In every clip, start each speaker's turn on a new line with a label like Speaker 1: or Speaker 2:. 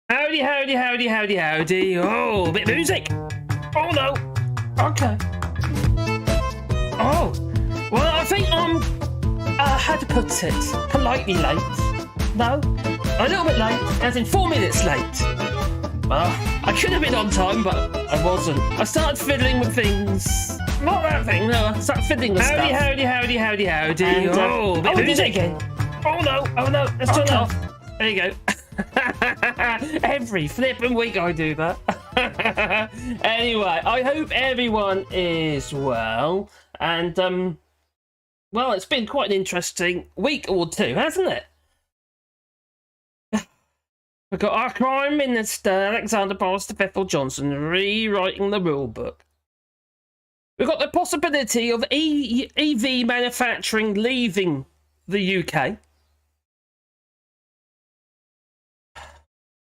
Speaker 1: Howdy, howdy, howdy, howdy, howdy. Oh, a bit of music. Oh, no. Okay. Oh, well, I think I'm, how to put it, politely late. No, a little bit late, as in 4 minutes late. Well, I could have been on time, but I wasn't. I started fiddling with things. Not that thing, no, I started fiddling with stuff. Howdy, howdy, howdy, howdy. And, oh, a bit of music again. Oh, no, let's turn it off. There you go. Every flipping week I do that. Anyway, I hope everyone is well, and well, it's been quite an interesting week or two, hasn't it? We've got our Prime Minister Alexander Boris Johnson rewriting the rule book. We've got the possibility of EV manufacturing leaving the UK.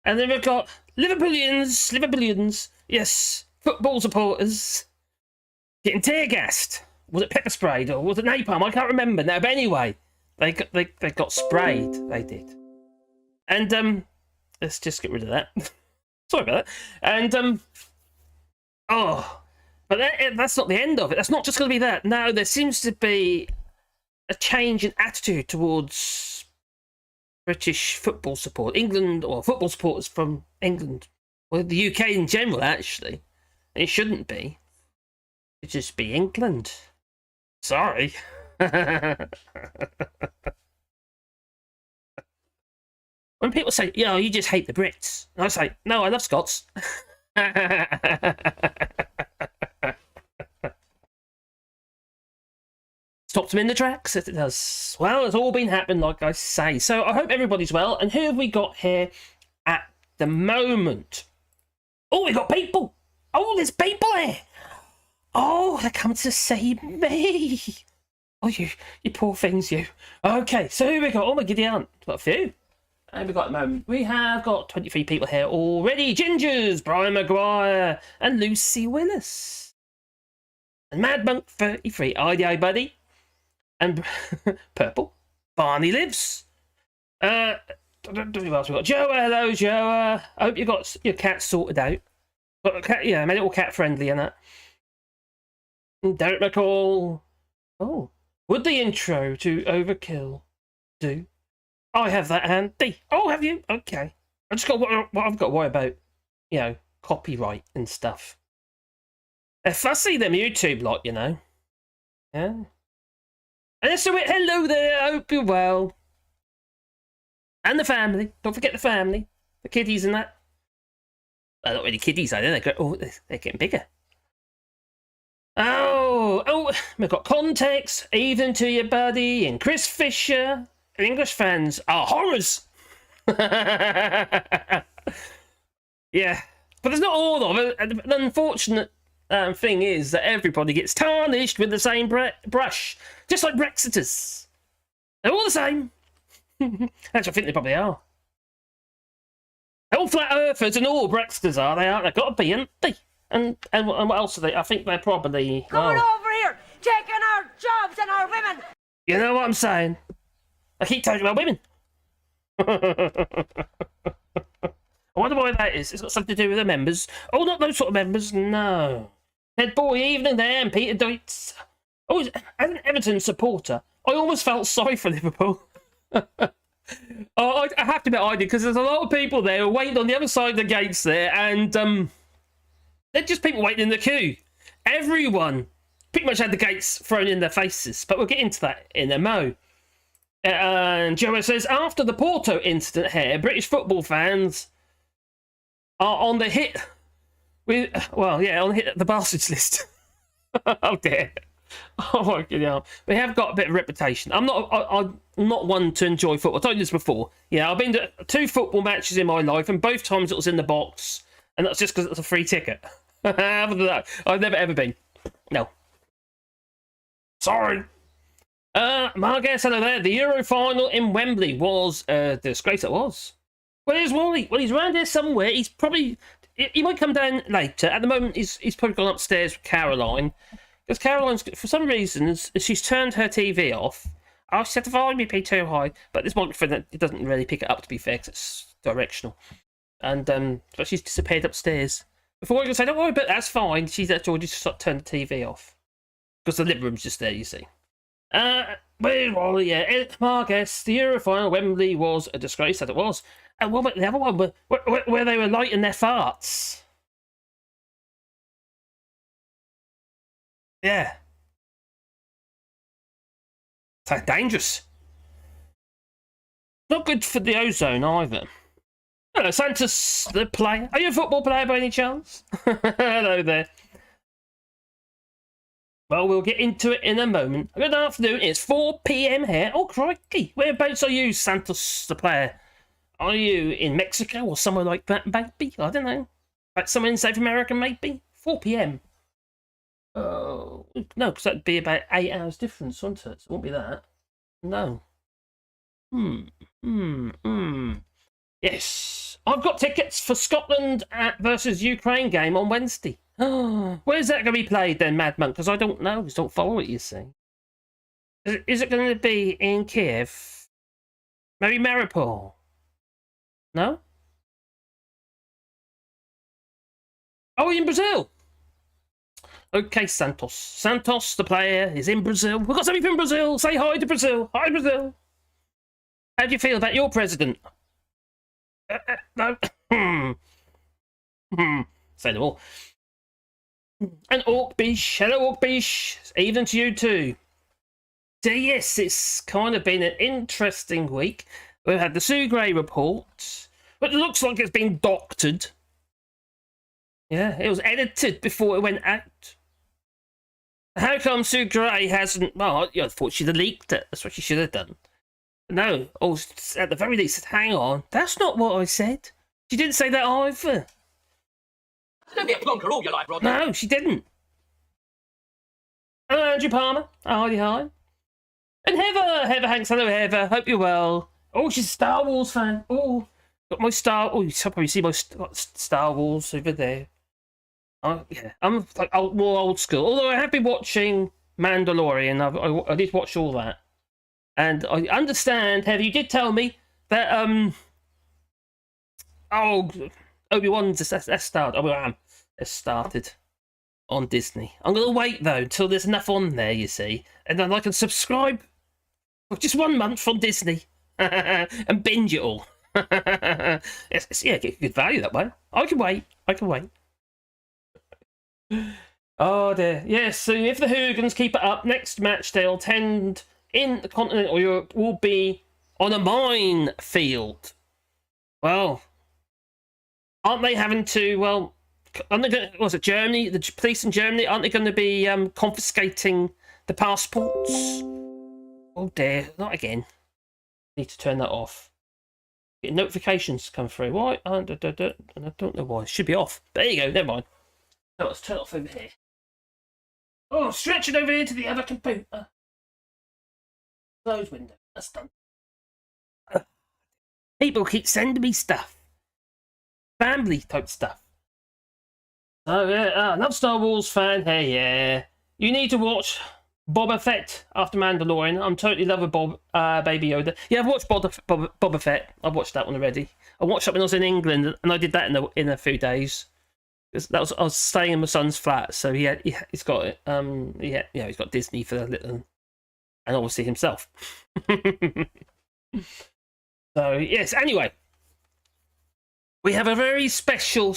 Speaker 1: And then we've got Liverpoolians, yes, football supporters, getting tear gassed. Was it pepper sprayed or was it napalm? I can't remember now. But anyway, they got sprayed. They did. And let's just get rid of that. Sorry about that. And oh, but that's not the end of it. That's not just going to be that. No, there seems to be a change in attitude towards British football support, England, or football supporters from England, or the UK in general, actually. It shouldn't be. It should just be England. Sorry. When people say, "Yeah, you just hate the Brits," and I say, "No, I love Scots." Stops them in the tracks, as it does. Well, it's all been happening, like I say. So I hope everybody's well. And who have we got here at the moment? Oh, we got people. Oh, there's people here. Oh, they're coming to see me. Oh, you poor things, you. Okay, so who we got? Oh, my giddy aunt. Got a few. And we got at the moment. We have got 23 people here already. Gingers, Brian Maguire, and Lucy Willis. And Mad Monk 33. IDI buddy. And Purple. Barney lives. Who else we got? Joa, hello, Joa. I hope you got your cat sorted out. Got a cat, yeah, made it all cat friendly and that. And Derek McCall. Oh, would the intro to Overkill do? I have that handy. Oh, have you? Okay. I just got what I've got to worry about, you know, copyright and stuff. They're fussy, them YouTube lot, you know. Yeah. And so hello there, I hope you're well. And the family. Don't forget the family. The kiddies and that. Well, not really kiddies, are they? They're getting bigger. Oh, we've got Context, Even to Your Buddy, and Chris Fisher. And English fans are horrors. Yeah. But there's not all of it. The unfortunate thing is that everybody gets tarnished with the same brush, just like Brexiters. They're all the same. Actually, I think they probably are. All flat earthers and all Brexiters are. They are. They've got to be, haven't they? And what else are they? I think they're probably
Speaker 2: coming over here, taking our jobs and our women.
Speaker 1: You know what I'm saying? I keep talking about women. I wonder why that is. It's got something to do with the members. Oh, not those sort of members. No. Head boy evening there, and Peter Deutz. Oh, as an Everton supporter, I almost felt sorry for Liverpool. I have to admit I did, because there's a lot of people there waiting on the other side of the gates there, and they're just people waiting in the queue. Everyone pretty much had the gates thrown in their faces, but we'll get into that in a mo. And Joe says, after the Porto incident here, British football fans are on the hit. On the bastards list. Oh dear. Oh my god. We have got a bit of reputation. I'm not one to enjoy football. I told you this before. Yeah, I've been to 2 football matches in my life, and both times it was in the box, and that's just because it's a free ticket. Other than that, I've never ever been. No. Sorry. Marguerite, hello there. The Euro final in Wembley was a disgrace. It was. Where's Wally? Well, he's around here somewhere. He's probably. He might come down later. At the moment, he's probably gone upstairs with Caroline. Because Caroline's, for some reason, she's turned her TV off. I set the volume be too high. But this microphone, it doesn't really pick it up, to be fair, because it's directional. And but she's disappeared upstairs. Before I can say, don't worry, but that's fine. She's actually just turned the TV off because the living room's just there, you see. Well, yeah, Marcus, the Euro final, Wembley was a disgrace, that it was. And what about the other one where they were lighting their farts? Yeah. So dangerous. Not good for the ozone either. Hello, Santos, the player. Are you a football player by any chance? Hello there. Well, we'll get into it in a moment. Good afternoon. It's 4 p.m. here. Oh, crikey. Whereabouts are you, Santos, the player? Are you in Mexico or somewhere like that, maybe? I don't know. Like somewhere in South America, maybe? 4 p.m. Oh, no, because that'd be about 8 hours difference, wouldn't it? So it won't be that. No. Yes. I've got tickets for Scotland versus Ukraine game on Wednesday. Where's that going to be played then, Mad Monk? Because I don't know. Because don't follow it, you see. Is it going to be in Kiev? Maybe Mariupol? No? Oh, in Brazil? Okay, Santos. Santos, the player, is in Brazil. We've got something from Brazil. Say hi to Brazil. Hi, Brazil. How do you feel about your president? No. Say them all. And Orkbish. Hello, Orkbish. Even to you too. So yes, it's kind of been an interesting week. We've had the Sue Gray report, but it looks like it's been doctored. Yeah, it was edited before it went out. How come Sue Gray hasn't... Well, I thought she'd have leaked it. That's what she should have done. No. Oh, at the very least, hang on. That's not what I said. She didn't say that either.
Speaker 3: Don't be a plonker all your life, Rodney.
Speaker 1: No, she didn't. Hello, Andrew Palmer. Hi. And Heather Hanks. Hello, Heather. Hope you're well. Oh, she's a Star Wars fan. Oh, got my Star... Oh, you probably see my Star Wars over there. Oh, yeah. I'm like more old school. Although I have been watching Mandalorian. I did watch all that. And I understand, Heather, you did tell me that, Obi-Wan's started on Disney. I'm going to wait, though, until there's enough on there, you see. And then I can subscribe for just 1 month from Disney and binge it all. Yeah, get good value that way. I can wait. Oh, dear. Yes, so if the Hooligans keep it up, next match they'll tend in the continental Europe will be on a minefield. Well, aren't they having to, well, aren't they going to, was it Germany, the police in Germany, aren't they going to be confiscating the passports? Oh dear, not again. Need to turn that off. Get notifications come through. Why? I don't know why. It should be off. There you go, never mind. No, let's turn it off over here. Oh, stretching over here to the other computer. Close window. That's done. People keep sending me stuff. Family type stuff. So yeah, another Star Wars fan. Hey, yeah. You need to watch Boba Fett after Mandalorian. I'm totally loving Bob, Baby Yoda. Yeah, I've watched Boba Fett. I've watched that one already. I watched that when I was in England, and I did that in a few days. I was staying in my son's flat, so he's got it. He's got Disney for the little. And obviously himself. So, yes, anyway. We have a very special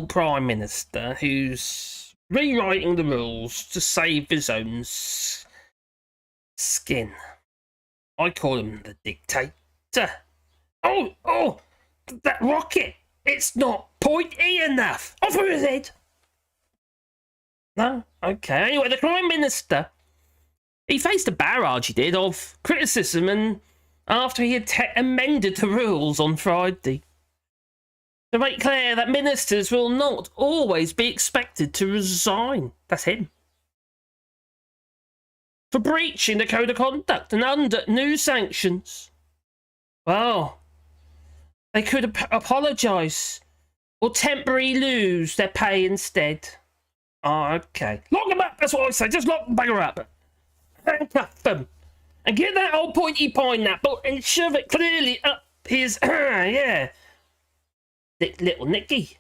Speaker 1: Prime Minister who's rewriting the rules to save his own skin. I call him the dictator. Oh, that rocket! It's not pointy enough! Off with his head! No? Okay, anyway, the Prime Minister... He faced a barrage, he did, of criticism, and after he had amended the rules on Friday. To make clear that ministers will not always be expected to resign. That's him. For breaching the code of conduct and under new sanctions. Well, they could apologise or temporarily lose their pay instead. Oh, okay. Lock them up, that's what I say. Just lock the bugger up. Handcuff them. And get that old pointy pineapple and shove it clearly up his... yeah. Little Nicky.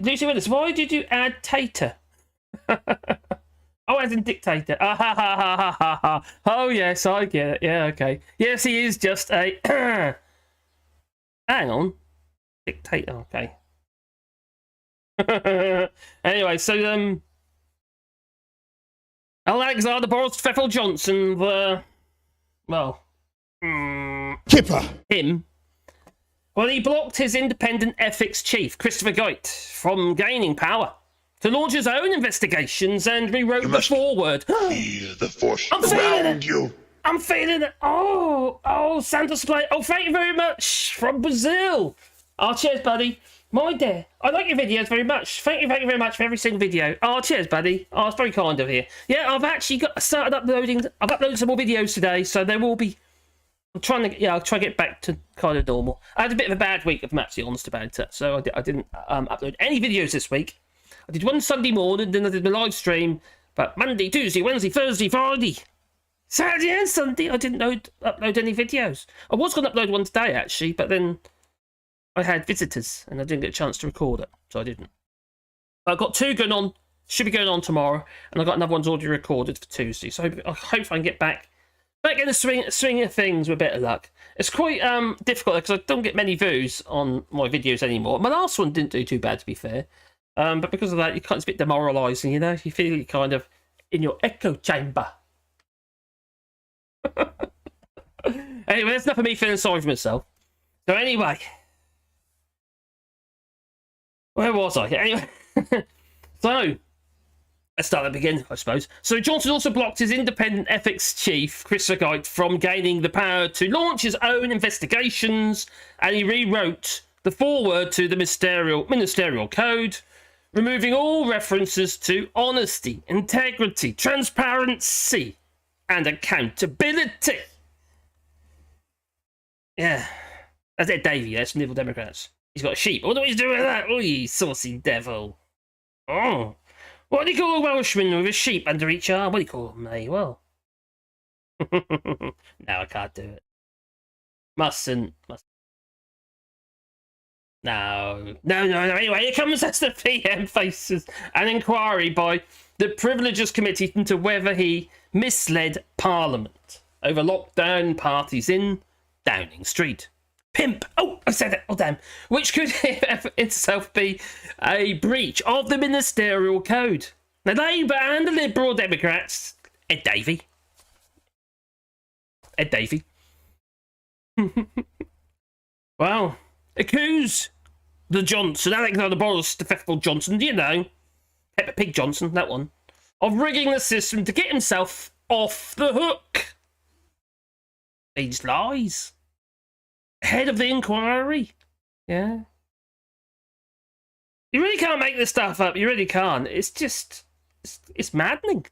Speaker 1: Lucy Willis, why did you add tater? Oh, as in dictator. Ah, ha, ha, ha, ha, ha, ha. Oh, yes, I get it. Yeah, okay. Yes, he is just a... Hang on. Dictator, okay. Anyway, so, Alexander Boris Pfeffel Johnson,
Speaker 4: Kipper.
Speaker 1: him. Well, he blocked his independent ethics chief, Christopher Geit, from gaining power to launch his own investigations and rewrote the foreword.
Speaker 4: Feel the force
Speaker 1: I'm feeling
Speaker 4: around
Speaker 1: it.
Speaker 4: you.
Speaker 1: I'm feeling it. Oh, Santos Play. Oh, thank you very much from Brazil. Oh, cheers, buddy. My dear, I like your videos very much. Thank you very much for every single video. Oh, cheers, buddy. Oh, it's very kind of you. Yeah, I've actually started uploading. I've uploaded some more videos today, so there will be. I'll try to get back to kind of normal. I had a bit of a bad week, if I'm actually honest about it. So I didn't upload any videos this week. I did one Sunday morning, then I did my live stream. But Monday, Tuesday, Wednesday, Thursday, Friday, Saturday and Sunday, I didn't upload any videos. I was going to upload one today, actually, but then I had visitors and I didn't get a chance to record it, so I didn't. But I've got two going on, should be going on tomorrow, and I've got another one's already recorded for Tuesday. So I hope I can get back in the swing of things with a bit of luck. It's quite difficult because I don't get many views on my videos anymore. My last one didn't do too bad, to be fair. But because of that, it's a bit demoralising, you know? You feel you're kind of in your echo chamber. Anyway, that's enough of me feeling sorry for myself. So anyway, where was I? Anyway, so let's start at the beginning, I suppose. So Johnson also blocked his independent ethics chief, Christopher Geit, from gaining the power to launch his own investigations, and he rewrote the foreword to the ministerial code, removing all references to honesty, integrity, transparency, and accountability. Yeah, that's Ed Davey. That's Liberal Democrats. He's got a sheep. What do we do with that? Oh, you saucy devil. Oh, what do you call a Welshman with a sheep under each arm? What do you call them, eh? Well, no, I can't do it. Mustn't. No. Anyway, here comes as the PM faces an inquiry by the Privileges Committee into whether he misled Parliament over lockdown parties in Downing Street. Pimp! Oh, I said it. Oh, damn. Which could itself be a breach of the ministerial code. Now, Labour and the Liberal Democrats, Ed Davey. Well, accuse the Johnson, Alexander Boris Pfeffel Johnson, you know, Pepper Pig Johnson, that one, of rigging the system to get himself off the hook. These lies. Head of the inquiry. Yeah. You really can't make this stuff up. You really can't. It's just, it's maddening.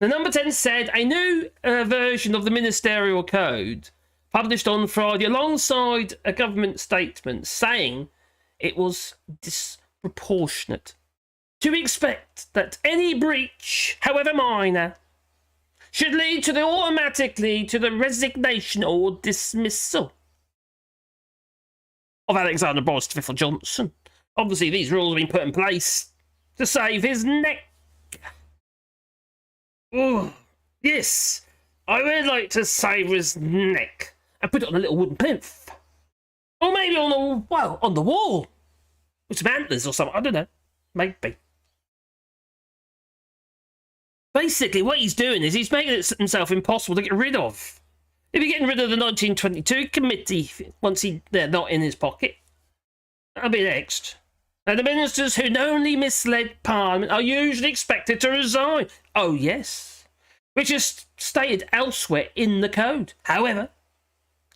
Speaker 1: The number 10 said a new version of the ministerial code published on Friday alongside a government statement saying it was disproportionate to expect that any breach, however minor, should lead to automatically to the resignation or dismissal of Alexander Boris Pfeffel Johnson. Obviously, these rules have been put in place to save his neck. Oh, yes, I would like to save his neck and put it on a little wooden plinth, or maybe on the wall with some antlers or something. I don't know, maybe. Basically, what he's doing is he's making it himself impossible to get rid of. If you're getting rid of the 1922 committee once they're not in his pocket, that'll be next. Now, the ministers who knowingly misled Parliament are usually expected to resign. Oh, yes. Which is stated elsewhere in the code. However,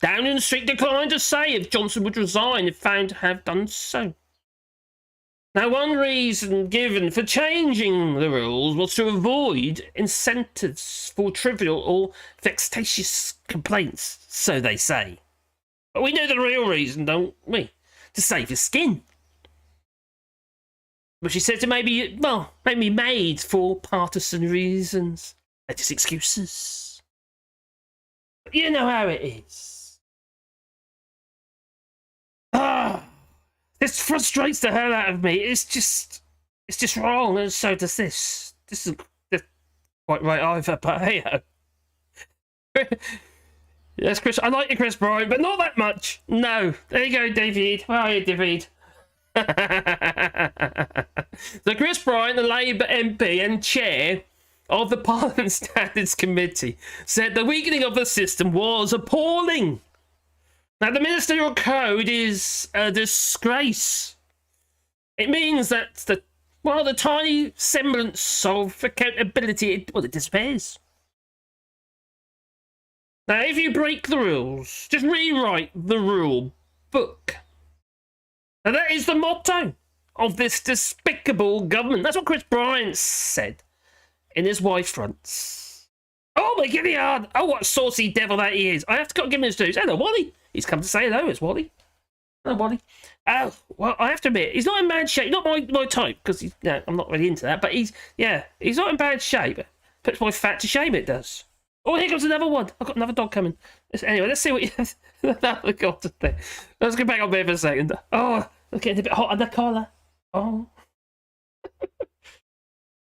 Speaker 1: Downing Street declined to say if Johnson would resign if found to have done so. Now, one reason given for changing the rules was to avoid incentives for trivial or vexatious complaints, so they say. But we know the real reason, don't we? To save his skin. Which he said to maybe made for partisan reasons. That is excuses. But you know how it is. This frustrates the hell out of me. It's just wrong, and so does this. This isn't quite right either, but hey. Yes, Chris, I like you, Chris Bryant, but not that much. No. There you go, David. Where are you, David? So Chris Bryant, the Labour MP and chair of the Parliament Standards Committee, said the weakening of the system was appalling. Now, the ministerial code is a disgrace. It means that the tiny semblance of accountability, it disappears. Now, if you break the rules, just rewrite the rule book. Now, that is the motto of this despicable government. That's what Chris Bryant said in his wife fronts. Oh, my giddy hard. Oh, what a saucy devil that he is. I have to go give him his dues. Hello, Wally. He's come to say hello. It's Wally. Hello, Wally. Oh, well, I have to admit, he's not in bad shape. Not my type, because I'm not really into that. But he's not in bad shape. Puts my fat to shame, it does. Oh, here comes another one. I've got another dog coming. Anyway, let's see what you... Another god today. Let's get back up there for a second. Oh, I'm getting a bit hot on the collar. Oh.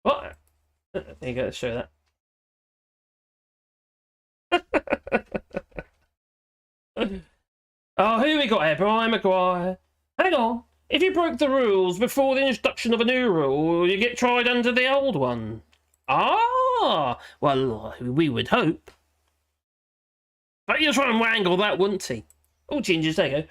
Speaker 1: What? There you go, let's show that. Oh, who we got here? Brian Maguire. Hang on. If you broke the rules before the introduction of a new rule, you get tried under the old one. Ah, well, we would hope. But you'll try and wangle that, wouldn't he? Oh, gingers, there you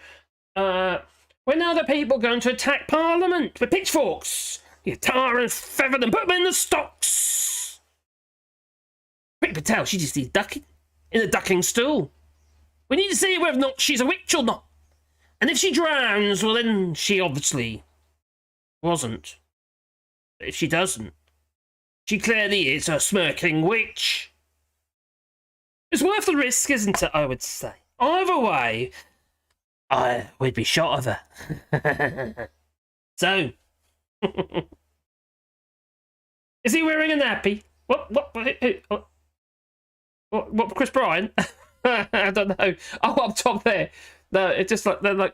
Speaker 1: go. When are the people going to attack Parliament with pitchforks? You tar and feather them, put them in the stocks. Quick Patel, she just needs ducking. In a ducking stool. We need to see whether or not she's a witch or not. And if she drowns, well then she obviously wasn't. But if she doesn't, she clearly is a smirking witch. It's worth the risk, isn't it, I would say. Either way, we'd be shot of her. So, is he wearing a nappy? What, Chris Bryant? I don't know. Oh, up top there. No, it's just like, they're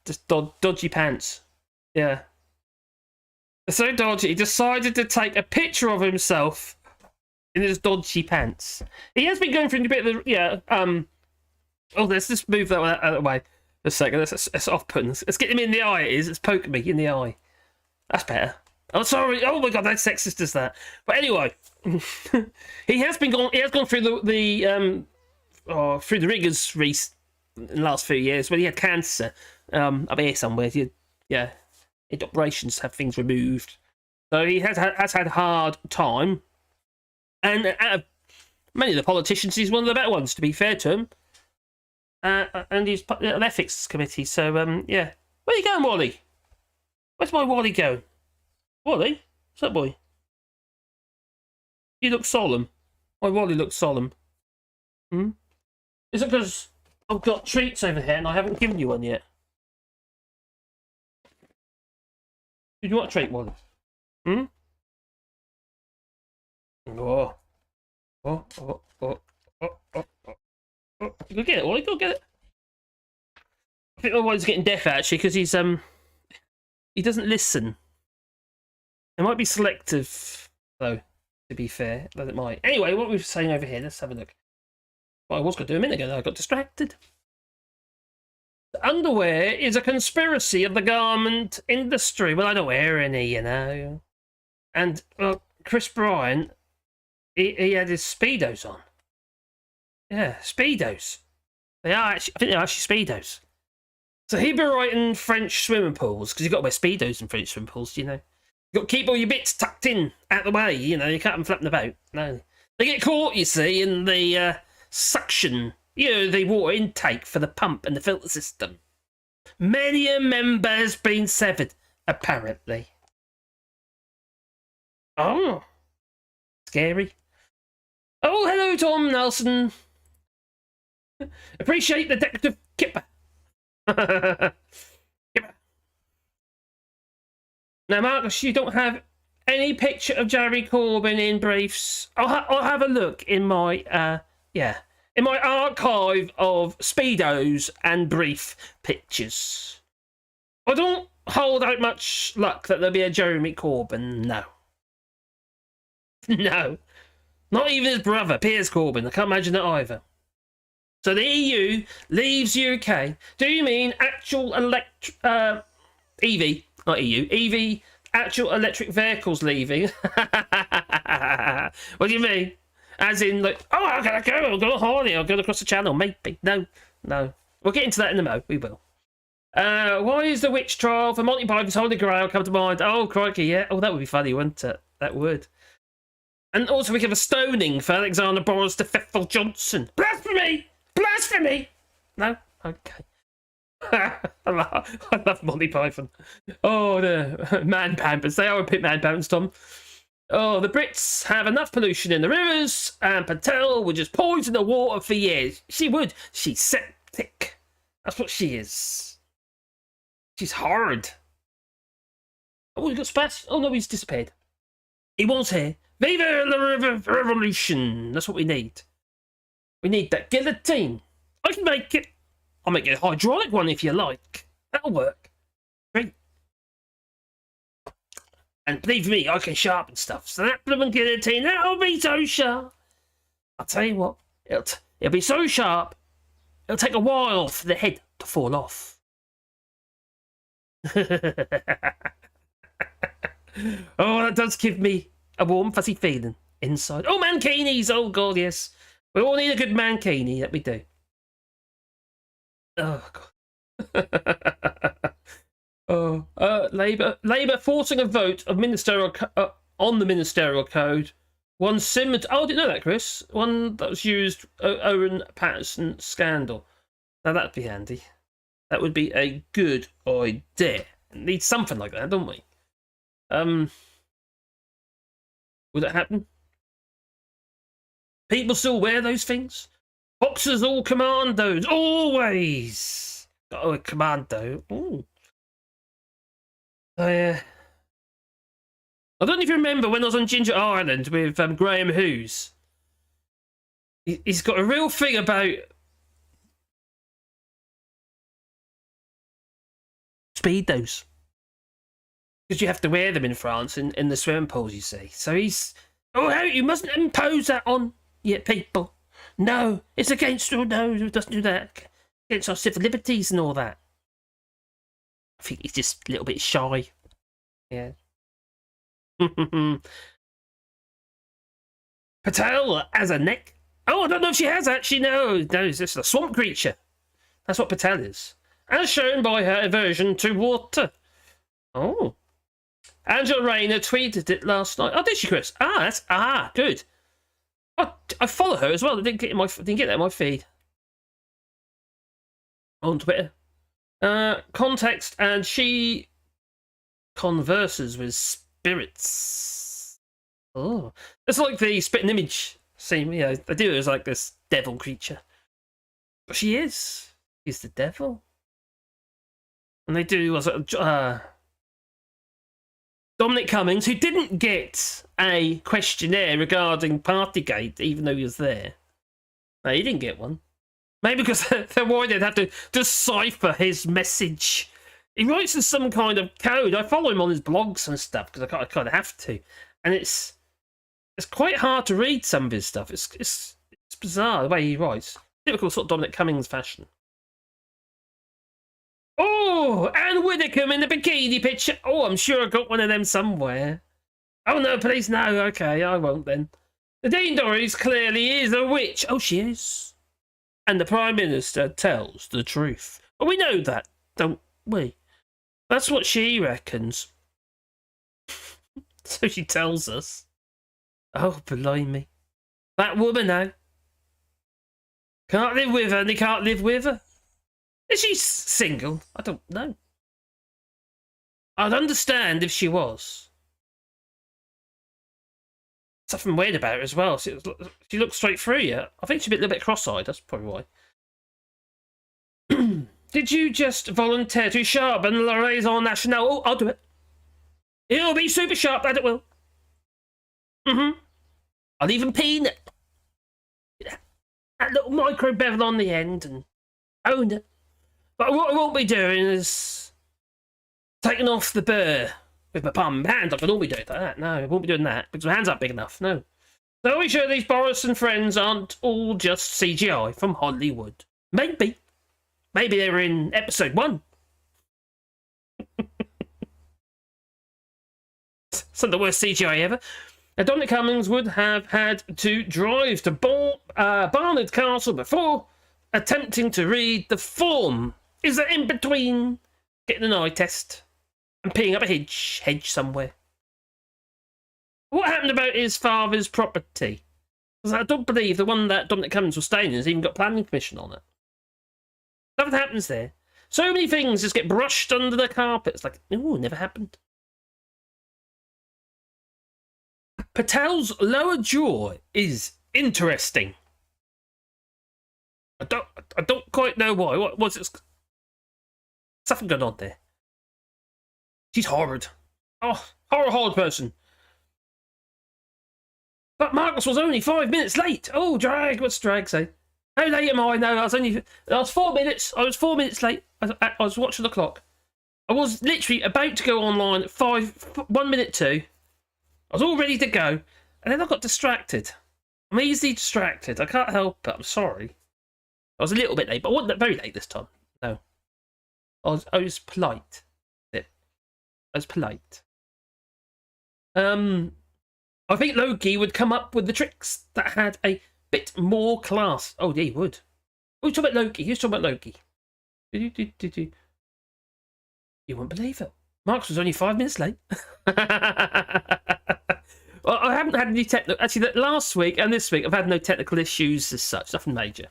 Speaker 1: just dodgy pants. Yeah. They're so dodgy, he decided to take a picture of himself in his dodgy pants. He has been going through a bit of the, oh, let's just move that out of the way for a second. That's off-putting. Let's get him in the eye, it is. It's poking me in the eye. That's better. Oh, sorry. Oh my god, that's sexist as that. But anyway, he has gone through the through the rigors in the last few years when he had cancer. Up here somewhere. He had operations to have things removed. So he has had a hard time. And out of many of the politicians, he's one of the better ones, to be fair to him. And he's part of an ethics committee. So yeah. Where you going, Wally? Where's my Wally going? Wally? What's that, boy? You look solemn. My Wally looks solemn. Is it because I've got treats over here and I haven't given you one yet? Did you want a treat, Wally? Oh. Go get it, Wally. Go get it. I think my Wally's getting deaf, actually, because he's he doesn't listen. It might be selective, though, to be fair. But it might. Anyway, what we were saying over here, let's have a look. What I was going to do a minute ago, I got distracted. The underwear is a conspiracy of the garment industry. Well, I don't wear any, you know. And, well, Chris Bryant, he had his Speedos on. Yeah, Speedos. They are actually, I think they're actually Speedos. So he'd be right in French swimming pools, because you've got to wear Speedos in French swimming pools, you know. You've got to keep all your bits tucked in, out the way, you know, you can't have them flapping about. No. They get caught, you see, in the suction, you know, the water intake for the pump and the filter system. Many a member has been severed, apparently. Oh. Scary. Oh, hello, Tom Nelson. Appreciate the decorative kipper. Now, Marcus, you don't have any picture of Jerry Corbyn in briefs. I'll have a look in my in my archive of Speedos and brief pictures. I don't hold out much luck that there'll be a Jeremy Corbyn. No. No. Not even his brother, Piers Corbyn. I can't imagine it either. So the EU leaves UK. Do you mean actual EV, not EU, EV, actual electric vehicles leaving? What do you mean? As in, like, oh, I'm going to go, I'll go on holiday, I'll go across the channel, maybe. No. We'll get into that in a mo, we will. Why is the witch trial for Monty Python's Holy Grail come to mind? Oh, crikey, yeah. Oh, that would be funny, wouldn't it? That would. And also we have a stoning for Alexander Boris the Fifth Johnson. Blasphemy! Blasphemy! No? Okay. I love Monty Python. Oh, the man pampers. They are a bit man pampers, Tom. Oh, the Brits have enough pollution in the rivers, and Patel would just poison the water for years. She would. She's septic. That's what she is. She's hard. Oh, we got Spat. Oh, no, he's disappeared. He was here. Viva la revolution! That's what we need. We need that guillotine. I can make it. I'll make it a hydraulic one if you like. That'll work. Great. And believe me, I can sharpen stuff. So that blooming guillotine, that'll be so sharp. I'll tell you what, it'll be so sharp, it'll take a while for the head to fall off. Oh, that does give me a warm, fuzzy feeling inside. Oh, mankinis! Oh, God, yes. We all need a good mankini, that we do. Oh, God. Oh, Labour forcing a vote of ministerial on the ministerial code. One similar. Oh, I didn't know that, Chris. One that was used Owen Patterson scandal. Now that'd be handy. That would be a good idea. Need something like that, don't we? Would it happen? People still wear those things? Boxers all commandos, always. Oh, a commando. Ooh. I don't know if you remember when I was on Ginger Island with Graham Hughes. He's got a real thing about speedos. Because you have to wear them in France in the swimming pools, you see. So he's... Oh, you mustn't impose that on people. No, it's against... Oh, no, it doesn't do that. Against our civil liberties and all that. I think he's just a little bit shy. Yeah. Patel has a neck. Oh, I don't know if she has actually. No, it's just a swamp creature. That's what Patel is. As shown by her aversion to water. Oh. Angela Rayner tweeted it last night. Oh, did she, Chris? Good. I follow her as well. I didn't get that in my feed. On Twitter. Context, and she converses with spirits. Oh, it's like the spitting image scene. You know, they do it as like this devil creature, but she is. She's the devil, and they do was Dominic Cummings, who didn't get a questionnaire regarding Partygate, even though he was there. No, he didn't get one. Maybe because they're worried they'd have to decipher his message. He writes in some kind of code. I follow him on his blogs and stuff because I kind of have to, and it's quite hard to read some of his stuff. It's bizarre the way he writes. Typical sort of Dominic Cummings fashion. Oh, Anne Widdecombe in the bikini picture. Oh, I'm sure I got one of them somewhere. Oh no, please no. Okay, I won't then. The Dean Dorries clearly is a witch. Oh, she is. And the Prime Minister tells the truth. Well, we know that, don't we? That's what she reckons. So she tells us. Oh, blimey. That woman now. Can't live with her and he can't live with her. Is she single? I don't know. I'd understand if she was. Something weird about her as well. She looks straight through you. I think she's a little bit cross-eyed. That's probably why. Did you just volunteer to sharpen la raison nationale? Oh, I'll do it. It'll be super sharp, that it will. I'll even peen it. That little micro bevel on the end and own it. But what I won't be doing is taking off the burr with my palm hand like I normally do. Like that. No, I won't be doing that because my hands aren't big enough. No. So we sure these Boris and friends aren't all just CGI from Hollywood. Maybe. Maybe they were in episode 1. Some of the worst CGI ever. Now, Dominic Cummings would have had to drive to Barnard Castle before attempting to read the form. Is that in between getting an eye test and peeing up a hedge somewhere? What happened about his father's property? Because I don't believe the one that Dominic Cummings was staying in has even got planning permission on it. Nothing happens there. So many things just get brushed under the carpet. It's like, ooh, never happened. Patel's lower jaw is interesting. I don't quite know why. What was it? Something going on there. She's horrid. Oh, horrid person. But Marcus was only 5 minutes late. Oh, drag. What's drag say? How late am I? No, I was 4 minutes. I was 4 minutes late. I was watching the clock. I was literally about to go online at 1 minute 2. I was all ready to go. And then I got distracted. I'm easily distracted. I can't help it. I'm sorry. I was a little bit late, but I wasn't very late this time. No. I was polite. I was polite. I think Loki would come up with the tricks that had a bit more class. Oh, yeah, he would. Oh, he's talking about Loki. He's talking about Loki. You wouldn't believe it. Marx was only 5 minutes late. Well, I haven't had any technical... Actually, last week and this week, I've had no technical issues as such. Nothing major.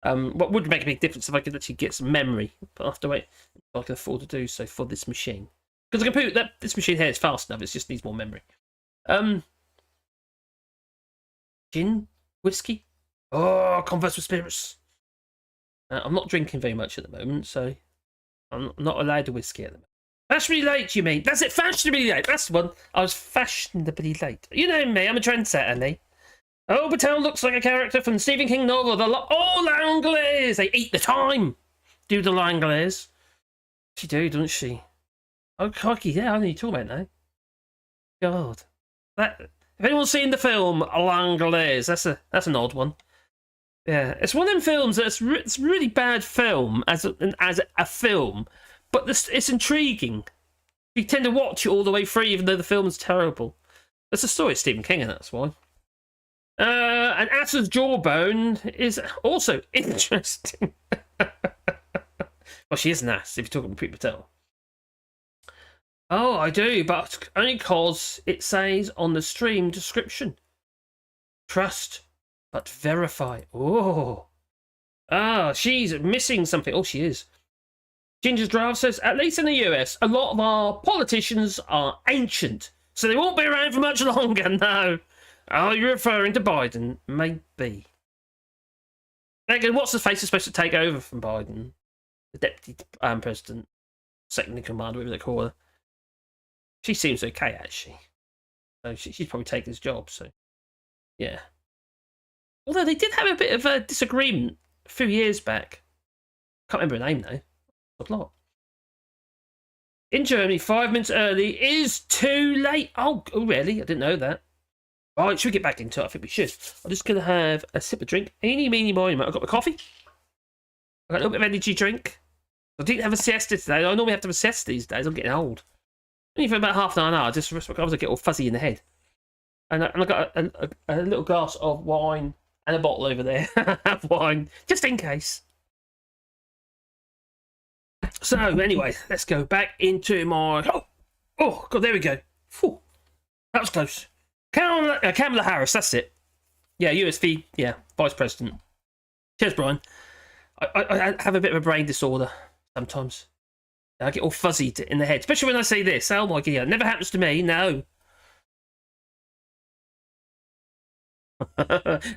Speaker 1: What would make a big difference if I could actually get some memory. But I have to wait until I can afford to do so for this machine. Because the computer... This machine here is fast enough. It just needs more memory. Gin? Whiskey? Oh, converse with spirits. I'm not drinking very much at the moment, so I'm not allowed a whiskey at the moment. Fashionably late, you mean? That's it, fashionably late. That's the one. I was fashionably late. You know me, I'm a trendsetter, me. Oh, Patel looks like a character from the Stephen King novel, L'Anglaise. They eat the time. Do the L'Anglaise. She do, doesn't she? Oh, cocky, yeah, I know you're talking about now. God. If anyone's seen the film L'Anglaise, that's an odd one. Yeah, it's one of them films that's it's a really bad film as a film, but it's intriguing. You tend to watch it all the way through, even though the film's terrible. That's a story of Stephen King, and that's why. And Atta's jawbone is also interesting. Well, she is an ass, if you're talking about Pete Patel. Oh, I do, but only because it says on the stream description. Trust, but verify. Oh. Ah, she's missing something. Oh, she is. Ginger's Draft says, at least in the US, a lot of our politicians are ancient, so they won't be around for much longer, no. Are you referring to Biden? Maybe. Again, what's the face is supposed to take over from Biden? The deputy president, second in command, whatever they call her. She seems okay, actually. So she's probably taking his job, so yeah. Although they did have a bit of a disagreement a few years back. Can't remember her name, though. A lot. In Germany, 5 minutes early is too late. Oh, really? I didn't know that. Right, should we get back into it? I think we should. I'm just going to have a sip of drink. Eeny, meeny, miny, I've got my coffee. I've got a little bit of energy drink. I didn't have a siesta today. I normally have to have a siesta these days. I'm getting old. Only for about half an hour, just because I get all fuzzy in the head. And I've got a little glass of wine and a bottle over there. Wine, just in case. So, anyway, let's go back into my... Oh, God, there we go. Whew. That was close. Kamala Harris, that's it. Yeah, USV, yeah, Vice President. Cheers, Brian. I have a bit of a brain disorder sometimes. I get all fuzzy in the head, especially when I say this. Oh my God, it never happens to me, no.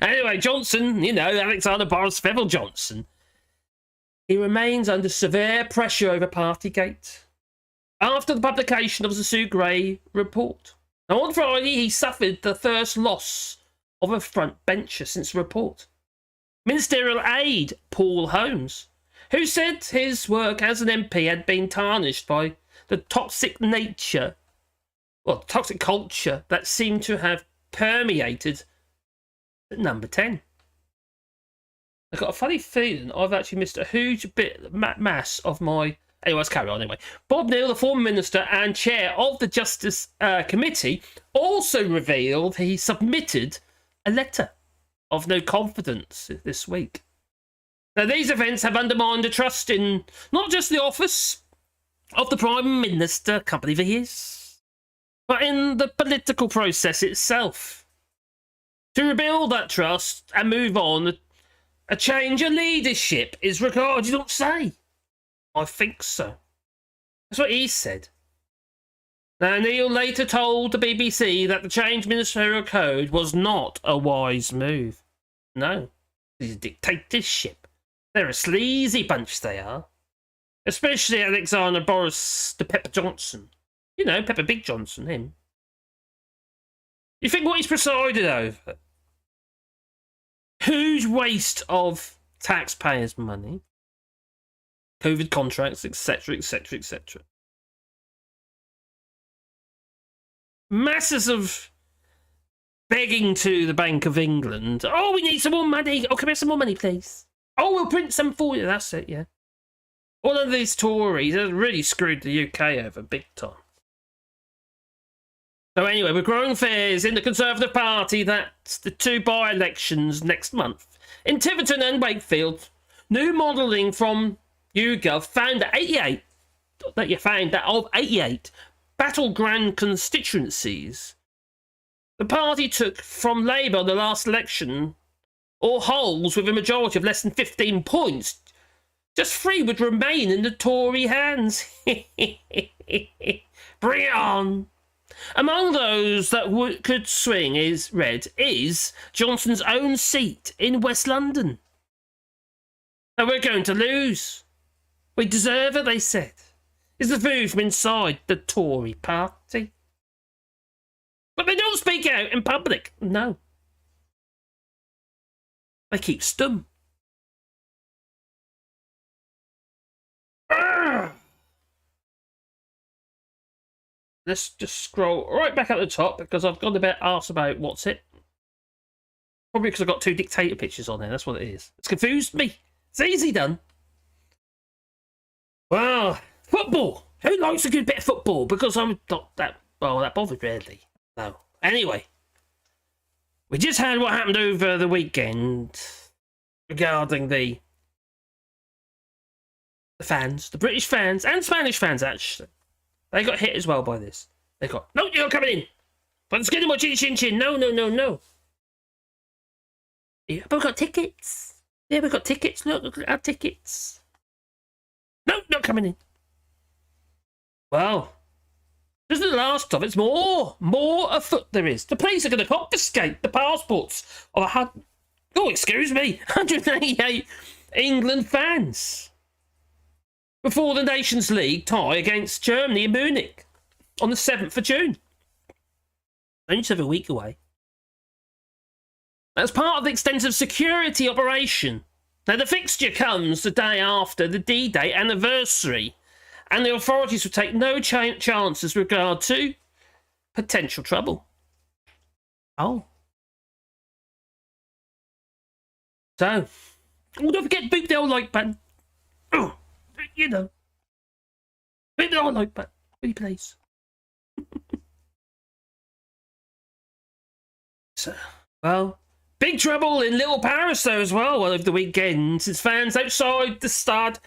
Speaker 1: Anyway, Johnson, you know, Alexander Boris Fevil Johnson. He remains under severe pressure over Partygate after the publication of the Sue Gray report. Now, on Friday, he suffered the first loss of a front bencher since the report. Ministerial aide Paul Holmes, who said his work as an MP had been tarnished by the toxic nature, or toxic culture that seemed to have permeated at number 10. I've got a funny feeling I've actually missed a huge bit, mass of my... Anyway, let's carry on anyway. Bob Neal, the former minister and chair of the Justice Committee, also revealed he submitted a letter of no confidence this week. Now, these events have undermined the trust in not just the office of the Prime Minister, can't believe he is, but in the political process itself. To rebuild that trust and move on, a change of leadership is required. You don't say. I think so. That's what he said. Now, Neil later told the BBC that the change ministerial code was not a wise move. No, it's a dictatorship. They're a sleazy bunch, they are. Especially Alexander Boris the Pepper Johnson. You know, Pepper Big Johnson, him. You think what he's presided over? Huge waste of taxpayers' money. COVID contracts, etc., etc., etc. Masses of begging to the Bank of England. Oh, we need some more money. Oh, come here, some more money, please. Oh, we'll print some for you. That's it, yeah. All of these Tories have really screwed the UK over big time. So anyway, with growing fears in the Conservative Party that the 2 by-elections next month in Tiverton and Wakefield, new modelling from YouGov found that of 88 battleground constituencies, the party took from Labour in the last election, or holes with a majority of less than 15 points. Just 3 would remain in the Tory hands. Bring it on. Among those that could swing is Johnson's own seat in West London. And we're going to lose. We deserve it, they said. Is the view from inside the Tory party. But they don't speak out in public. No. They keep stum. Let's just scroll right back at the top because I've got a bit asked about what's it. Probably because I've got 2 dictator pictures on there. That's what it is. It's confused me. It's easy done. Well, football. Who likes a good bit of football? Because I'm not that bothered, really. No. Anyway, we just had what happened over the weekend regarding the fans, the British fans and Spanish fans, actually. They got hit as well by this. They got, no, you're not coming in. Put the skin in my chin, chin, chin. No, no, no, no. Yeah, but we've got tickets. Yeah, we've got tickets. Look at our tickets. No, not coming in. Well, this is the last of it. It's more afoot there is. The police are going to confiscate the passports of 188 England fans before the Nations League tie against Germany in Munich on the 7th of June. Only just a week away. As part of the extensive security operation. Now, the fixture comes the day after the D-Day anniversary, and the authorities will take no chances with regard to potential trouble. Oh. So, don't forget, boot the old like button. Oh. You know, maybe I like that. Pretty place. So, well, big trouble in Little Paris though as well over the weekend, since fans outside the Stade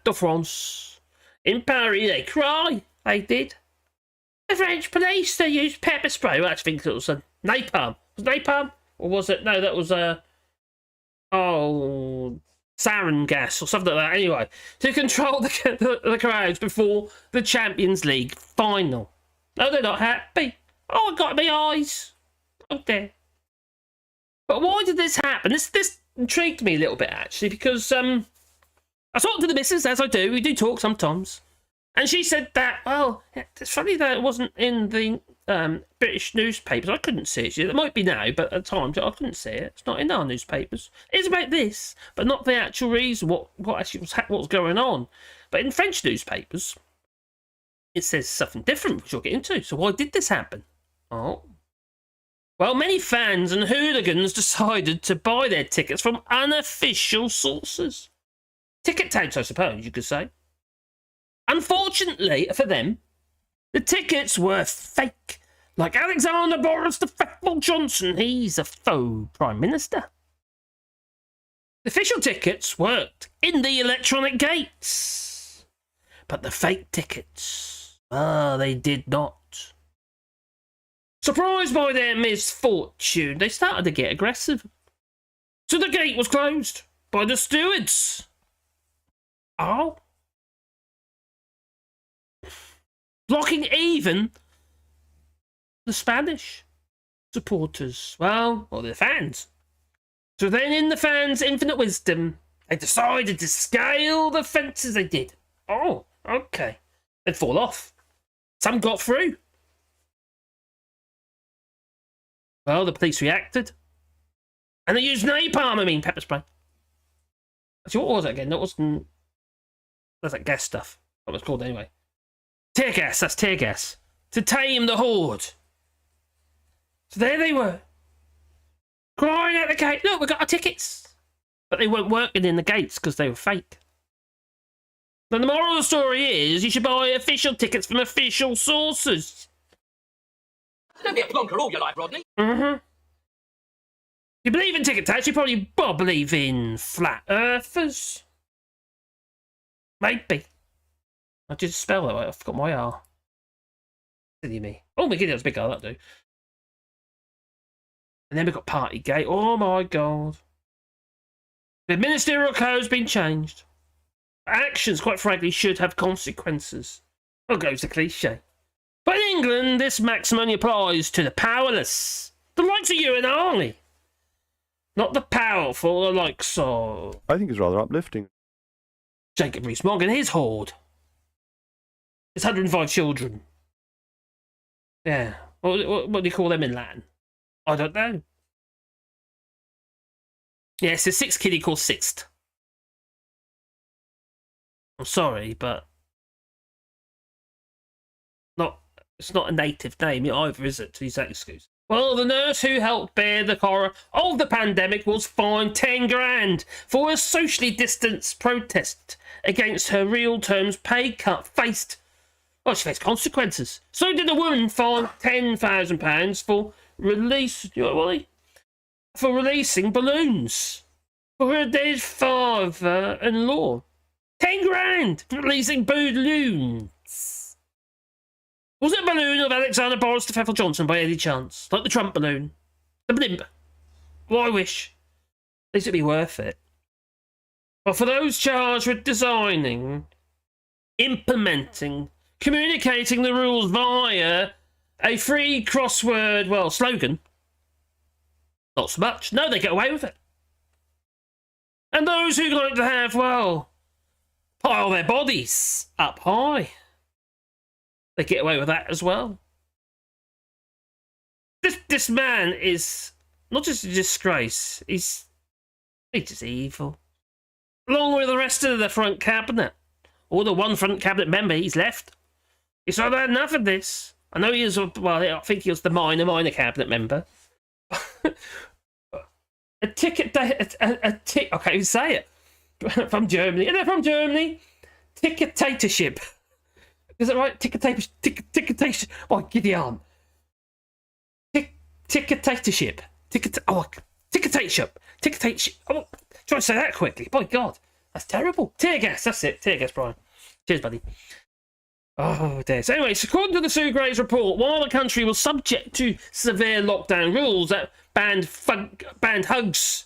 Speaker 1: de France in Paris, they cry. They did. The French police, they used pepper spray. Well, I actually think it was napalm. Was it napalm? Or was it? No, that was sarin gas or something like that. Anyway, to control the crowds before the Champions League final. No, they're not happy. Oh, I got my eyes. Oh, there. But why did this happen? This intrigued me a little bit, actually, because I talked to the missus, as I do. We do talk sometimes. And she said that, well, it's funny that it wasn't in the British newspapers. I couldn't see it. It might be now, but at times I couldn't see it. It's not in our newspapers. It's about this, but not the actual reason what actually was going on. But in French newspapers, it says something different, which we'll get into. So why did this happen? Oh. Well, many fans and hooligans decided to buy their tickets from unofficial sources. Ticket tapes, I suppose you could say. Unfortunately for them, the tickets were fake. Like Alexander Boris the Faithful Johnson, he's a faux Prime Minister. The official tickets worked in the electronic gates. But the fake tickets, they did not. Surprised by their misfortune, they started to get aggressive. So the gate was closed by the stewards. Oh. Blocking even the Spanish supporters. Well, or the fans. So then, in the fans' infinite wisdom, they decided to scale the fences they did. Oh, okay. They'd fall off. Some got through. Well, the police reacted. And they used napalm, pepper spray. Actually, what was it again? That wasn't... That's like gas stuff. What was it called anyway? Tear gas, that's tear gas. To tame the horde. So there they were. Crying at the gate, look, we got our tickets. But they weren't working in the gates because they were fake. But the moral of the story is you should buy official tickets from official sources.
Speaker 3: Don't be a plonker all your life, Rodney.
Speaker 1: If you believe in ticket tax, you probably believe in flat earthers. Maybe. I did spell that right, I forgot my R. Silly me. Oh my goodness, big R, that'll do. And then we've got Partygate. Oh my god. The ministerial code's been changed. Actions, quite frankly, should have consequences. Well, goes the cliche. But in England, this maxim only applies to the powerless. The likes of you and I. Not the powerful, the likes of...
Speaker 5: I think it's rather uplifting.
Speaker 1: Jacob Rees-Mogg and his horde. It's 105 children. Yeah. What do you call them in Latin? I don't know. Yeah, it's a 6 kiddie called Sixth. I'm sorry, but... It's not a native name either, is it, to use that excuse? Well, the nurse who helped bear the horror of the pandemic was fined 10 grand for a socially distanced protest against her real terms pay cut she faced consequences. So did a woman fined £10,000 for releasing balloons for her dead father-in-law. 10 grand for releasing balloons. Was it a balloon of Alexander Boris the Faithful Johnson by any chance? Like the Trump balloon? The blimp? Well, I wish. At least it'd be worth it. But for those charged with designing, implementing, communicating the rules via a free crossword, slogan, not so much. No, they get away with it. And those who like to have, pile their bodies up high, they get away with that as well. This man is not just a disgrace, he's just evil. Along with the rest of the front cabinet. Or the one front cabinet member he's left. He's not had enough of this. I know he is, I think he was the minor cabinet member. I can't even say it. From Germany. They're from Germany. Ticketatorship. Is that right? Ticketatorship. Oh, Gideon. Ticketatorship. Ticketatorship. Oh, try to say that quickly. By God. That's terrible. Tear gas. That's it. Tear gas, Brian. Cheers, buddy. Oh, dear. So anyway, according to the Sue Gray's report, while the country was subject to severe lockdown rules that banned hugs.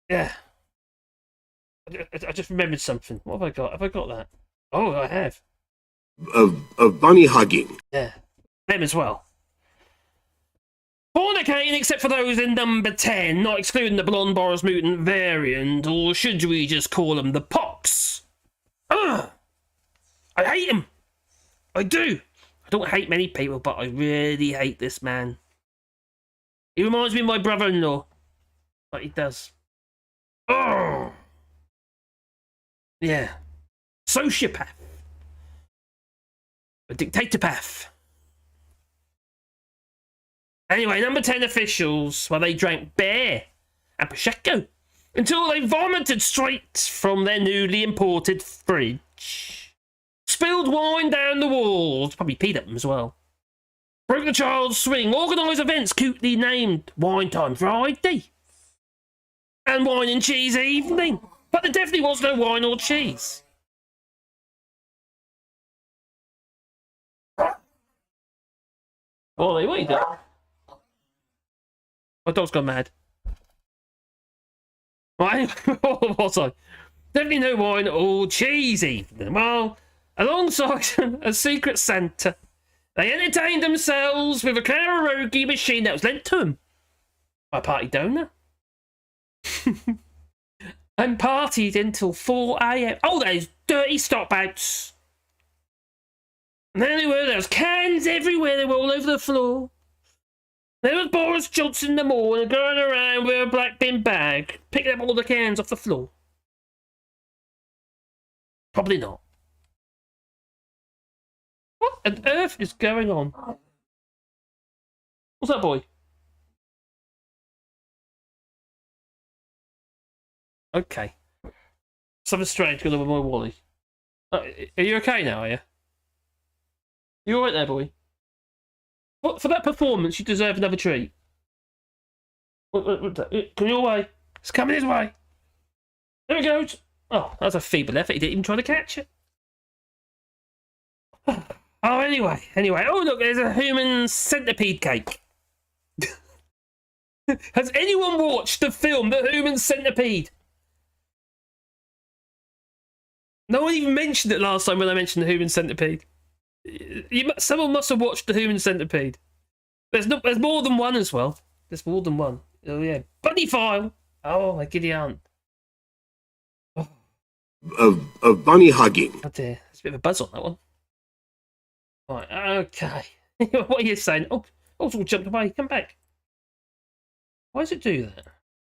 Speaker 1: Yeah. I just remembered something. What have I got? Have I got that? Oh, I have.
Speaker 6: Of bunny hugging.
Speaker 1: Yeah. Them as well. Fornicating, except for those in number 10, not excluding the blonde Boris Mutant Variant, or should we just call them the Pox? Ugh! I hate him! I do! I don't hate many people, but I really hate this man. He reminds me of my brother-in-law. But he does. Oh! Yeah. Sociopath. A dictator path. Anyway, number 10 officials, well, they drank beer and Prosecco until they vomited straight from their newly imported fridge. Spilled wine down the walls, probably peed at them as well. Broke the child's swing, organised events cutely named Wine Time Friday and Wine and Cheese Evening. But there definitely was no wine or cheese. Ollie, what are you doing? My dog's gone mad. Right, what was I? Definitely no wine or cheese evening. Well, alongside a secret Santa, they entertained themselves with a karaoke machine that was lent to them by a party donor. And partied until 4 a.m. Oh, those dirty stopouts. And there they were, there was cans everywhere, they were all over the floor. There was Boris Johnson in the morning going around with a black bin bag, picking up all the cans off the floor. Probably not. What on earth is going on? What's that, boy? Okay. Something strange going on with my Wally. Are you okay now, are you? You alright there, boy? What, for that performance, you deserve another treat. Come your way. It's coming his way. There it goes. Oh, that was a feeble effort. He didn't even try to catch it. Oh, anyway. Oh, look, there's a human centipede cake. Has anyone watched the film The Human Centipede? No one even mentioned it last time when I mentioned The Human Centipede. Someone must have watched The Human Centipede. There's more than one as well. There's more than one. Oh yeah, Bunny File. Oh my giddy aunt. Oh.
Speaker 6: Of bunny hugging.
Speaker 1: Oh dear, there's a bit of a buzz on that one. Right, okay. What are you saying? Oh, it's all jumped away. Come back. Why does it do that?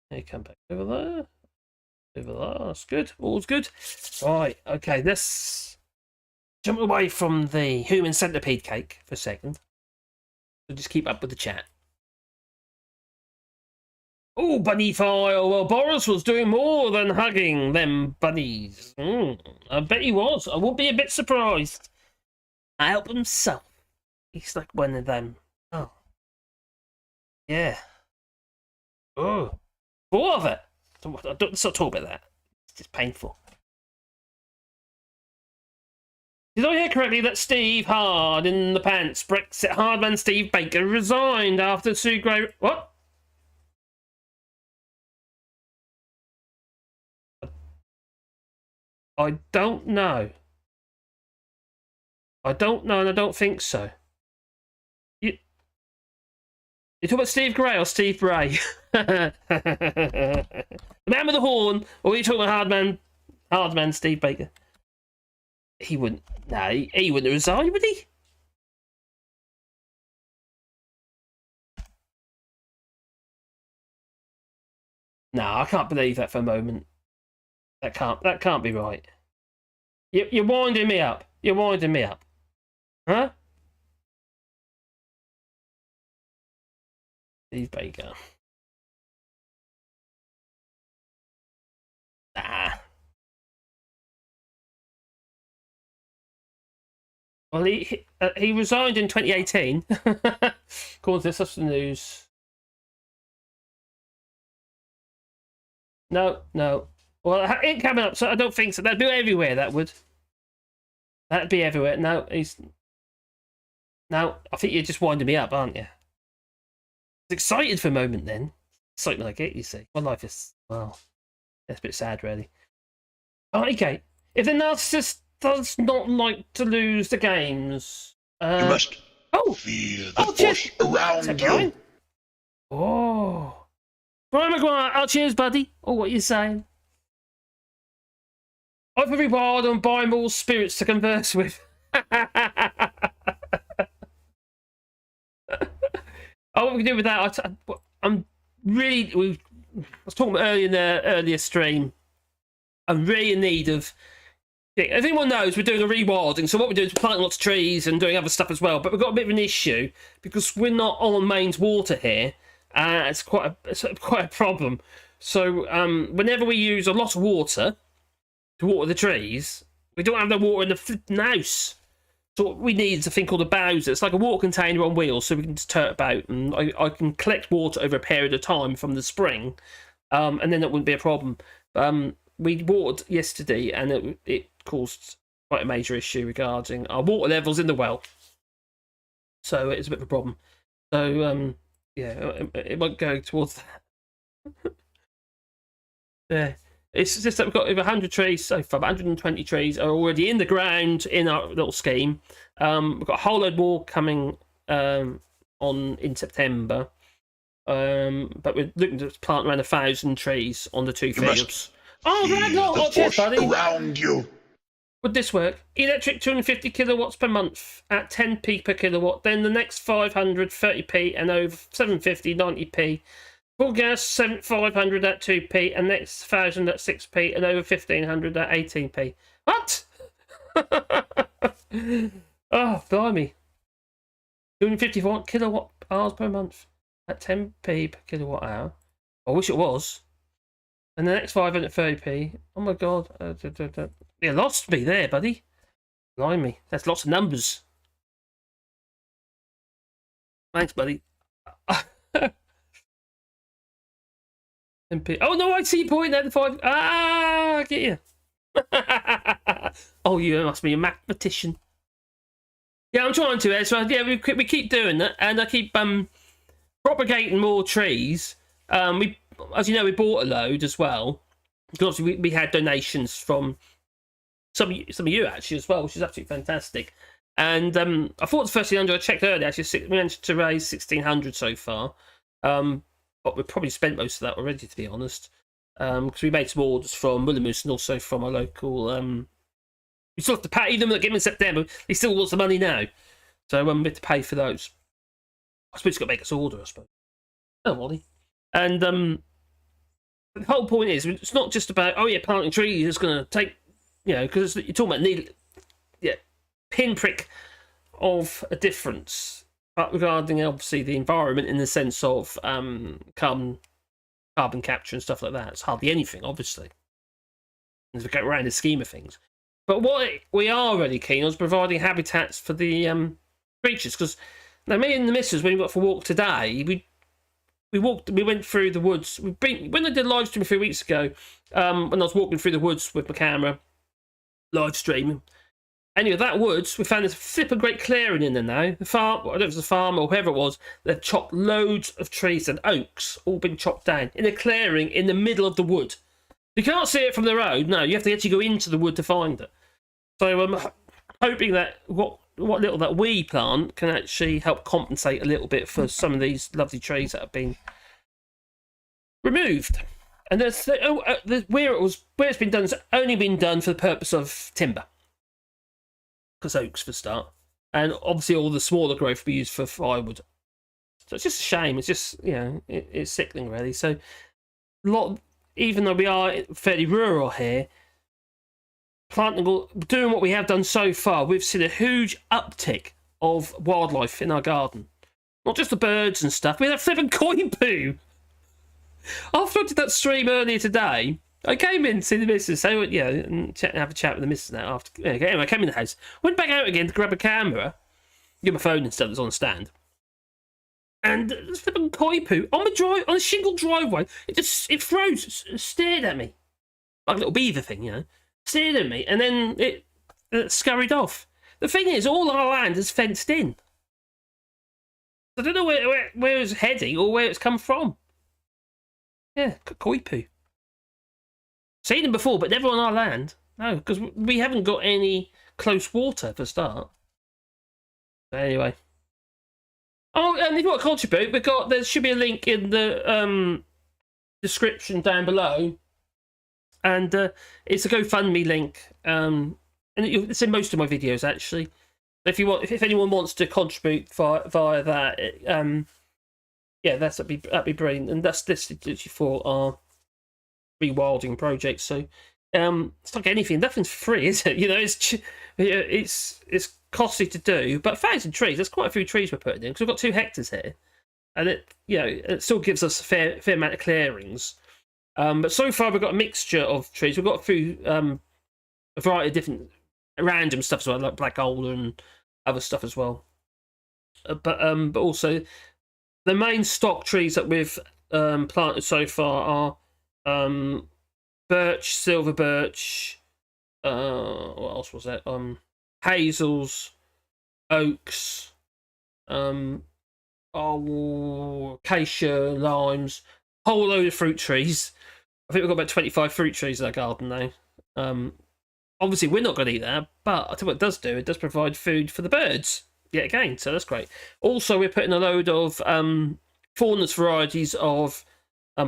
Speaker 1: Hey, come back over there. Over there. That's good. All's good. Right. Okay. Let's jump away from the human centipede cake for a second. So just keep up with the chat. Oh, bunny file. Well, Boris was doing more than hugging them bunnies. I bet he was. I would be a bit surprised. I help himself. He's like one of them. Oh. Yeah. Oh. 4 of it. Let's not talk about that. It's just painful. Did I hear correctly that Steve Hard in the pants Brexit hardman Steve Baker resigned after 2 great... What? I don't know. I don't know, and I don't think so. You talking about Steve Gray or Steve Bray? The man with the horn, or are you talking about hardman Steve Baker? He wouldn't. No, he wouldn't resign, would he? No, I can't believe that for a moment. That can't be right. You're winding me up. You're winding me up. Huh? Steve Baker. Nah. Well, he resigned in 2018. According to this, that's the news. No. Well, it ain't coming up, so I don't think so. That'd be everywhere, that would. That'd be everywhere. No, I think you're just winding me up, aren't you? I was excited for a moment then. Excitement I get, you see. My life is, well, that's a bit sad, really. Okay. If the narcissist does not like to lose the games...
Speaker 4: You must feel the force around you.
Speaker 1: Oh. Brian Maguire, oh, cheers, buddy. Oh, what are you saying? I've every wild and buy more spirits to converse with. Oh, what we can do with that? I'm really. I was talking about earlier in the earlier stream. I'm really in need of Yeah, if anyone knows, we're doing a rewilding. So what we're doing is planting lots of trees and doing other stuff as well. But we've got a bit of an issue because we're not on mains water here. It's quite a problem. So whenever we use a lot of water to water the trees, we don't have no water in the flipping house. So what we need is a thing called a bowser. It's like a water container on wheels, so we can just turn about, and I can collect water over a period of time from the spring, and then that wouldn't be a problem. We watered yesterday, and it caused quite a major issue regarding our water levels in the well. So it's a bit of a problem. So yeah, it won't go towards that. Yeah. It's just that we've got over 100 trees so far. 120 trees are already in the ground in our little scheme. We've got a whole load more coming in September. But we're looking to plant around 1,000 trees on the two fields. Oh,
Speaker 4: Feel the
Speaker 1: cheers,
Speaker 4: force
Speaker 1: buddy.
Speaker 4: around you.
Speaker 1: Would this work? Electric 250 kilowatts per month at 10p per kilowatt. Then the next 500, 30p, and over 750, 90p. Full gas 500 at 2p, and next 1,000 at 6p, and over 1,500 at 18p. What? Oh, blimey. 254 kilowatt hours per month at 10p per kilowatt hour. I wish it was. And the next 530p. Oh my god. You lost me there, buddy. Blimey. That's lots of numbers. Thanks, buddy. MP. Oh no, I see your point at the 5. I get you. Oh, you must be a mathematician. Yeah, I'm trying to, Ezra. Yeah, we keep doing that, and I keep propagating more trees. As you know, we bought a load as well. Because obviously we had donations from some of you actually as well, which is absolutely fantastic. And I thought the 1,300 I checked earlier, actually we managed to raise 1,600 so far. But we've probably spent most of that already, to be honest. Because we made some orders from Mullimus and also from our local. We still have to pay them that give them in September. They still want the money now, so we have to pay for those. I suppose it's got to make us order, I suppose. Oh, Wally. And the whole point is, it's not just about planting trees is going to take, because you're talking about pinprick of a difference. Regarding obviously the environment in the sense of carbon capture and stuff like that, it's hardly anything, obviously, as we go around the scheme of things. But what we are really keen on is providing habitats for the creatures. Because now, me and the missus, when we went for a walk today, we went through the woods. When I did a live stream a few weeks ago, when I was walking through the woods with my camera, live streaming. Anyway, that woods, we found this flipping great clearing in there now. The farm, I don't know if it was a farm or whoever it was, they've chopped loads of trees and oaks, all been chopped down, in a clearing in the middle of the wood. You can't see it from the road, no, you have to actually go into the wood to find it. So I'm hoping that what little that we plant can actually help compensate a little bit for some of these lovely trees that have been removed. And where it's been done, it's only been done for the purpose of timber. Because oaks for start, and obviously all the smaller growth we use for firewood. So it's just a shame. It's just it's sickening really. So even though we are fairly rural here, doing what we have done so far, we've seen a huge uptick of wildlife in our garden. Not just the birds and stuff. We had a flipping coin poo. After I did that stream earlier today, I came in to see the missus, and have a chat with the missus now. Anyway, I came in the house, went back out again to grab a camera, get my phone and stuff that's on the stand, and there's flipping koi poo on a shingle driveway. It froze, stared at me like a little beaver thing, stared at me, and then it scurried off. The thing is, all our land is fenced in. I don't know where it's heading or where it's come from. Yeah, koi poo. Seen them before, but never on our land. No, because we haven't got any close water for start. But anyway. Oh, and if you want to contribute, there should be a link in the description down below, and it's a GoFundMe link. And it's in most of my videos actually. If anyone wants to contribute via that, that'd be brilliant. And that's this for our rewilding project, so It's like anything, nothing's free, is it? You know, it's costly to do, but 1,000 trees, there's quite a few trees we're putting in, because we've got 2 hectares here, and it still gives us a fair amount of clearings. But so far we've got a mixture of trees. We've got a few a variety of different random stuff as well, like black alder and other stuff as well. But also the main stock trees that we've planted so far are birch, silver birch, what else was that? Hazels, oaks, acacia, limes, whole load of fruit trees. I think we've got about 25 fruit trees in our garden now. Obviously, we're not going to eat that, but I tell you what it does do, it does provide food for the birds, yet again, so that's great. Also, we're putting a load of thornless varieties of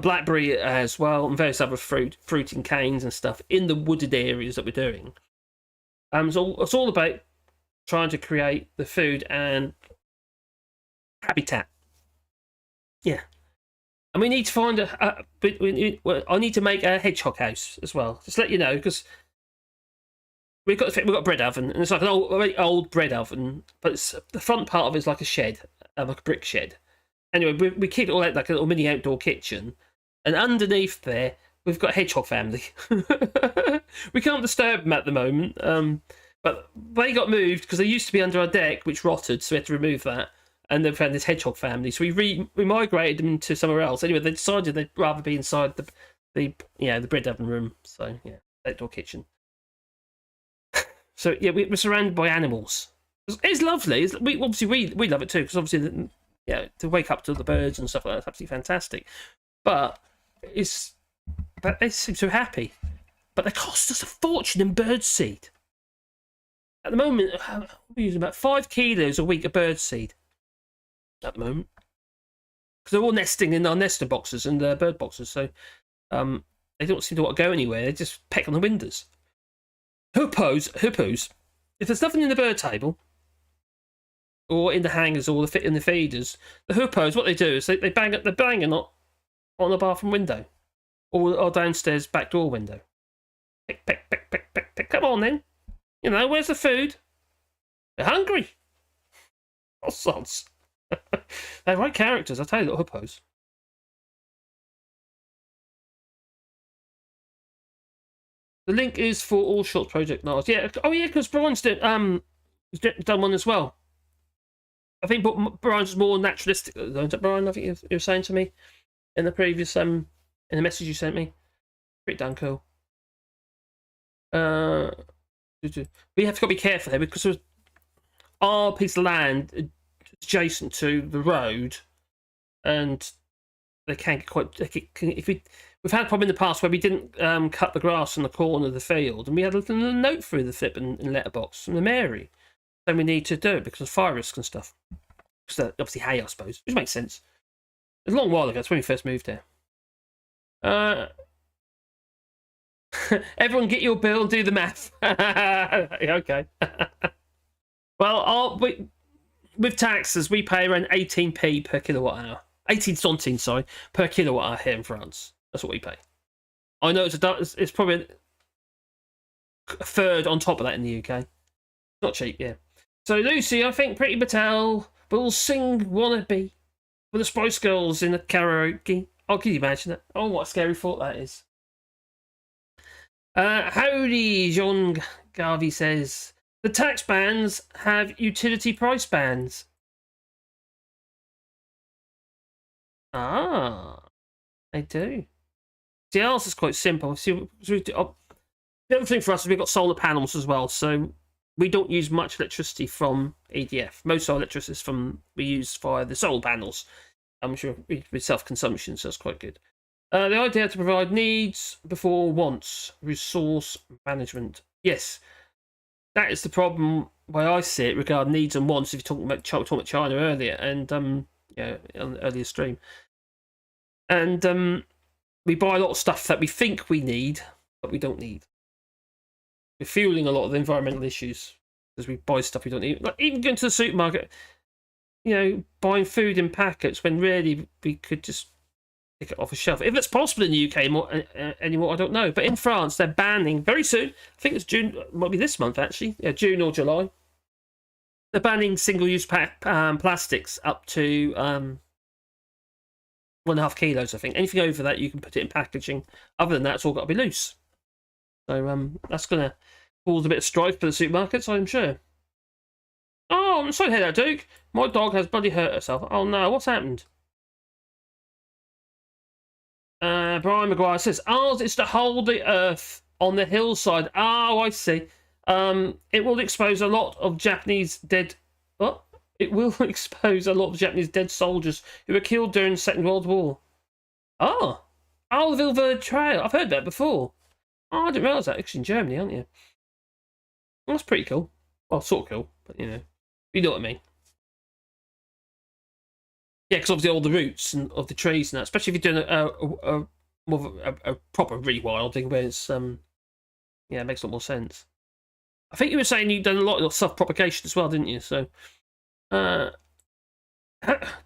Speaker 1: blackberry as well, and various other fruiting canes and stuff in the wooded areas that we're doing. So it's all about trying to create the food and habitat. Yeah. And we need to find I need to make a hedgehog house as well. Just to let you know, because we've got a bread oven, and it's like an very old bread oven, but the front part of it is like a shed, like a brick shed. Anyway, we keep it all out like a little mini outdoor kitchen, and underneath there we've got a hedgehog family. We can't disturb them at the moment, but they got moved because they used to be under our deck, which rotted, so we had to remove that. And they found this hedgehog family, so we migrated them to somewhere else. Anyway, they decided they'd rather be inside the bread oven room. So yeah, outdoor kitchen. So yeah, we're surrounded by animals. It's lovely. We love it too, because obviously to wake up to the birds and stuff like that is absolutely fantastic. But they seem so happy. But they cost us a fortune in bird seed. At the moment, we're using about 5 kilos a week of bird seed. At the moment, because they're all nesting in our nester boxes and bird boxes, so they don't seem to want to go anywhere. They just peck on the windows. Hippos. If there's nothing in the bird table or in the hangers or in the feeders, the hippos, what they do is they're banging on the bathroom window or downstairs back door window. Peck, peck, peck, peck, peck, peck. Come on then, where's the food? They're hungry. Oh, sods. They're right characters, I'll tell you, little hippos. The link is for AllShorts Project Nars. Yeah, because Brian's done one as well. I think Brian's more naturalistic, don't it, Brian? I think you were saying to me in the previous in the message you sent me. Pretty damn cool. We have to be careful there because our piece of land adjacent to the road, and they can get quite. We've had a problem in the past where we didn't cut the grass in the corner of the field, and we had a little note through the flipping letterbox from the Mary. Then we need to do it because of fire risk and stuff. Because obviously hay, I suppose, which makes sense. It's a long while ago. That's when we first moved here. Everyone, get your bill and do the math. Okay. Well, with taxes, we pay around 18p per kilowatt hour. 18 centimes, sorry, per kilowatt hour here in France. That's what we pay. I know it's probably a third on top of that in the UK. Not cheap, yeah. So Lucy, I think Pretty Patel will sing "Wanna Be" with the Spice Girls in the karaoke. Oh, can you imagine that? Oh, what a scary thought that is. Howdy, Jean Garvey says, the tax bands have utility price bands. Ah, they do. The answer is quite simple. The other thing for us is we've got solar panels as well, so we don't use much electricity from EDF. Most of our electricity is we use via the solar panels. I'm sure with self-consumption, so that's quite good. The idea to provide needs before wants, resource management. Yes, that is the problem where I see it regarding needs and wants. If you're talking about China earlier, and on the earlier stream, and we buy a lot of stuff that we think we need, but we don't need. We're fueling a lot of the environmental issues because we buy stuff we don't need. Like even going to the supermarket, buying food in packets when really we could just take it off a shelf. If it's possible in the UK anymore, I don't know. But in France, they're banning very soon. I think it's June. Might be this month actually. Yeah, June or July. They're banning single-use plastics up to 1.5 kilos. I think anything over that you can put it in packaging. Other than that, it's all got to be loose. So that's gonna cause a bit of strife for the supermarkets, I'm sure. Oh, I'm sorry to hear that, Duke. My dog has bloody hurt herself. Oh no, what's happened? Brian Maguire says, ours is to hold the earth on the hillside. Oh, I see. It will expose a lot of Japanese dead... What? It will expose a lot of Japanese dead soldiers who were killed during the Second World War. Oh! Alvilver Trail. I've heard that before. Oh, I didn't realise that. Actually in Germany, aren't you? Well, that's pretty cool. Well, sort of cool, but you know what I mean. Yeah, because obviously all the roots and of the trees and that, especially if you're doing a proper rewilding where it's yeah, it makes a lot more sense. I think you were saying you've done a lot of self-propagation as well, didn't you? So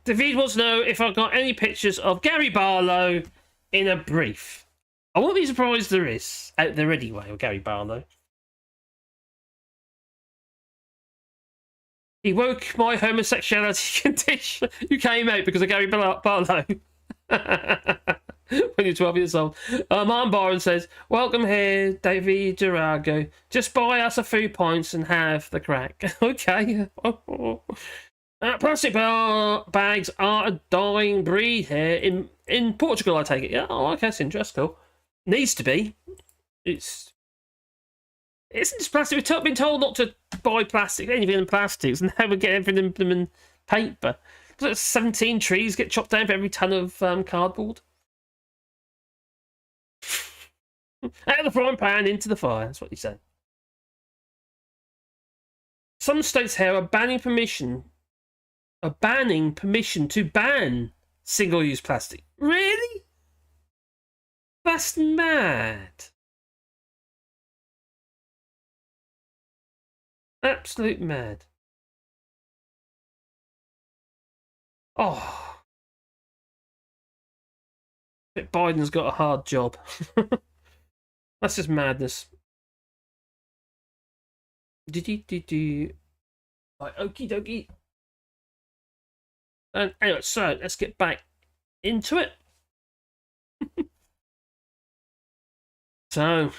Speaker 1: David wants to know if I've got any pictures of Gary Barlow in a brief. I won't be surprised there is out there anyway, of Gary Barlow. He woke my homosexuality condition. You came out because of Gary Barlow. When you're 12 years old. Martin Byron says, welcome here, David Durago. Just buy us a few pints and have the crack. Okay. Plastic bags are a dying breed here in Portugal, I take it. Yeah, oh, okay, that's interesting. Cool. Needs to be. Isn't this plastic? We've been told not to buy plastic, anything in plastics, and now we get everything in paper. 17 trees get chopped down for every ton of cardboard. Out of the frying pan into the fire. That's what you say. Some states here are banning permission to ban single-use plastic. Really? That's mad. Absolute mad. Oh. Biden's got a hard job. That's just madness. Right, okie dokie. And anyway, so let's get back into it. So,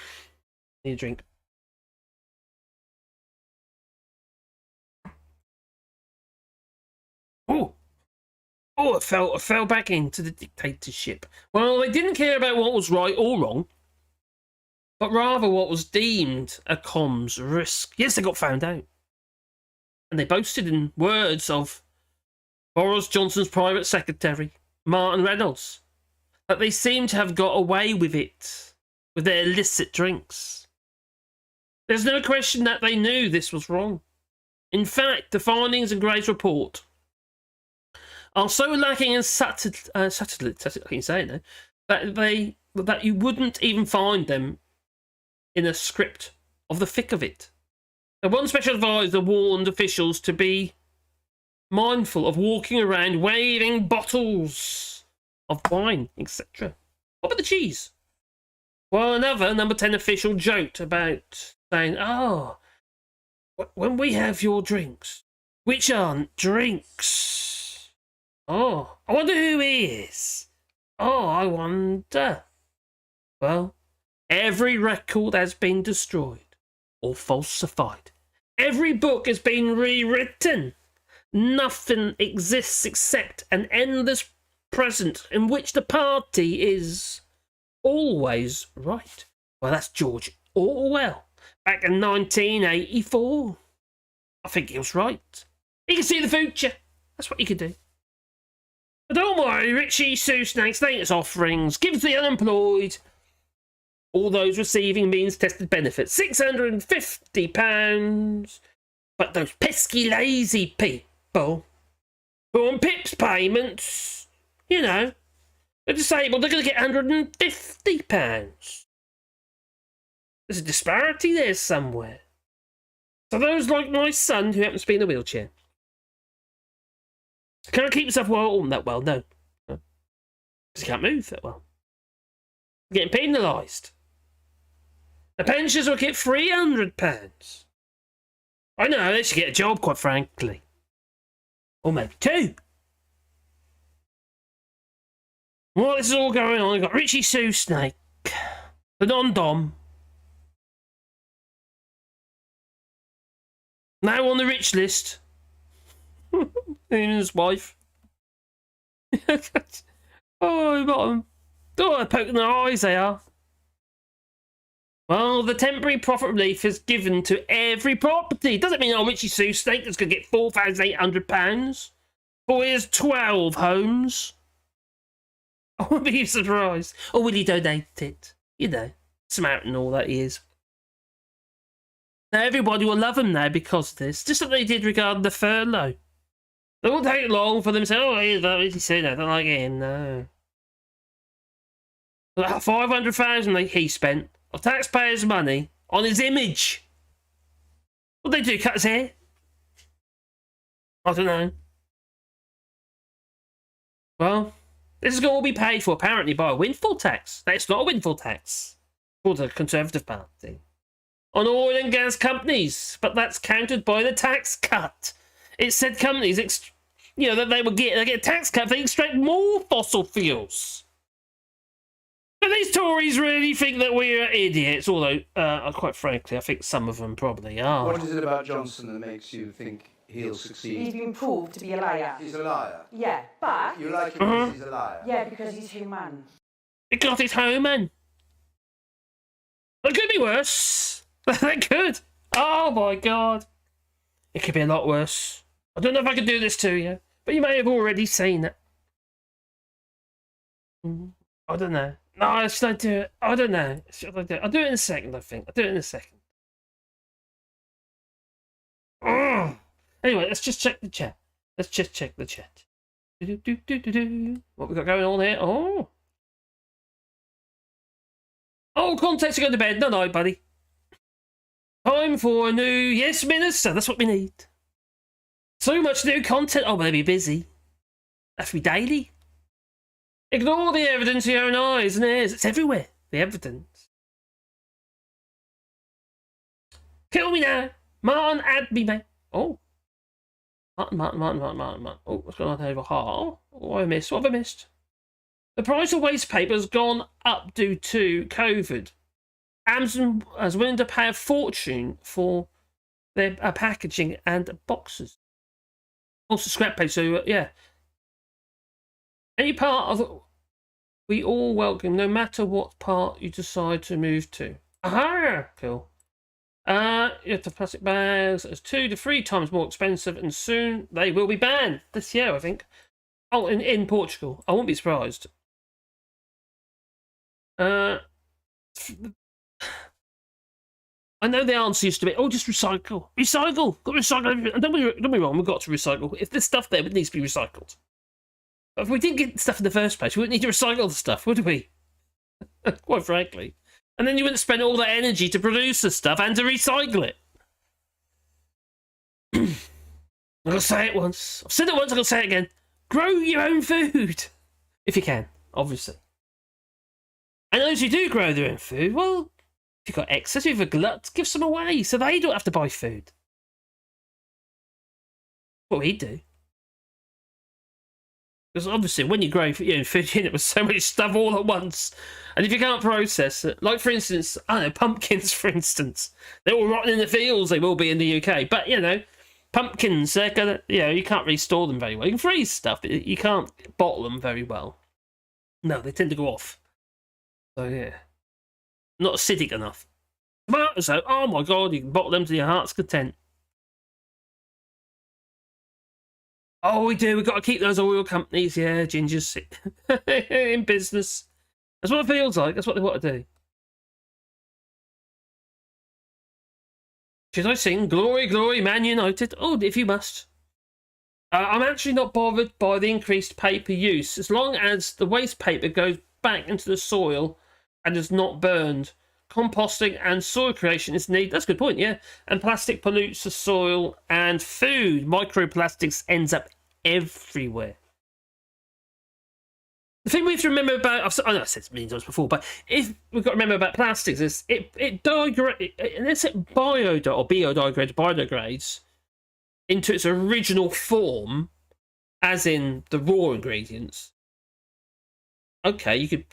Speaker 1: need a drink. Oh, I fell back into the dictatorship. Well, they didn't care about what was right or wrong, but rather what was deemed a comms risk. Yes, they got found out. And they boasted in words of Boris Johnson's private secretary, Martin Reynolds, that they seemed to have got away with it, with their illicit drinks. There's no question that they knew this was wrong. In fact, the findings in Gray's report are so lacking in subtlety, I can say it now, that you wouldn't even find them in a script of the thick of it. And one special advisor warned officials to be mindful of walking around waving bottles of wine, etc. What about the cheese? Well, another number 10 official joked about saying, oh, when we have your drinks, which aren't drinks. Oh, I wonder who he is. Oh, I wonder. Well, every record has been destroyed or falsified. Every book has been rewritten. Nothing exists except an endless present in which the party is always right. Well, that's George Orwell back in 1984. I think he was right. He can see the future. That's what he could do. But don't worry, Richie Susnake's latest offerings gives the unemployed, all those receiving means-tested benefits, £650. But those pesky lazy people who on PIP's payments, you know, they're disabled, they're going to get £150. There's a disparity there somewhere. So those like my son who happens to be in a wheelchair. Can I keep myself well? That well, no. Because you can't move that well. Getting penalised. The pensioners will get £300. I know, they should get a job, quite frankly. Or maybe 2. While this is all going on, you've got Richie Sue Snake, the non-dom, now on the rich list. Him and his wife. Oh, bottom. Oh, they're poking their eyes, they are. Well, the temporary profit relief is given to every property. Doesn't mean, Richie Sue Snake is going to get £4,800. Or here's 12 homes. I wouldn't be surprised. Or will he donate it? You know, smart and all that he is. Now, everybody will love him now because of this. Just like they did regarding the furlough. It won't take long for them to say, oh, he's not Richie Sue, I don't like him, no. 500,000 he spent of taxpayers' money on his image. What did they do? Cut his hair? I don't know. Well, this is going to all be paid for apparently by a windfall tax. That's not a windfall tax for the Conservative Party on oil and gas companies, but that's countered by the tax cut. It said companies, that they get a tax cut if they extract more fossil fuels. But these Tories really think that we're idiots, although, quite frankly, I think some of them probably are.
Speaker 5: What is it about Johnson that makes you think he'll succeed?
Speaker 2: He's been proved to be a liar.
Speaker 5: He's a liar?
Speaker 2: Yeah, but...
Speaker 5: You like him because he's a liar?
Speaker 2: Yeah, because he's human.
Speaker 1: Because he's human. It could be worse. It could. Oh my god. It could be a lot worse. I don't know if I can do this to you, but you may have already seen it. I don't know. No, should I do it? I don't know. Should I do it? I'll do it in a second, I think. I'll do it in a second. Ugh. Anyway, let's just check the chat. Let's just check the chat. What we got going on here? Oh, context to go to bed. No, buddy. Time for a new Yes Minister. That's what we need. So much new content. Oh, they'll be busy. Have to be daily. Ignore the evidence of your own eyes and ears. It's everywhere. The evidence. Kill me now. Martin, add me, mate. Oh. Martin. Oh, what's going on over here? What have I missed? What have I missed? The price of waste paper has gone up due to COVID. Amazon is willing to pay a fortune for their packaging and boxes. Also scrap paper, so yeah. Any part of we all welcome, no matter what part you decide to move to. Aha! Cool. You have to plastic bags. It's 2 to 3 times more expensive, and soon they will be banned this year, I think. Oh, in Portugal. I won't be surprised. I know the answer used to be, oh, just recycle. Recycle! Got to recycle. And don't be wrong, we've got to recycle. If there's stuff there, it needs to be recycled. But if we didn't get stuff in the first place, we wouldn't need to recycle the stuff, would we? Quite frankly. And then you wouldn't spend all that energy to produce the stuff and to recycle it. I'm going to say it once. I've said it once, I'm going to say it again. Grow your own food. If you can, obviously. And those who do grow their own food, well, if you've got excess, if you've a glut, give some away so they don't have to buy food. What we do. Because obviously, when you grow food in it with so much stuff all at once, and if you can't process it, like for instance, I don't know, pumpkins, for instance, they're all rotten in the fields. They will be in the UK, but pumpkins, they're gonna, you can't really store them very well. You can freeze stuff, but you can't bottle them very well. No, they tend to go off. So yeah, not acidic enough. Tomatoes, though, oh my god, you can bottle them to your heart's content. Oh, we do. We've got to keep those oil companies, gingers in business. That's what it feels like. That's what they want to do. Should I sing Glory, Glory, Man United? Oh, if you must. I'm actually not bothered by the increased paper use, as long as the waste paper goes back into the soil and is not burned. Composting and soil creation is needed. That's a good point, yeah. And plastic pollutes the soil and food. Microplastics ends up everywhere. The thing we have to remember about, I know I said this a million times before, but if we've got to remember about plastics is unless it biodegrades into its original form, as in the raw ingredients. Okay, you could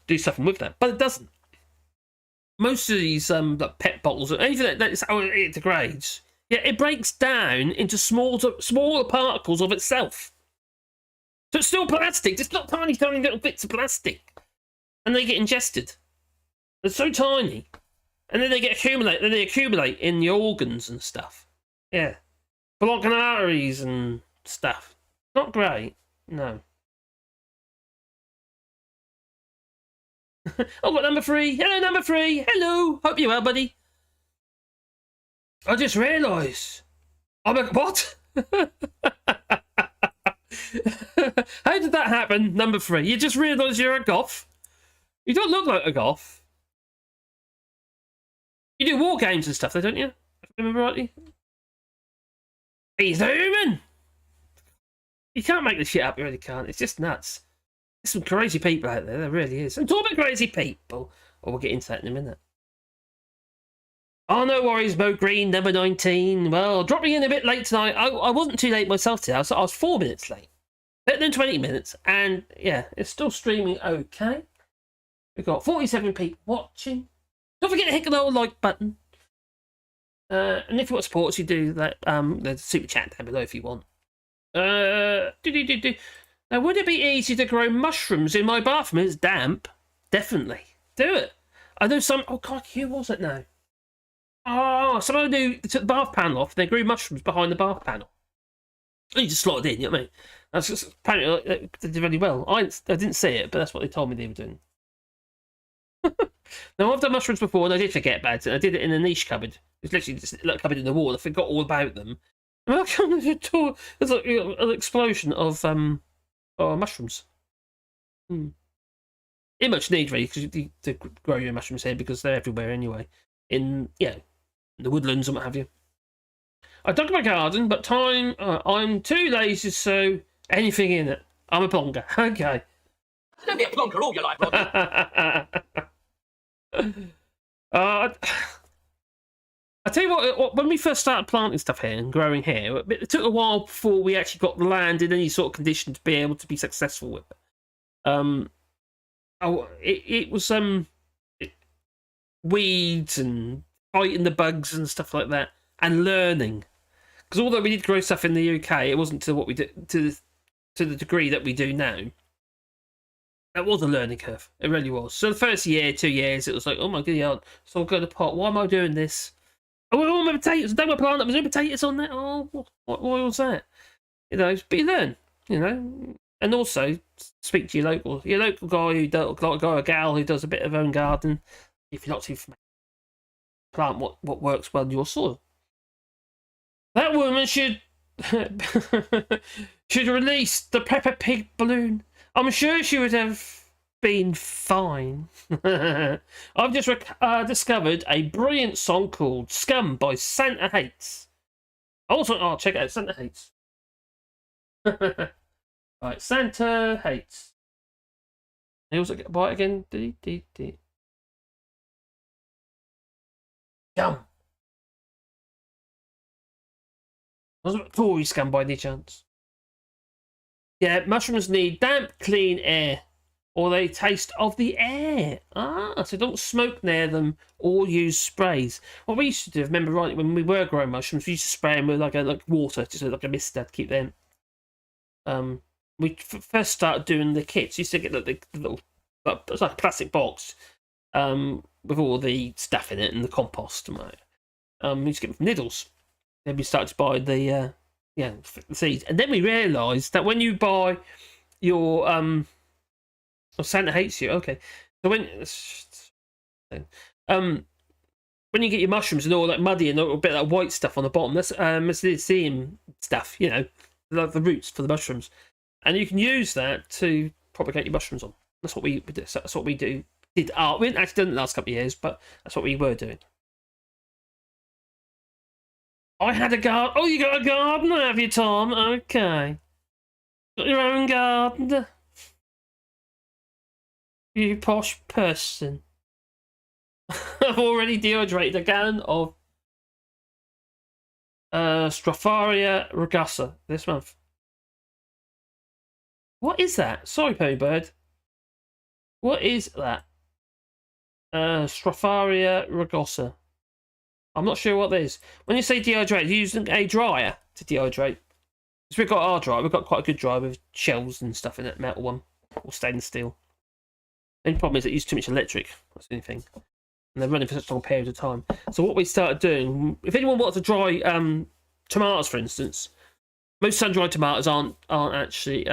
Speaker 1: do something with that, but it doesn't. Most of these like pet bottles or anything that's how it degrades. Yeah, it breaks down into smaller particles of itself. So it's still plastic. It's not tiny little bits of plastic, and they get ingested. They're so tiny, and then they accumulate in the organs and stuff. Yeah, blocking arteries and stuff. Not great. No. Oh, got number 3. Hello, number 3. Hello. Hope you're well, buddy. I just realised. I'm like, what? How did that happen? Number 3. You just realised you're a goth? You don't look like a goth. You do war games and stuff, though, don't you? If I remember rightly. He's a human. You can't make this shit up. You really can't. It's just nuts. There's some crazy people out there. There really is. And talk about crazy people. Oh, we'll get into that in a minute. Oh, no worries, Mo Green, number 19. Well, dropping in a bit late tonight. I wasn't too late myself today. I was 4 minutes late. Better than 20 minutes. And, yeah, it's still streaming okay. We've got 47 people watching. Don't forget to hit the old like button. And if you want supports, you do that. There's a super chat down below if you want. Now, would it be easy to grow mushrooms in my bathroom? It's damp. Definitely. Do it. I know some... Oh, God, who was it now? Oh, someone who took the bath panel off and they grew mushrooms behind the bath panel. You just slot it in, you know what I mean? That's just, apparently they did really well. I didn't see it, but that's what they told me they were doing. Now, I've done mushrooms before and I did forget about it. I did it in a niche cupboard. It's literally just a cupboard in the wall. I forgot all about them. And I come to the door. There's like an explosion of mushrooms. You much need, really, to grow your mushrooms here because they're everywhere anyway. In the woodlands and what have you. I dug my garden, but I'm too lazy, so anything in it. I'm a plonker. Okay.
Speaker 3: Don't be a plonker all your life, Rodney.
Speaker 1: I tell you what, when we first started planting stuff here and growing here, it took a while before we actually got the land in any sort of condition to be able to be successful with it. It was weeds and fighting the bugs and stuff like that, and learning. Because although we did grow stuff in the UK, it wasn't to what we did to the degree that we do now. That was a learning curve. It really was. So the first year, 2 years, it was like, oh my god, it's all going to pot. Why am I doing this? Oh, my potatoes. I don't want to plant them. There's no potatoes on there. Oh, what was that? You know, but you learn. You know, and also speak to your local guy who does, like a guy or gal who does a bit of own garden. If you're not too familiar, plant what works well in your soil. That woman should release the Peppa Pig balloon. I'm sure she would have been fine. I've just discovered a brilliant song called Scum by Santa Hates. Also, check it out, Santa Hates. Right, Santa Hates. He also get a bite again. Scum. Wasn't Tory scum by any chance? Yeah, mushrooms need damp, clean air, or they taste of the air. So don't smoke near them or use sprays. What we used to do, remember right, when we were growing mushrooms, we used to spray them with like water, just like a mister to keep them. We first started doing the kits. Used to get the little, it's like a plastic box, with all the stuff in it and the compost. We used to get them from Niddles. Then we started to buy the seeds, and then we realised that when you buy your Santa Hates you. Okay, so when you get your mushrooms and all that muddy and a little bit of that white stuff on the bottom, that's mycelium stuff, you know, like the roots for the mushrooms, and you can use that to propagate your mushrooms on. That's what we did. That's what we do. We didn't actually done it the last couple of years, but that's what we were doing. I had a garden. Oh, you got a garden, have you, Tom? Okay. Got your own garden. You posh person. I've already dehydrated a gallon of Stropharia rugosa this month. What is that? Sorry, Pony Bird. What is that? Stropharia rugosa. I'm not sure what that is. When you say dehydrate, you're using a dryer to dehydrate. Because we've got our dryer. We've got quite a good dryer with shells and stuff in it, metal one, or stainless steel. The only problem is it uses too much electric. That's the only thing. And they're running for such a long period of time. So what we started doing, if anyone wants to dry tomatoes, for instance, most sun-dried tomatoes aren't actually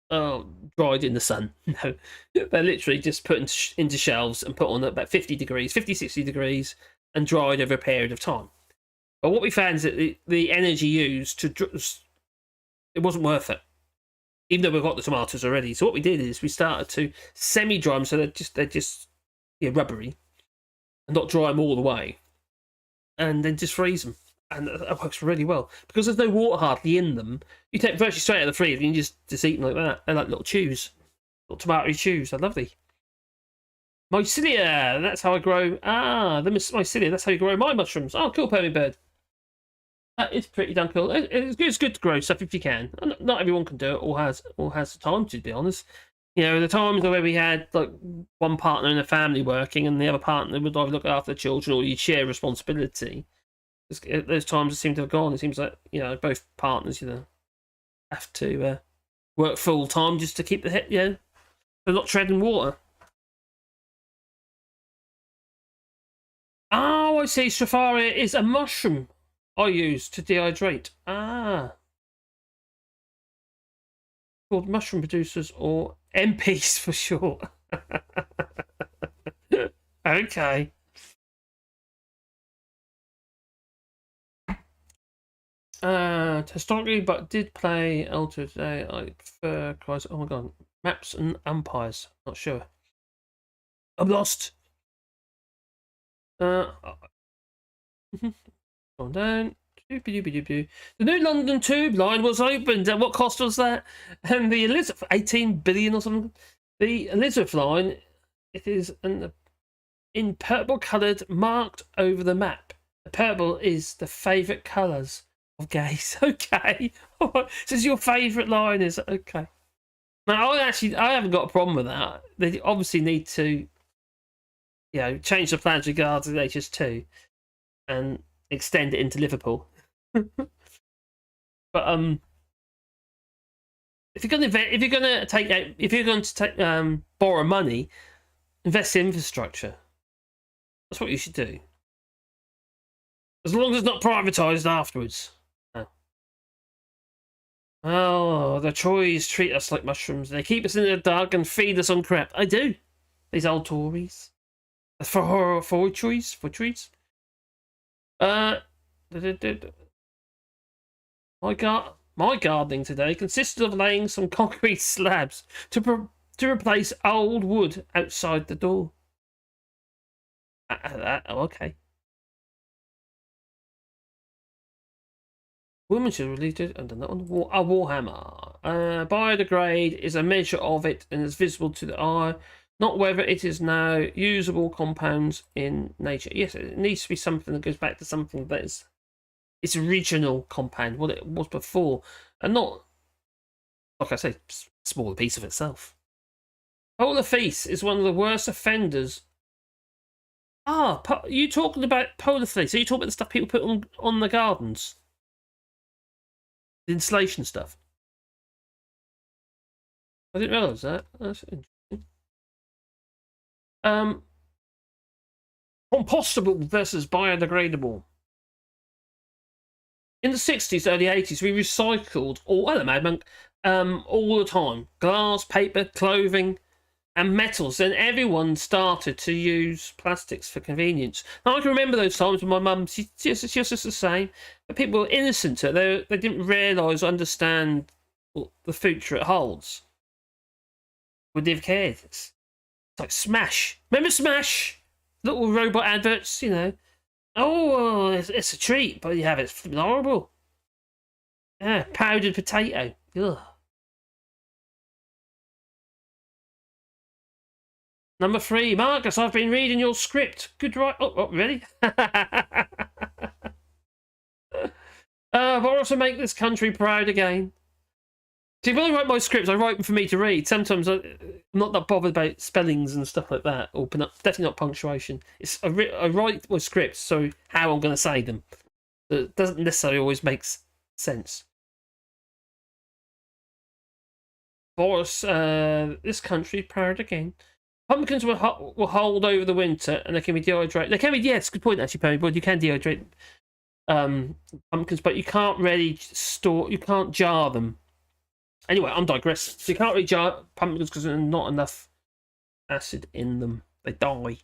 Speaker 1: dried in the sun. No, they're literally just put into shelves and put on at about 50 degrees, 50, 60 degrees, and dried over a period of time. But what we found is that the energy used it wasn't worth it, even though we've got the tomatoes already. So what we did is we started to semi-dry them, so they're just rubbery, and not dry them all the way, and then just freeze them. And that works really well because there's no water hardly in them. You take them virtually straight out of the freezer and you just eat them like that. They're like little chews, little tomato chews. They're lovely. Mycelia, that's how I grow. The mycelia, that's how you grow my mushrooms. Oh, cool, Permy Bird. That is pretty damn cool. It's good to grow stuff if you can. Not everyone can do it or has the time to be honest. You know, the times where we had like one partner in the family working and the other partner would either look after the children or you'd share responsibility. Those times seem to have gone. It seems like, you know, both partners, you know, have to work full time just to keep the head, you know, they're not treading water. Oh, I see. Stropharia is a mushroom I use to dehydrate. Called mushroom producers, or MPs for short. Okay. Historically, but did play Alter today. I prefer Christ. Oh my god, maps and umpires. Not sure. I'm lost. On down. The new London Tube line was opened. At what cost was that? And the Elizabeth, 18 billion or something. The Elizabeth line, it is in purple coloured, marked over the map. The purple is the favourite colours of gays. Okay. This is your favourite line, is okay. Now I haven't got a problem with that. They obviously need to, you know, change the plans regarding HS2 and extend it into Liverpool. But if you're going to borrow money, invest in infrastructure. That's what you should do. As long as it's not privatised afterwards. Oh, the Tories treat us like mushrooms. They keep us in the dark and feed us on crap. I do. These old Tories. For trees. My gardening today consisted of laying some concrete slabs to replace old wood outside the door. Okay. Women should release it. And that one. A Warhammer. Biodegrade is a measure of it and is visible to the eye, not whether it is now usable compounds in nature. Yes, it needs to be something that goes back to something that is its original compound, what it was before, and not, like I say, a smaller piece of itself. Polar Face is one of the worst offenders. You talking about Polar Face? Are you talking about the stuff people put on the gardens? The insulation stuff. I didn't realise that. That's interesting. Compostable versus biodegradable. In the 60s, early 80s, we recycled all the time. Glass, paper, clothing, and metals. Then everyone started to use plastics for convenience. Now, I can remember those times when my mum, she was just the same. But people were innocent. They didn't realise or understand the future it holds. Would they have cared? It's like Smash. Remember Smash? Little robot adverts, you know. Oh, it's a treat, but you have it's horrible. Yeah, powdered potato. Ugh. Number 3, Marcus, I've been reading your script. Good right. Oh, really? Boris will make this country proud again. See, when I write my scripts, I write them for me to read. Sometimes I'm not that bothered about spellings and stuff like that, or definitely not punctuation. I write my scripts so how I'm going to say them. It doesn't necessarily always make sense. Boris, this country proud again. Pumpkins will hold over the winter, and they can be dehydrated. They can be, yes, good point actually, Perry. But you can dehydrate pumpkins, but you can't really store. You can't jar them. Anyway, I'm digressing. So you can't really jar pumpkins because there's not enough acid in them. They die.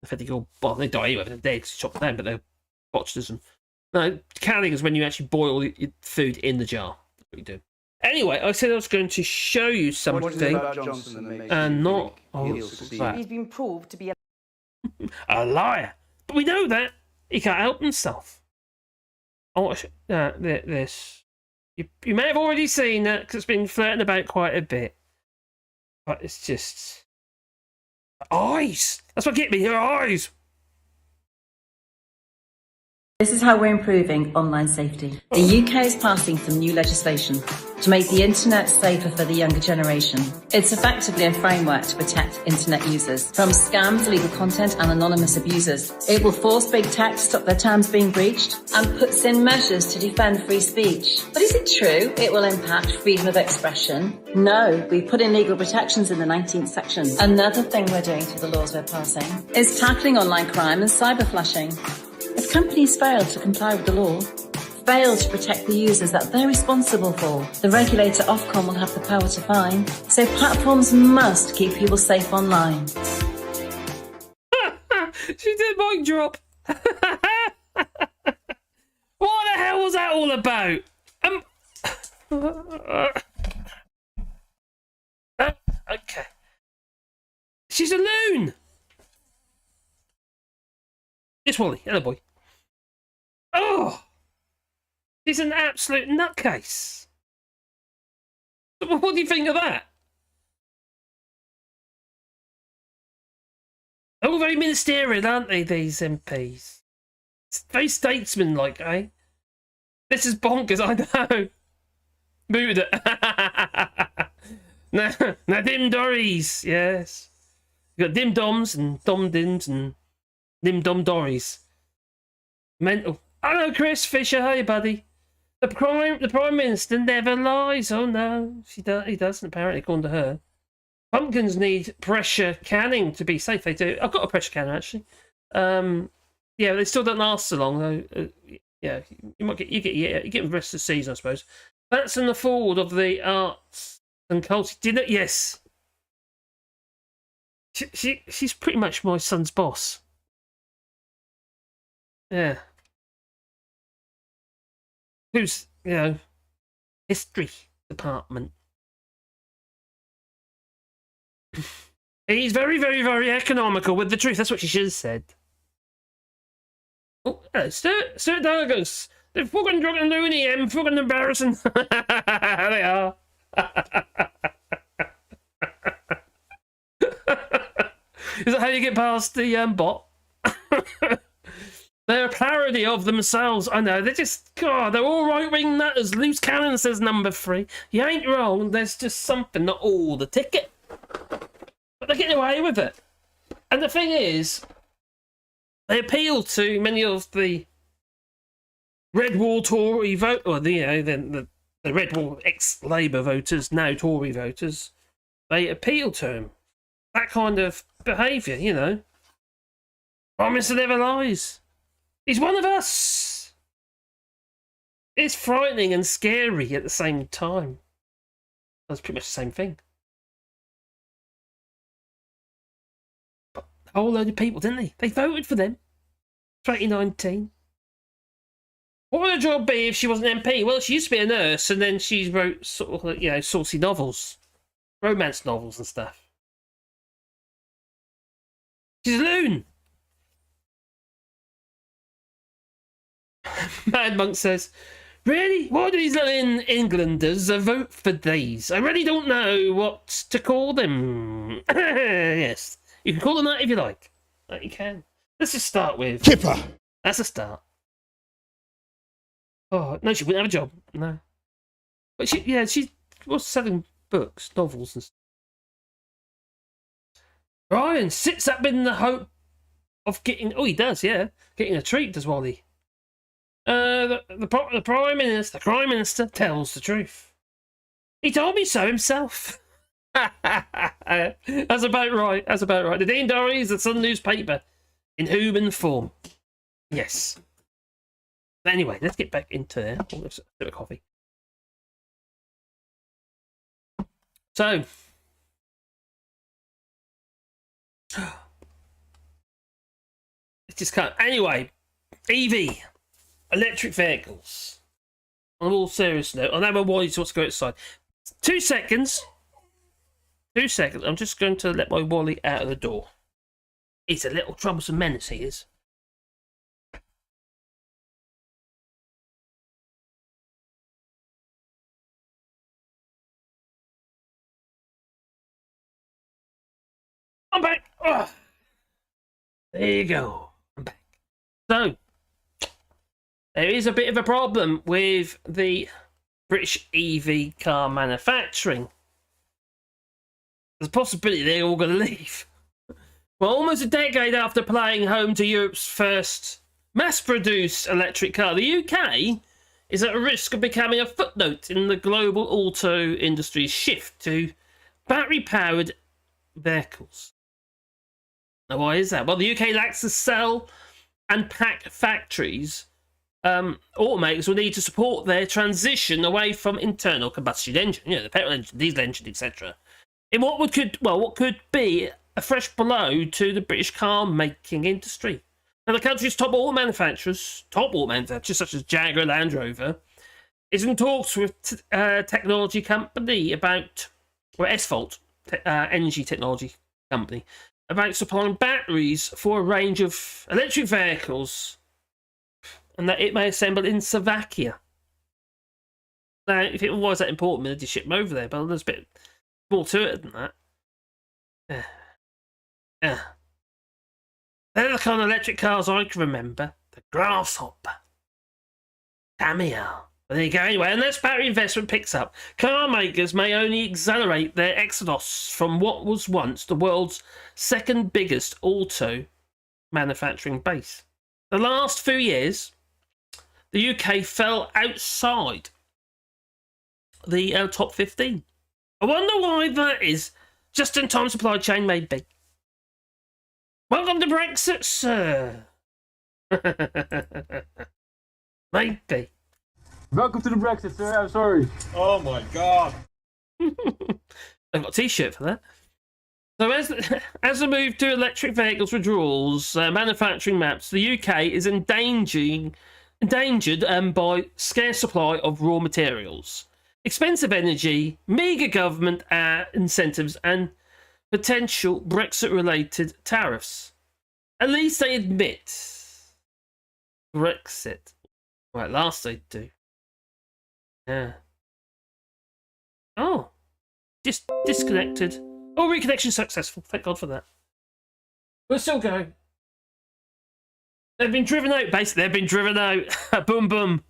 Speaker 1: They die anyway. They're dead. Chop them down, but they're botulism. No, canning is when you actually boil your food in the jar. That's what you do. Anyway, I said I was going to show you something,
Speaker 5: What is it about Johnson that makes
Speaker 1: and
Speaker 5: you
Speaker 1: not
Speaker 5: think he'll succeed?
Speaker 1: that.
Speaker 2: He's been proved to be
Speaker 1: A liar. But we know that he can't help himself. Oh, this. You may have already seen that because it's been flirting about quite a bit. But it's just... Eyes! That's what get me, your eyes!
Speaker 7: This is how we're improving online safety. The UK is passing some new legislation to make the internet safer for the younger generation. It's effectively a framework to protect internet users from scams, illegal content and anonymous abusers. It will force big tech to stop their terms being breached and puts in measures to defend free speech. But is it true it will impact freedom of expression? No, we put in legal protections in the 19th section. Another thing we're doing through the laws we're passing is tackling online crime and cyber flashing. If companies fail to comply with the law, fail to protect the users that they're responsible for, the regulator Ofcom will have the power to fine. So platforms must keep people safe online.
Speaker 1: She did mic drop. What the hell was that all about? Okay. She's a loon. It's Wally. Hello, boy. Oh! She's an absolute nutcase. What do you think of that? They're all very ministerial, aren't they, these MPs? It's very statesman-like, eh? This is bonkers, I know. Moved it. Now, dim dories, yes. You got dim doms and dom dims and dim dom dories. Mental. Hello, Chris Fisher. Hey, buddy. The Prime Minister never lies. Oh no, he doesn't. Apparently, according to her, pumpkins need pressure canning to be safe. They do. I've got a pressure canner actually. Yeah, they still don't last so long though. Yeah, you get the rest of the season, I suppose. That's an afford of the arts and culture. Did it? Yes. She's pretty much my son's boss. Yeah. Who's, history department. He's very, very, very economical with the truth. That's what she should have said. Oh, Stuart Douglas. They're fucking drunk and loony and fucking embarrassing. They are. Is that how you get past the bot? They're a parody of themselves. I know, they're just, God, they're all right-wing nutters. Loose cannon says number 3. You ain't wrong, there's just something, not all the ticket. But they're getting away with it. And the thing is, they appeal to many of the Red Wall Tory vote, or the Red Wall ex-Labour voters, now Tory voters. They appeal to him. That kind of behaviour, you know. Prime Minister never lies. He's one of us. It's frightening and scary at the same time. That's pretty much the same thing. But a whole load of people, didn't they? They voted for them. 2019. What would her job be if she wasn't MP? Well, she used to be a nurse, and then she wrote sort of, saucy novels, romance novels and stuff. She's a loon. Mad Monk says, really? Why do these little Englanders vote for these? I really don't know what to call them. Yes. You can call them that if you like. That you can. Let's just start with...
Speaker 6: Kipper.
Speaker 1: That's a start. Oh, no, she wouldn't have a job. No. But she was selling books, novels and stuff. Brian sits up in the hope of getting... Oh, he does, yeah. Getting a treat, does Wally. The Prime Minister tells the truth. He told me so himself. That's about right. That's about right. The Dean Diary is the Sun newspaper in human form. Yes. But anyway, let's get back into there. Oh, let's do a coffee. So, it's just kind of, anyway, EV, electric vehicles. On a more serious note, I know my Wally wants to go outside. 2 seconds. 2 seconds. I'm just going to let my Wally out of the door. He's a little troublesome menace, he is. I'm back. Ugh. There you go. I'm back. So, there is a bit of a problem with the British EV car manufacturing. There's a possibility they're all going to leave. Well, almost a decade after playing home to Europe's first mass-produced electric car, the UK is at risk of becoming a footnote in the global auto industry's shift to battery-powered vehicles. Now, why is that? Well, the UK lacks the cell and pack factories. Automakers will need to support their transition away from internal combustion engine, the petrol engine, diesel engine, etc. In what could be a fresh blow to the British car making industry. Now, the country's top auto manufacturers such as Jaguar Land Rover, is in talks with technology company Esfault, energy technology company, about supplying batteries for a range of electric vehicles, and that it may assemble in Slovakia. Now, if it was that important, they'd just ship them over there, but there's a bit more to it than that. Yeah. They're the kind of electric cars I can remember. The Grasshopper. Cameo. But there you go. Anyway, unless battery investment picks up, car makers may only accelerate their exodus from what was once the world's second biggest auto manufacturing base. The last few years, the UK fell outside the top 15. I wonder why that is. Just-in-time supply chain, maybe. Welcome to Brexit, sir. Maybe.
Speaker 8: Welcome to the Brexit, sir. I'm sorry.
Speaker 4: Oh my god.
Speaker 1: I've got a t-shirt for that. So as the move to electric vehicles withdraws manufacturing maps, the UK is endangered by scarce supply of raw materials, expensive energy, meagre government incentives, and potential Brexit-related tariffs. At least they admit Brexit. Well, at last they do. Yeah. Oh. Just disconnected. Oh, reconnection successful. Thank God for that. We're still going. They've been driven out. Basically, they've been driven out. Boom, boom.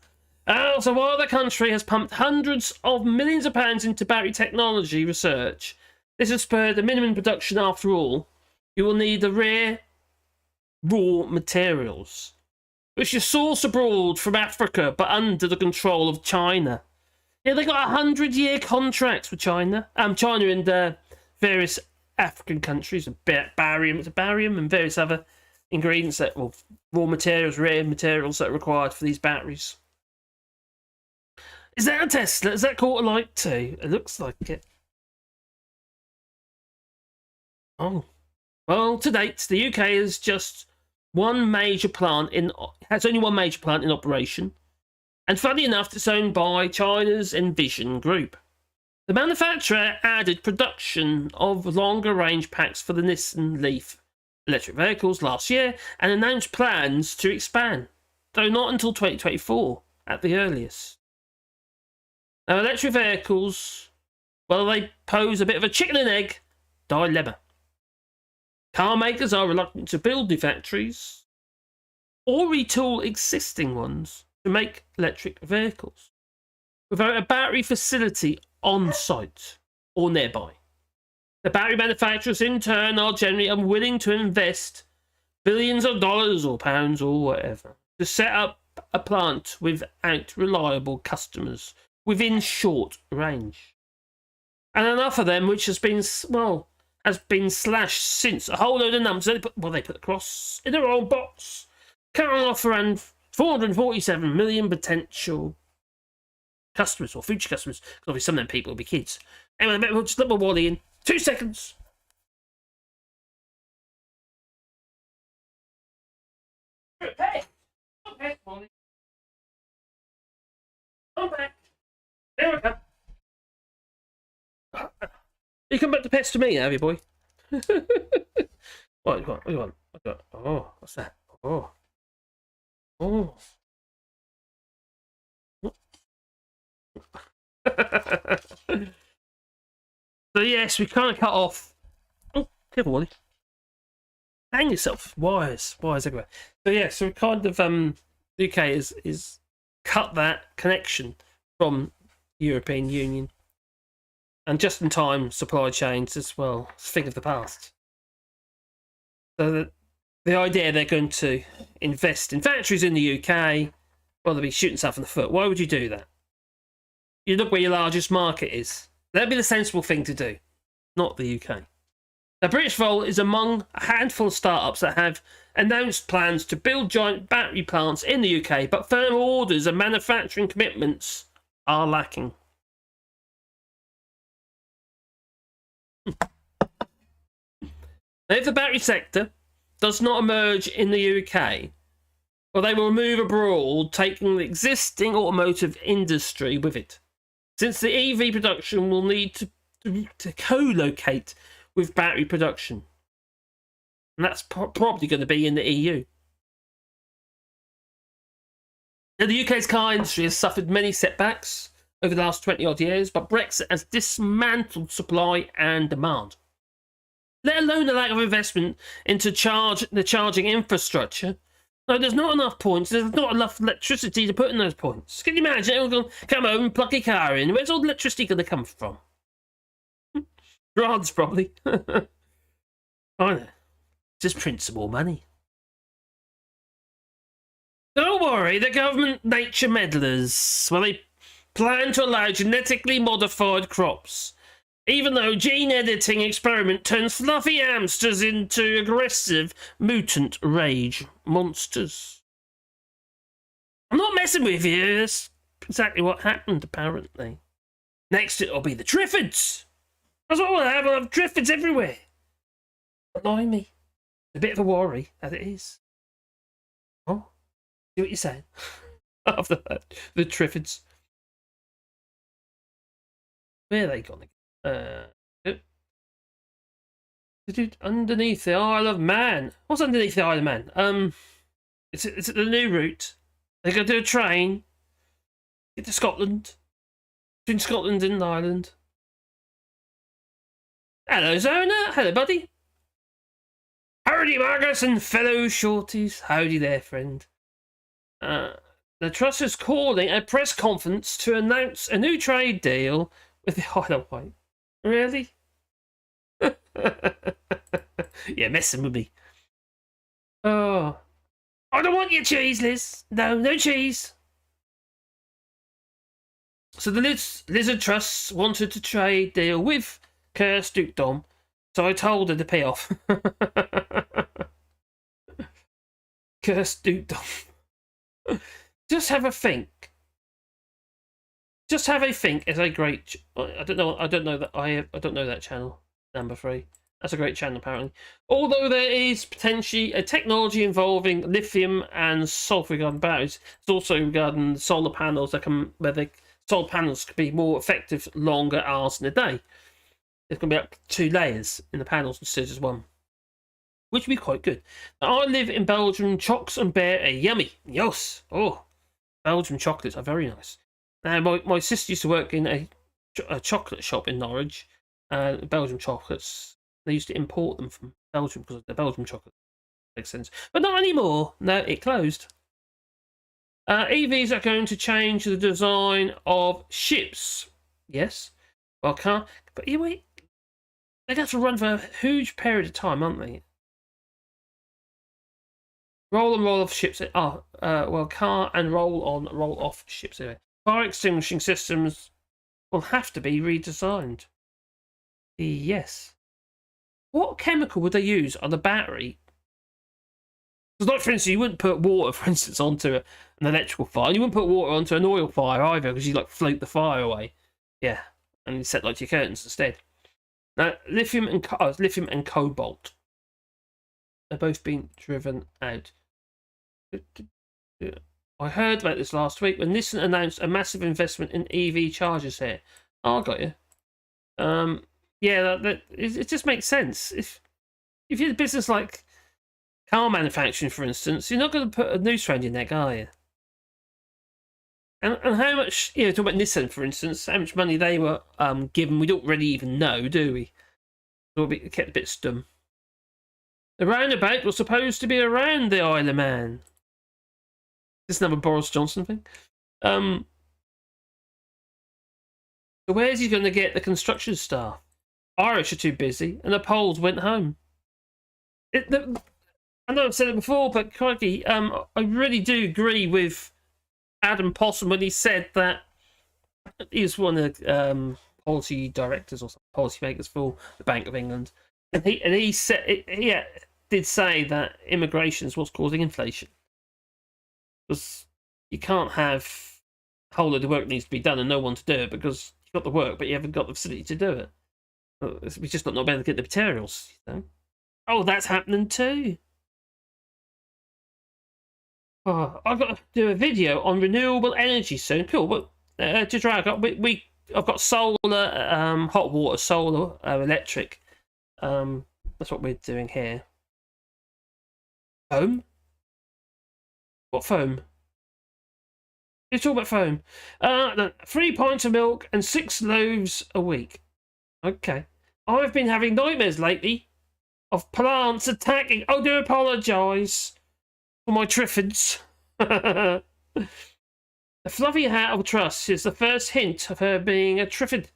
Speaker 1: So while the country has pumped hundreds of millions of pounds into battery technology research, this has spurred the minimum production. After all, you will need the rare raw materials, which is sourced abroad from Africa, but under the control of China. Yeah, they got 100-year contracts with China. China and various African countries, barium and various other ingredients raw materials, rare materials that are required for these batteries. Is that a Tesla? Is that quarter light too? It looks like it. Oh, well, to date, the UK has only one major plant in operation, and funny enough, it's owned by China's Envision Group. The manufacturer added production of longer range packs for the Nissan Leaf electric vehicles last year and announced plans to expand, though not until 2024 at the earliest. Now, electric vehicles, well, they pose a bit of a chicken and egg dilemma. Car makers are reluctant to build new factories or retool existing ones to make electric vehicles without a battery facility on site or nearby. The battery manufacturers, in turn, are generally unwilling to invest billions of dollars or pounds or whatever to set up a plant without reliable customers within short range. And enough of them, which has been, well, has been slashed since. A whole load of numbers. They put the cross in the wrong box. Currently off around 447 million potential customers or future customers. Because obviously some of them people will be kids. Anyway, we'll just let my Wally in. 2 seconds. Hey! Come back, Wally. Come back. There we go. You come back to pester me, have you, boy? What do you want? Oh, what's that? Oh. So yes, we kind of cut off. Oh, careful, Wally. Hang yourself. Wires everywhere. So yeah, so we kind of the UK is cut that connection from European Union. And just-in-time supply chains as well, it's a thing of the past. So the idea they're going to invest in factories in the UK, well, they'll be shooting stuff in the foot. Why would you do that? You look where your largest market is. That'd be the sensible thing to do, not the UK. The British Volt is among a handful of startups that have announced plans to build giant battery plants in the UK, but firm orders and manufacturing commitments are lacking. Now, if the battery sector does not emerge in the UK, well, they will move abroad, taking the existing automotive industry with it, since the EV production will need to co-locate with battery production. And that's probably going to be in the EU. Now, the UK's car industry has suffered many setbacks over the last 20-odd years, but Brexit has dismantled supply and demand. Let alone the lack of investment into the charging infrastructure. No, there's not enough points. There's not enough electricity to put in those points. Can you imagine? Everyone's going to come home and plug your car in. Where's all the electricity going to come from? France, probably. I know. Just print some more money. Don't worry, the government nature meddlers. Well, they plan to allow genetically modified crops, even though gene editing experiment turns fluffy hamsters into aggressive mutant rage monsters. I'm not messing with you. That's exactly what happened, apparently. Next it'll be the Triffids. That's what we'll have. We'll have Triffids everywhere. Annoying me. A bit of a worry, as it is. Oh, see what you're saying? After that, the Triffids. Where are they gone again? Underneath the Isle of Man. What's underneath the Isle of Man? It's the new route. They're going to do a train. Get to Scotland. Between Scotland and Ireland. Hello, Zona. Hello, buddy. Howdy, Marcus and fellow shorties. Howdy there, friend. The Trust is calling a press conference to announce a new trade deal with the Isle of Wight. Really? Yeah, messing with me. Oh. I don't want your cheese, Liz. No cheese. So the Lizard Trust wanted to trade deal with Cursed Dukedom, so I told her to pay off. Cursed Dukedom. Just have a think. Just have a think is a great. I don't know that channel. Number 3. That's a great channel, apparently. Although there is potentially a technology involving lithium and sulfur regarding batteries, it's also regarding solar panels that can, where the solar panels could be more effective longer hours in a day. There's going to be up to 2 layers in the panels instead of just 1, which would be quite good. Now, I live in Belgium. Chocks and bear are yummy. Yes. Oh, Belgian chocolates are very nice. Now, my sister used to work in a chocolate shop in Norwich. Belgian chocolates. They used to import them from Belgium because of the Belgian chocolate. Makes sense. But not anymore. No, it closed. EVs are going to change the design of ships. Yes. Well, car. But you wait. They'd have to run for a huge period of time, aren't they? Roll and roll off ships. Well, car and roll on, roll off ships. Anyway. Fire extinguishing systems will have to be redesigned. Yes. What chemical would they use on the battery? Because, like, for instance, you wouldn't put water, for instance, onto an electrical fire. You wouldn't put water onto an oil fire either, because you like float the fire away. Yeah, and you set like your curtains instead. Now, lithium and cobalt are both being driven out. I heard about this last week when Nissan announced a massive investment in EV chargers here. Oh, I got you. Yeah, it just makes sense. If you're a business like car manufacturing, for instance, you're not going to put a noose around your neck, are you? And how much, talking about Nissan, for instance, how much money they were given, we don't really even know, do we? So we kept a bit stum. The roundabout was supposed to be around the Isle of Man. This is another Boris Johnson thing. So where's he going to get the construction staff? Irish are too busy, and the Poles went home. I know I've said it before, but crikey, I really do agree with Adam Possum when he said that he was one of the policy directors or policy makers for the Bank of England, and he said he did say that immigration is what's causing inflation, because you can't have a whole load of work needs to be done and no one to do it because you've got the work but you haven't got the facility to do it. We just not be able to get the materials. Oh, that's happening too. Oh, I've got to do a video on renewable energy soon. Cool. But I've got solar, hot water, solar, electric. That's what we're doing here. Foam? What foam? You're talking about foam. 3 pints of milk and 6 loaves a week. Okay. I've been having nightmares lately of plants attacking. I do apologise for my triffids. The fluffy hat of trust is the first hint of her being a triffid.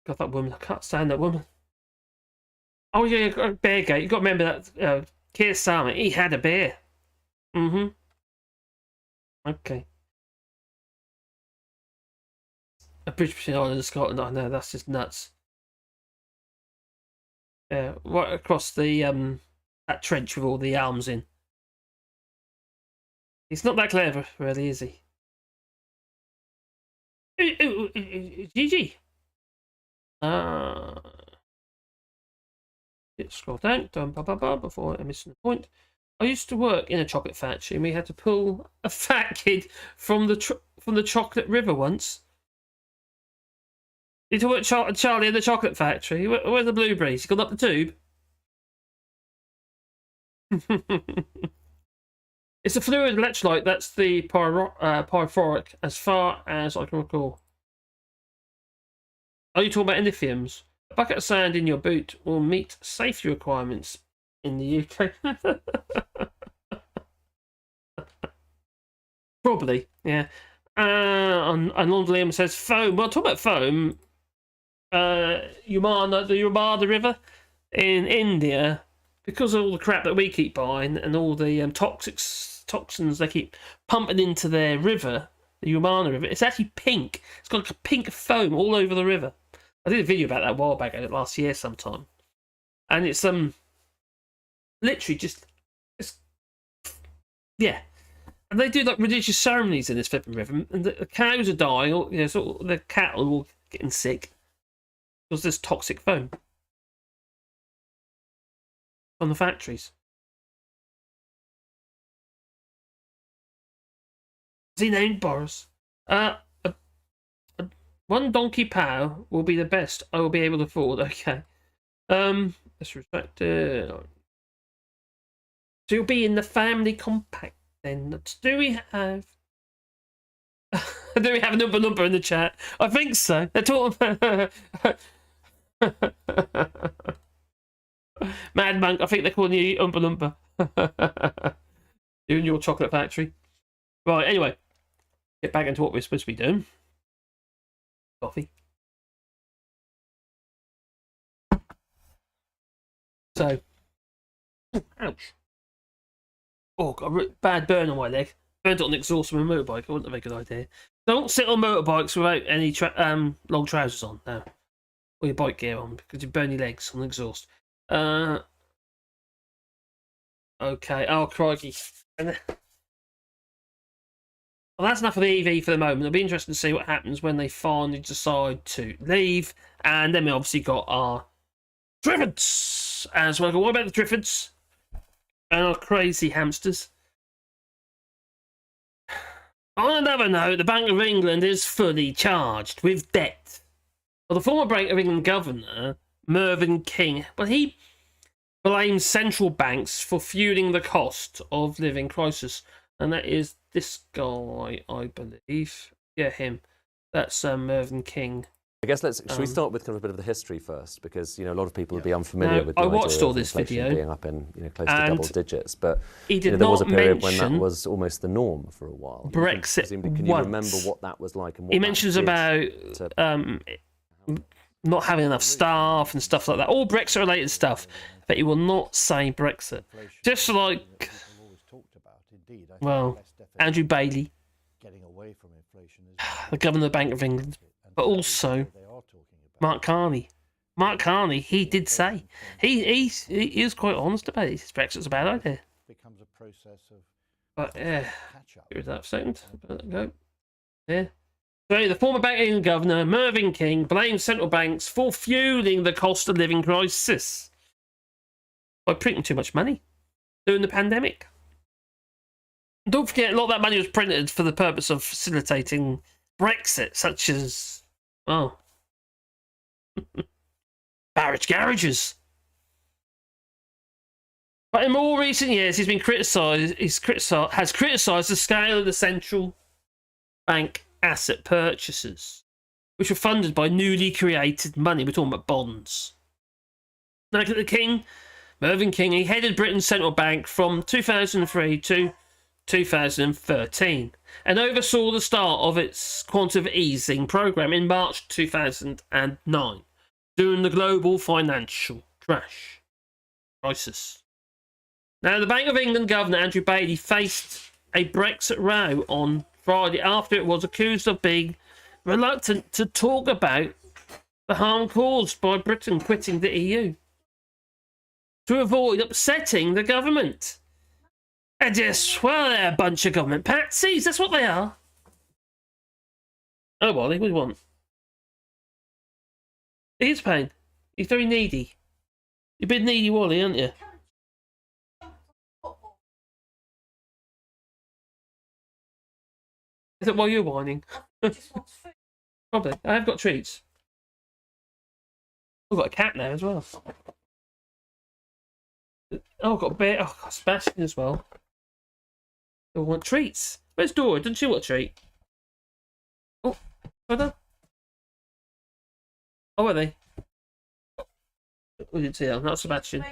Speaker 1: God, that woman. I can't stand that woman. Oh, yeah, Beargate. You've got to remember that Keir Starmer, he had a bear. Mm-hmm. Okay. A bridge between Ireland and Scotland. I know, that's just nuts. Yeah, right across the that trench with all the arms in. He's not that clever, really, is he? Gigi. Scroll down, before I'm missing the point. I used to work in a chocolate factory, and we had to pull a fat kid from the chocolate river once. You talk about Charlie in the chocolate factory. Where's the blueberries? He gone up the tube. It's a fluid electrolyte. That's the pyrophoric, as far as I can recall. Are you talking about lithiums? A bucket of sand in your boot will meet safety requirements in the UK. Probably, yeah. And Lon Liam says foam. Well, talk about foam. The Yamuna River in India, because of all the crap that we keep buying and all the toxins they keep pumping into their river, the Yamuna River, it's actually pink. It's got like a pink foam all over the river. I did a video about that a while back, last year sometime, and it's literally just yeah. And they do like religious ceremonies in this flipping river, and the cows are dying. So the cattle are all getting sick because there's toxic foam from the factories. Is he named Boris? One donkey pow will be the best I will be able to afford. Okay. Let's respect it. So you'll be in the family compact then. Do we have do we have a number in the chat? I think so. They're talking about Mad Monk, I think they're calling you Oompa Loompa. You and your chocolate factory. Right, anyway. Get back into what we're supposed to be doing. Coffee. So. Ouch. Oh, got a bad burn on my leg. Burned it on the exhaust of my motorbike. I wouldn't have a good idea. Don't sit on motorbikes without any long trousers on. No. Or your bike gear on, because you burn your legs on the exhaust. Okay. Oh, crikey. Well, that's enough of the EV for the moment. It'll be interesting to see what happens when they finally decide to leave. And then we obviously got our Triffids as well. What about the Triffids? And our crazy hamsters. On another note, the Bank of England is fully charged with debt. Well, the former Bank of England governor, Mervyn King, well, he blames central banks for fueling the cost of living crisis. And that is this guy, I believe. Yeah, him. That's Mervyn King.
Speaker 9: I guess should we start with kind of a bit of the history first, because a lot of people would be unfamiliar with the
Speaker 1: I
Speaker 9: idea
Speaker 1: watched all
Speaker 9: of
Speaker 1: this
Speaker 9: inflation
Speaker 1: video,
Speaker 9: being up in close to double digits, but
Speaker 1: he did
Speaker 9: there was a
Speaker 1: not
Speaker 9: period when
Speaker 1: mention
Speaker 9: that was almost the norm for a while.
Speaker 1: Brexit.
Speaker 9: Can you remember what that was like? And what
Speaker 1: he mentions about not having enough staff and stuff like that, all Brexit related stuff, but he will not say Brexit. Just like, well, Andrew Bailey, the governor of the Bank of England, but also Mark Carney. Mark Carney, he did say he is quite honest about it. Brexit's a bad idea. But yeah, here's that second. Let it go. Yeah. So the former Bank of England governor Mervyn King blames central banks for fueling the cost of living crisis by printing too much money during the pandemic. Don't forget, a lot of that money was printed for the purpose of facilitating Brexit, such as, oh, barrage garages. But in more recent years, he's been criticised. Has criticised the scale of the central bank asset purchases, which were funded by newly created money. We're talking about bonds. Now, look at the King, Mervyn King. He headed Britain's central bank from 2003 to 2013 and oversaw the start of its quantitative easing program in March 2009 during the global financial crisis. Now, the Bank of England governor Andrew Bailey faced a Brexit row on Friday after it was accused of being reluctant to talk about the harm caused by Britain quitting the EU to avoid upsetting the government. And just, well, they're a bunch of government patsies. That's what they are. Oh, Wally, what do you want? He's pain. He's very needy. You're a bit needy, Wally, aren't you? Is that why you're whining? Probably. I have got treats. I've got a cat now as well. Oh, I've got a bear. Oh, I've got Sebastian as well. I want treats. Where's Dora? Doesn't she want a treat? Oh, hold on. Oh, are they? We didn't see that. Not Sebastian.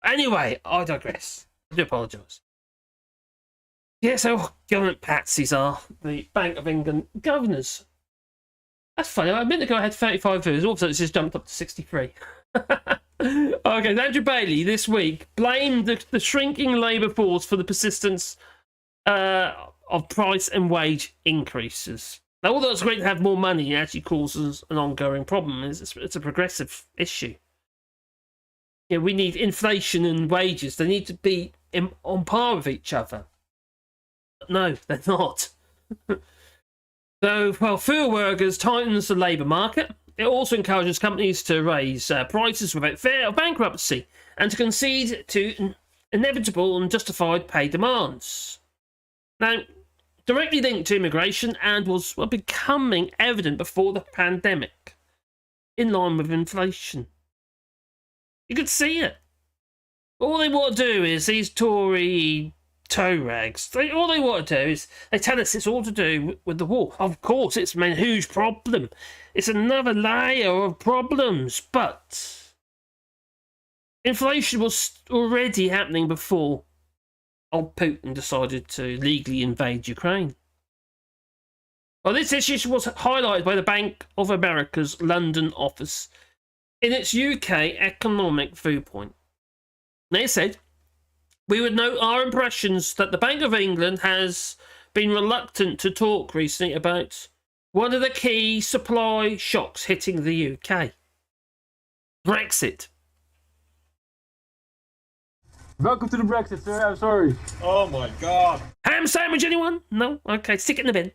Speaker 1: Anyway, I digress. I do apologise. Yeah, so government patsies are the Bank of England governors. That's funny. I meant to go ahead 35 views. All of a sudden, it's just jumped up to 63. Okay, Andrew Bailey this week blamed the shrinking labour force for the persistence of price and wage increases. Now, although it's great to have more money, it actually causes an ongoing problem. It's a progressive issue. You know, we need inflation and wages. They need to be on par with each other. No, they're not. So, while fewer workers tightens the labour market, it also encourages companies to raise prices without fear of bankruptcy and to concede to inevitable and justified pay demands. Now, directly linked to immigration and was becoming evident before the pandemic, in line with inflation. You could see it. All they want to do is these Tory toe rags. All they want to do is they tell us it's all to do with the war. Of course, it's a huge problem. it's another layer of problems. But inflation was already happening before old Putin decided to legally invade Ukraine. Well, this issue was highlighted by the Bank of America's London office in its UK economic viewpoint. They said, we would note our impressions that the Bank of England has been reluctant to talk recently about one of the key supply shocks hitting the UK. Brexit.
Speaker 8: Welcome to the Brexit, sir. I'm sorry.
Speaker 4: Oh my god.
Speaker 1: Ham sandwich, anyone? No? Okay, stick it in the bin.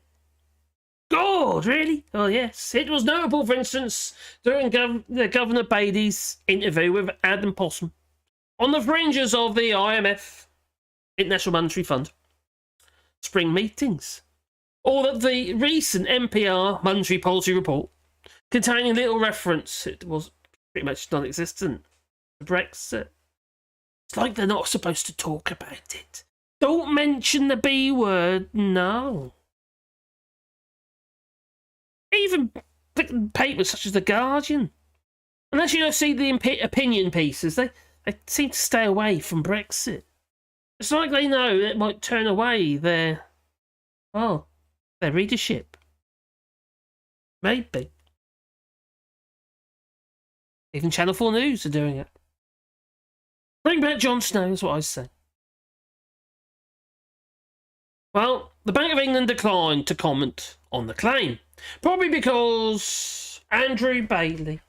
Speaker 1: God, really? Oh, yes. It was notable, for instance, during Governor Bailey's interview with Adam Possum on the fringes of the IMF, International Monetary Fund, spring meetings, or that the recent NPR Monetary Policy Report, containing little reference, it was pretty much non-existent, to Brexit. It's like they're not supposed to talk about it. Don't mention the B word, no. Even papers such as The Guardian, unless you see the opinion pieces, they seem to stay away from Brexit. It's like they know it might turn away their readership. Maybe. Even Channel 4 News are doing it. Bring back Jon Snow, is what I say. Well, the Bank of England declined to comment on the claim. Probably because Andrew Bailey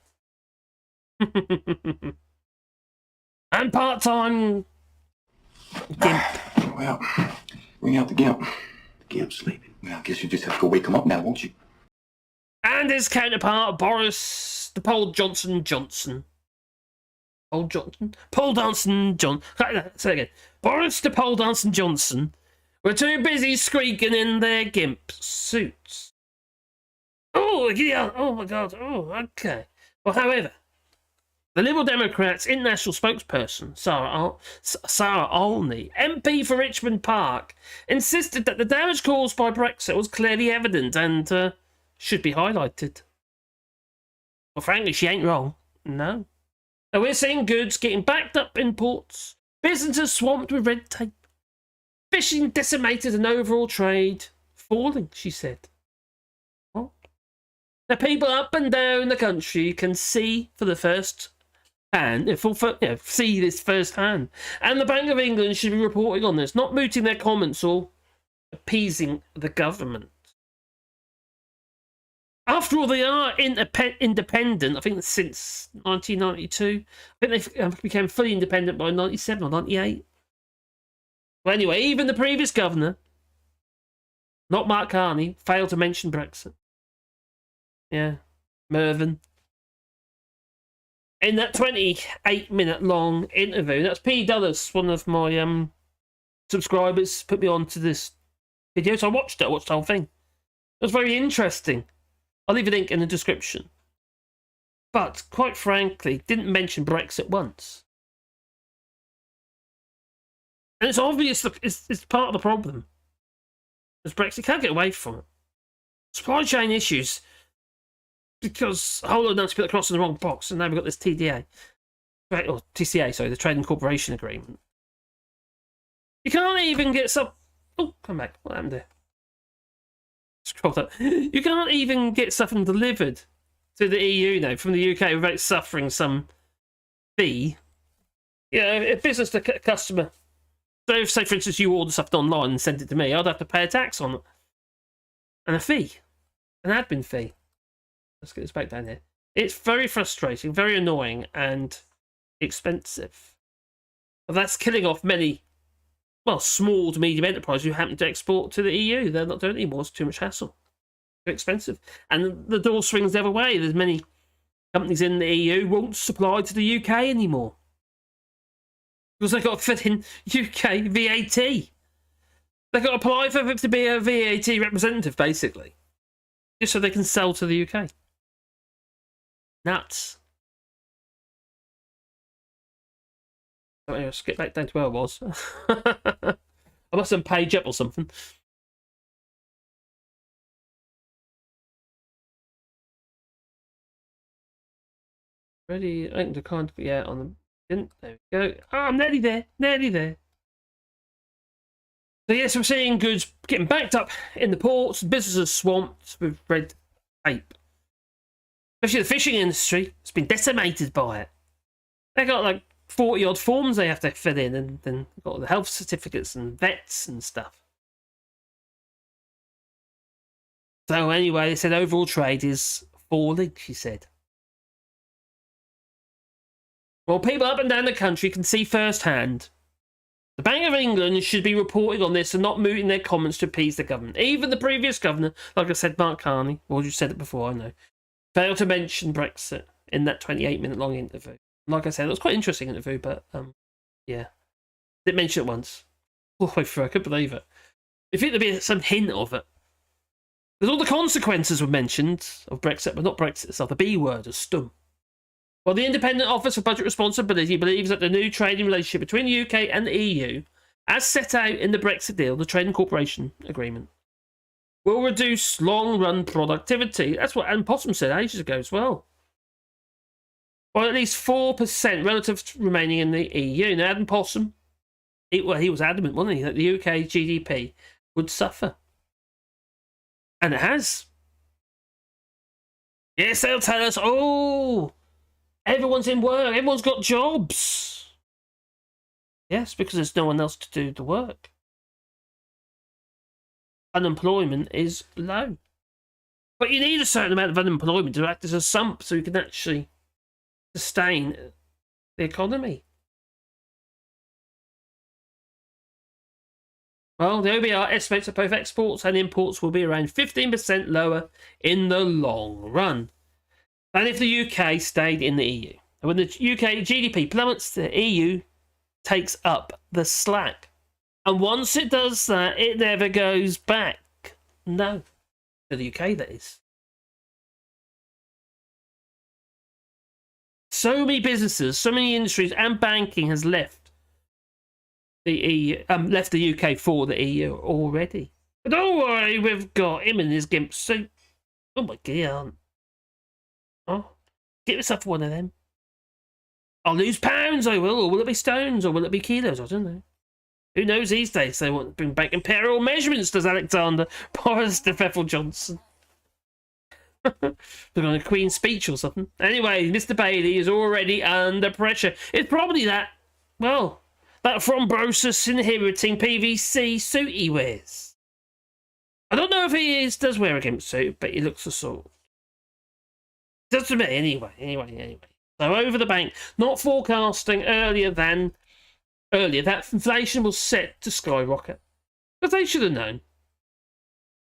Speaker 1: and part-time Gimp.
Speaker 10: Well, bring out the Gimp. The Gimp's sleeping. Well, I guess you just have to go wake him up now, won't you?
Speaker 1: And his counterpart, Boris the Paul Johnson Johnson. Paul Johnson? Paul Johnson John. Say again. Boris the Paul Johnson Johnson were too busy squeaking in their Gimp suits. Oh, yeah. Oh, my God. Oh, okay. Well, however, the Liberal Democrats' international spokesperson, Sarah Olney, MP for Richmond Park, insisted that the damage caused by Brexit was clearly evident and should be highlighted. Well, frankly, she ain't wrong. No. Now, we're seeing goods getting backed up in ports, businesses swamped with red tape, fishing decimated and overall trade falling, she said. What? Now, people up and down the country can see for the first hand, see this firsthand. And the Bank of England should be reporting on this, not mooting their comments or appeasing the government. After all, they are independent, I think, since 1992. I think they became fully independent by 97 or 98. Well, anyway, even the previous governor, not Mark Carney, failed to mention Brexit. Yeah, Mervyn. In that 28-minute long interview, that's P. Dulles, one of my subscribers, put me on to this video, so I watched it. I watched the whole thing. It was very interesting. I'll leave a link in the description. But, quite frankly, didn't mention Brexit once. And it's obvious that it's part of the problem. Because Brexit can't get away from it. Supply chain issues, because a whole lot of nuts put across in the wrong box, and now we've got this TCA, the Trading Corporation Agreement. You can't even get some... Oh, come back. What happened there? Scroll up. You can't even get something delivered to the EU now from the UK without suffering some fee. A business to customer. So if, say, for instance, you order something online and send it to me, I'd have to pay a tax on it. And a fee. An admin fee. Let's get this back down here. It's very frustrating, very annoying, and expensive. But that's killing off many, small to medium enterprises who happen to export to the EU. They're not doing it anymore. It's too much hassle. Too expensive. And the door swings the other way. There's many companies in the EU won't supply to the UK anymore. Because they've got to fit in UK VAT. They've got to apply for it to be a VAT representative, basically. Just so they can sell to the UK. Nuts. Oh, anyway, skip back down to where I was. I must have page up or something. Ready? I think the kind. Yeah, on the. There we go. Oh, I'm nearly there. Nearly there. So yes, we're seeing goods getting backed up in the ports. Businesses swamped with red tape. Especially the fishing industry has been decimated by it. They got like 40 odd forms they have to fill in, and then got the health certificates and vets and stuff. So anyway, they said overall trade is falling, she said. Well, people up and down the country can see firsthand. The Bank of England should be reporting on this and not mooting their comments to appease the government. Even the previous governor, like I said, Mark Carney, or you said it before, I know, failed to mention Brexit in that 28-minute long interview. Like I said, it was quite an interesting interview, but yeah. Didn't mention it once. All the way through, I couldn't believe it. I think there'd be some hint of it. Because all the consequences were mentioned of Brexit, but not Brexit itself. The B word is stum. Well, the Independent Office for Budget Responsibility believes that the new trading relationship between the UK and the EU, as set out in the Brexit deal, the Trade and Cooperation Agreement, will reduce long-run productivity. That's what Ann Possum said ages ago as well. Or at least 4% relative to remaining in the EU. Now, Adam Possum, he was adamant, wasn't he, that the UK GDP would suffer. And it has. Yes, they'll tell us, oh, everyone's in work, everyone's got jobs. Yes, because there's no one else to do the work. Unemployment is low. But you need a certain amount of unemployment to act as a sump so you can actually sustain the economy. Well, the OBR estimates that both exports and imports will be around 15% lower in the long run than if the UK stayed in the EU. And when the UK GDP plummets, the EU takes up the slack. And once it does that, it never goes back. No. To the UK, that is. So many businesses, so many industries, and banking has left the EU, left the UK for the EU already. But don't worry, we've got him in his gimp suit. Oh my god! Oh, get yourself one of them. I'll lose pounds, I will, or will it be stones, or will it be kilos? I don't know. Who knows these days? They want to bring back imperial measurements, does Alexander Boris de Pfeffel Johnson. They're on a Queen's speech or something. Anyway, Mr. Bailey is already under pressure. It's probably that, well, that thrombosis inhibiting PVC suit he wears. I don't know if he does wear a gimp suit, but he looks the sort. Does to me, anyway. So over the bank, not forecasting earlier that inflation was set to skyrocket. But they should have known.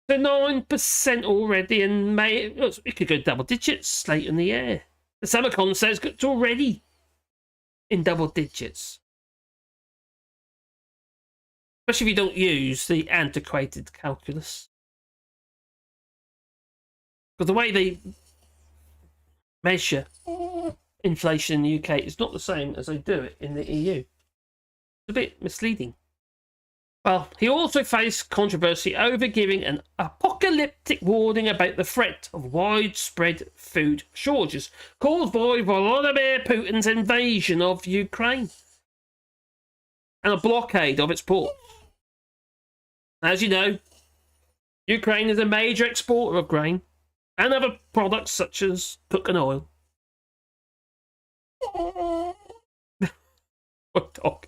Speaker 1: So 9% already in May. It could go double digits late in the year. The Samicon says it's already in double digits. Especially if you don't use the antiquated calculus. Because the way they measure inflation in the UK is not the same as they do it in the EU. It's a bit misleading. Well, he also faced controversy over giving an apocalyptic warning about the threat of widespread food shortages caused by Vladimir Putin's invasion of Ukraine and a blockade of its ports. As you know, Ukraine is a major exporter of grain and other products such as cooking oil. What dog?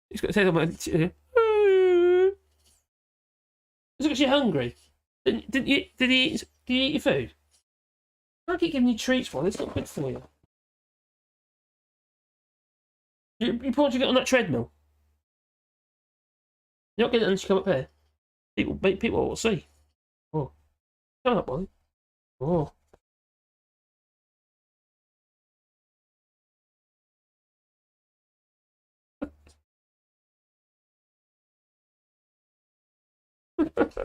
Speaker 1: He's got to say something. Is it because you're hungry? Did you eat your food? I keep giving you treats for it. It's not good for you. You want to get on that treadmill? You're not getting it unless you come up here. People will see. Oh, come up, Wally. Oh. Just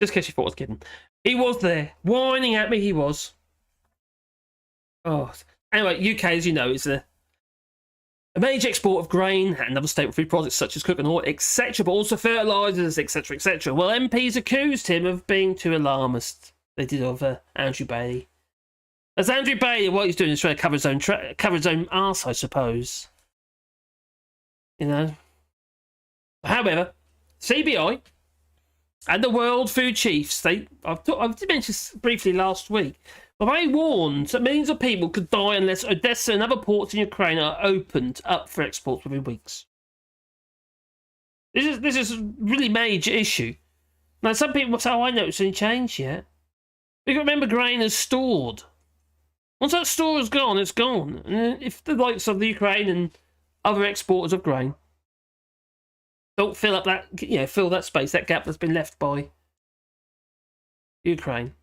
Speaker 1: in case you thought I was kidding. He was there, whining at me, he was. Oh. Anyway, UK, as you know, is a major export of grain and other staple food products such as cooking oil, etc., but also fertilisers, etc., etc. Well, MPs accused him of being too alarmist they did of Andrew Bailey. As Andrew Bailey, what he's doing is trying to cover his own arse, I suppose. You know. However, CBI and the World Food Chiefs, I did mention this briefly last week, but they warned that millions of people could die unless Odessa and other ports in Ukraine are opened up for exports within weeks. This is a really major issue. Now, some people will say, "Oh, I noticed any change yet." You got to remember, grain is stored. Once that store is gone, it's gone. And if the likes of the Ukraine and other exporters of grain don't fill up that, fill that space, that gap that's been left by Ukraine,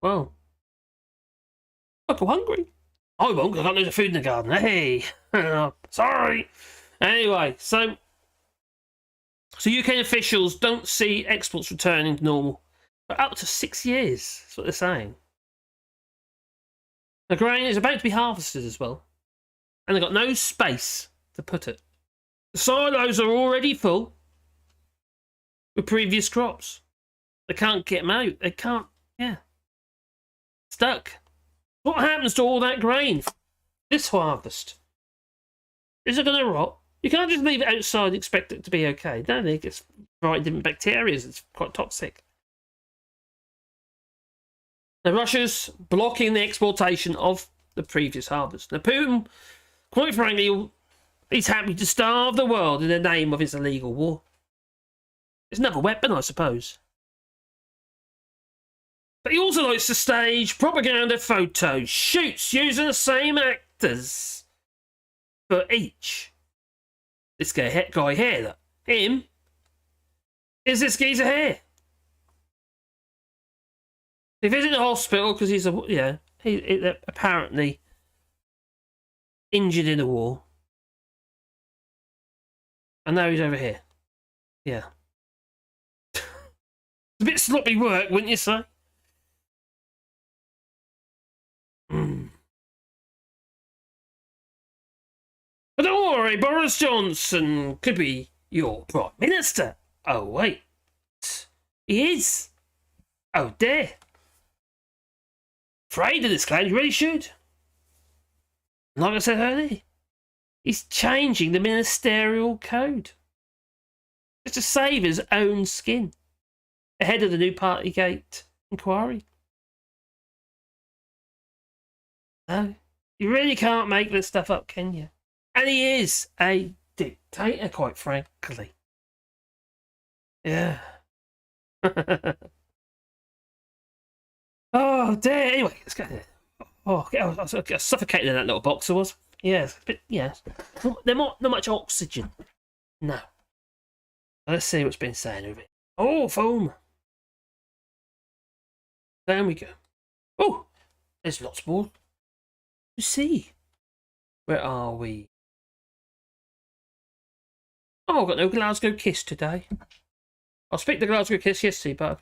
Speaker 1: well, I'll go hungry. I won't, because I got loads of food in the garden. Hey, sorry. Anyway, so UK officials don't see exports returning to normal for up to 6 years. That's what they're saying. The grain is about to be harvested as well, and they've got no space to put it. The silos are already full with previous crops. They can't get them out. They can't, stuck. What happens to all that grain this harvest? Is it going to rot? You can't just leave it outside and expect it to be okay. No, it gets frightened in bacteria. It's quite toxic. Now, Russia's blocking the exportation of the previous harvest. Now, Putin, quite frankly, he's happy to starve the world in the name of his illegal war. It's another weapon, I suppose. But he also likes to stage propaganda photos, shoots using the same actors for each. This guy here, look. Him is this geezer here. If he's in the hospital because he's apparently injured in a war. And now he's over here. Yeah. It's a bit sloppy work, wouldn't you say? But don't worry, Boris Johnson could be your Prime Minister. Oh, wait. He is. Oh, dear. Afraid of this claim, you really should. Like I said earlier, he's changing the ministerial code just to save his own skin ahead of the new Partygate inquiry. No, you really can't make this stuff up, can you? And he is a dictator, quite frankly. Yeah. Oh, dear. Anyway, let's go there. Oh, I was suffocated in that little box, I was. Yes, but yes. There's not much oxygen. No. Let's see what's been saying of it. Oh, foam. There we go. Oh, there's lots more to see. Where are we? Oh, I've got no Glasgow Kiss today. I'll speak the Glasgow Kiss yesterday, but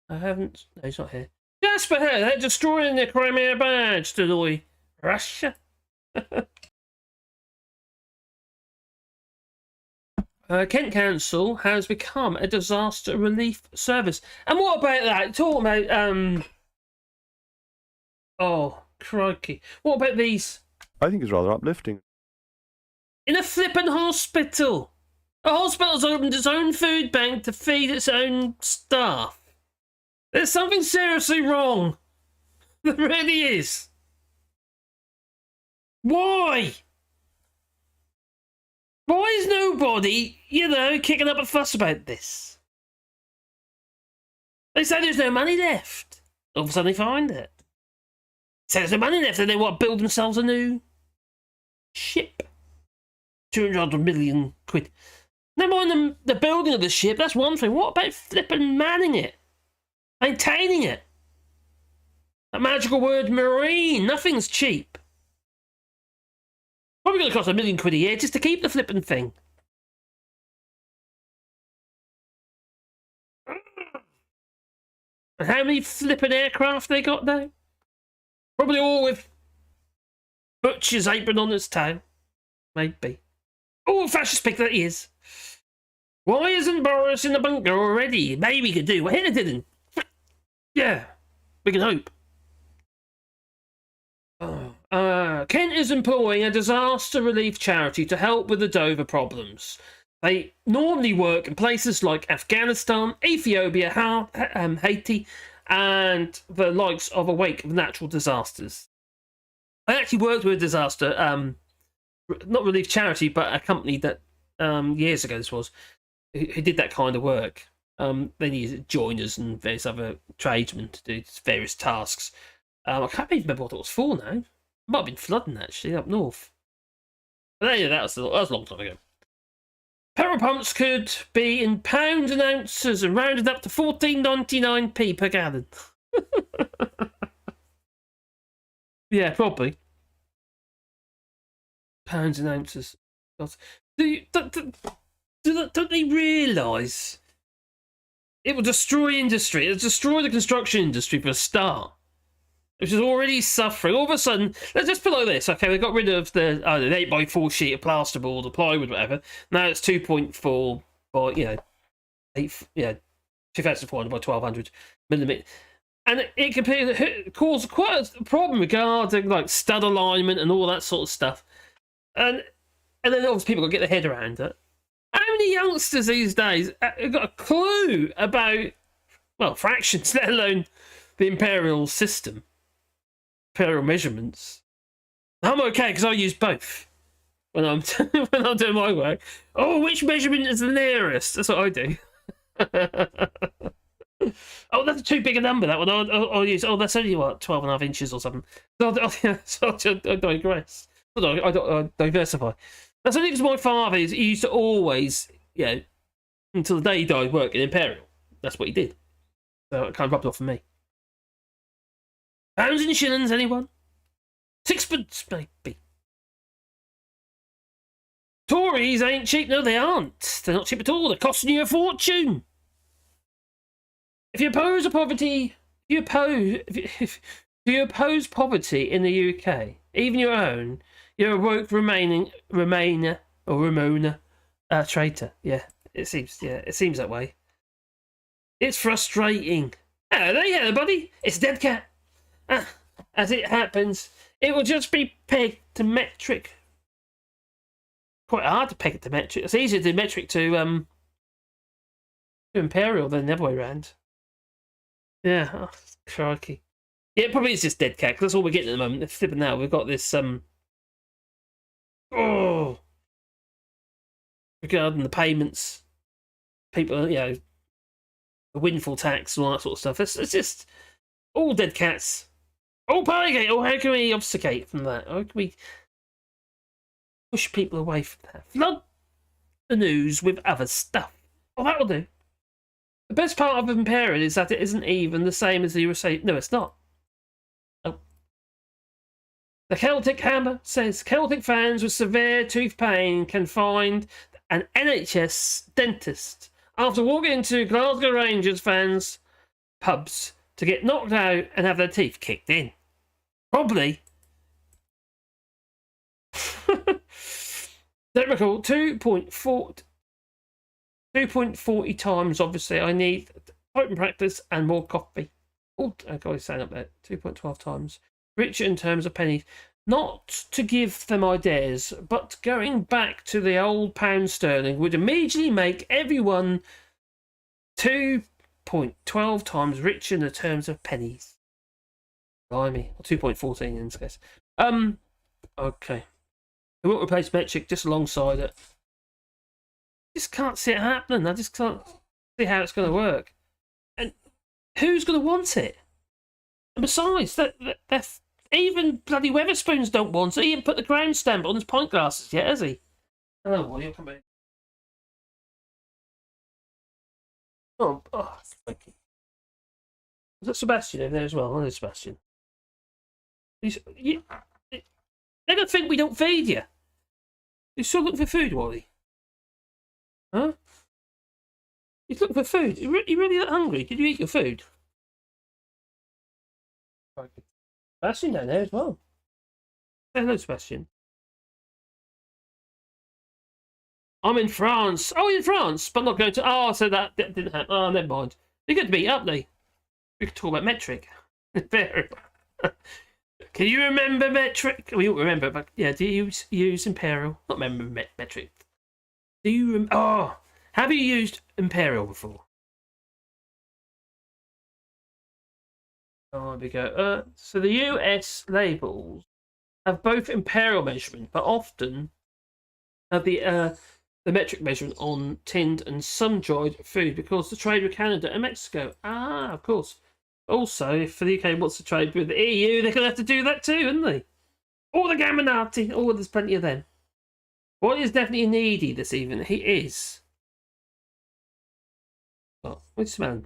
Speaker 1: I haven't. No, he's not here. Jasper here, they're destroying the Crimea badge to annoy Russia. Kent Council has become a disaster relief service. And what about that? Talk about oh, crikey. What about these?
Speaker 11: I think it's rather uplifting.
Speaker 1: In a flippin' hospital. A hospital's opened its own food bank to feed its own staff. There's something seriously wrong. There really is. Why? Why is nobody, kicking up a fuss about this? They say there's no money left. All of a sudden they find it. Say there's no money left and they want to build themselves a new ship. 200 million quid. Never mind the building of the ship, that's one thing. What about flipping manning it? Maintaining it? That magical word marine. Nothing's cheap. Probably going to cost £1 million a year just to keep the flipping thing. And how many flipping aircraft they got now? Probably all with butcher's apron on its tail. Maybe. Oh, fascist pig that he is. Why isn't Boris in the bunker already? Maybe we could do what Hitler didn't. Yeah, we can hope. Kent is employing a disaster relief charity to help with the Dover problems. They normally work in places like Afghanistan, Ethiopia, Haiti, and the likes of a wake of natural disasters. I actually worked with a disaster, not relief charity, but a company that years ago this was, who did that kind of work. They needed joiners and various other tradesmen to do various tasks. I can't even remember what it was for now. It might have been flooding actually up north. But yeah, that was a long time ago. Petrol pumps could be in pounds and ounces and rounded up to 14.99p per gallon. Yeah, probably. Pounds and ounces. Don't they realise it will destroy industry? It'll destroy the construction industry for a start, which is already suffering. All of a sudden, let's just put it like this. Okay, they got rid of the 8x4 sheet of plasterboard or plywood, whatever. Now it's 2.4 by 2,400 by 1,200 millimeter, and it can cause quite a problem regarding like stud alignment and all that sort of stuff. And then obviously people got to get their head around it. How many youngsters these days have got a clue about, well, fractions, let alone the imperial system, imperial measurements? I'm okay because I use both when I'm when I'm doing my work. Oh, which measurement is the nearest? That's what I do. Oh, that's too big a number, that one. I'll use. Oh, that's only what 12.5 inches or something. So I digress. I diversify. That's only because my father he used to always, until the day he died, work in Imperial. That's what he did. So it kind of rubbed off on me. Pounds and shillings, anyone? Sixpence, maybe. Tories ain't cheap. No, they aren't. They're not cheap at all. They're costing you a fortune. If you oppose poverty in the UK, even your own, you're a woke Remainer traitor. Yeah, it seems that way. It's frustrating. Hello, buddy. It's Dead Cat. As it happens, it will just be pegged to metric. Quite hard to peg it to metric. It's easier to do metric to imperial than the other way around. Yeah, oh, crikey. Yeah, probably it's just Dead Cat, because that's all we're getting at the moment. Flipping now, we've got this regarding the payments, people, the windfall tax and all that sort of stuff. It's just all Dead Cats. Oh, Partygate. Oh, how can we obfuscate from that? How can we push people away from that? Flood the news with other stuff. Oh, that'll do. The best part of Imperial is that it isn't even the same as the USA. No, it's not. Oh. The Celtic Hammer says Celtic fans with severe tooth pain can find an NHS dentist after walking into Glasgow Rangers fans' pubs to get knocked out and have their teeth kicked in. Probably. Don't recall 2.40 times. Obviously, I need open practice and more coffee. Oh, I got his saying up there. 2.12 times. Richer in terms of pennies. Not to give them ideas, but going back to the old pound sterling would immediately make everyone 2.12 times richer in the terms of pennies. Blimey, or 2.14 in this case. Okay. We won't replace metric, just alongside it. Just can't see it happening. I just can't see how it's going to work. And who's going to want it? And besides, that even bloody Weatherspoons don't want it. He didn't put the ground stamp on his pint glasses yet, has he? Hello, Wally, come back. Oh, thank you. Is that Sebastian over there as well? Hello, Sebastian. They're going to think we don't feed you. You're still looking for food, Wally? Huh? You're looking for food? You really that hungry? Did you eat your food? Sebastian down there as well. Hello, Sebastian. I'm in France. Oh, in France, but not going to. Oh, so that didn't happen. Oh, never mind. They're good to meet up, they. We could talk about metric. Imperial. Can you remember metric? We all remember, but yeah, do you use imperial? Not remember metric. Do you? Have you used imperial before? Oh, there we go. So the US labels have both imperial measurement, but often have the metric measurement on tinned and sun-dried food because the trade with Canada and Mexico. Ah, of course. Also, if the UK wants to trade with the EU, they're going to have to do that too, aren't they? All the Gaminati. Oh, there's plenty of them. What is definitely needy this evening? He is. What do you smell?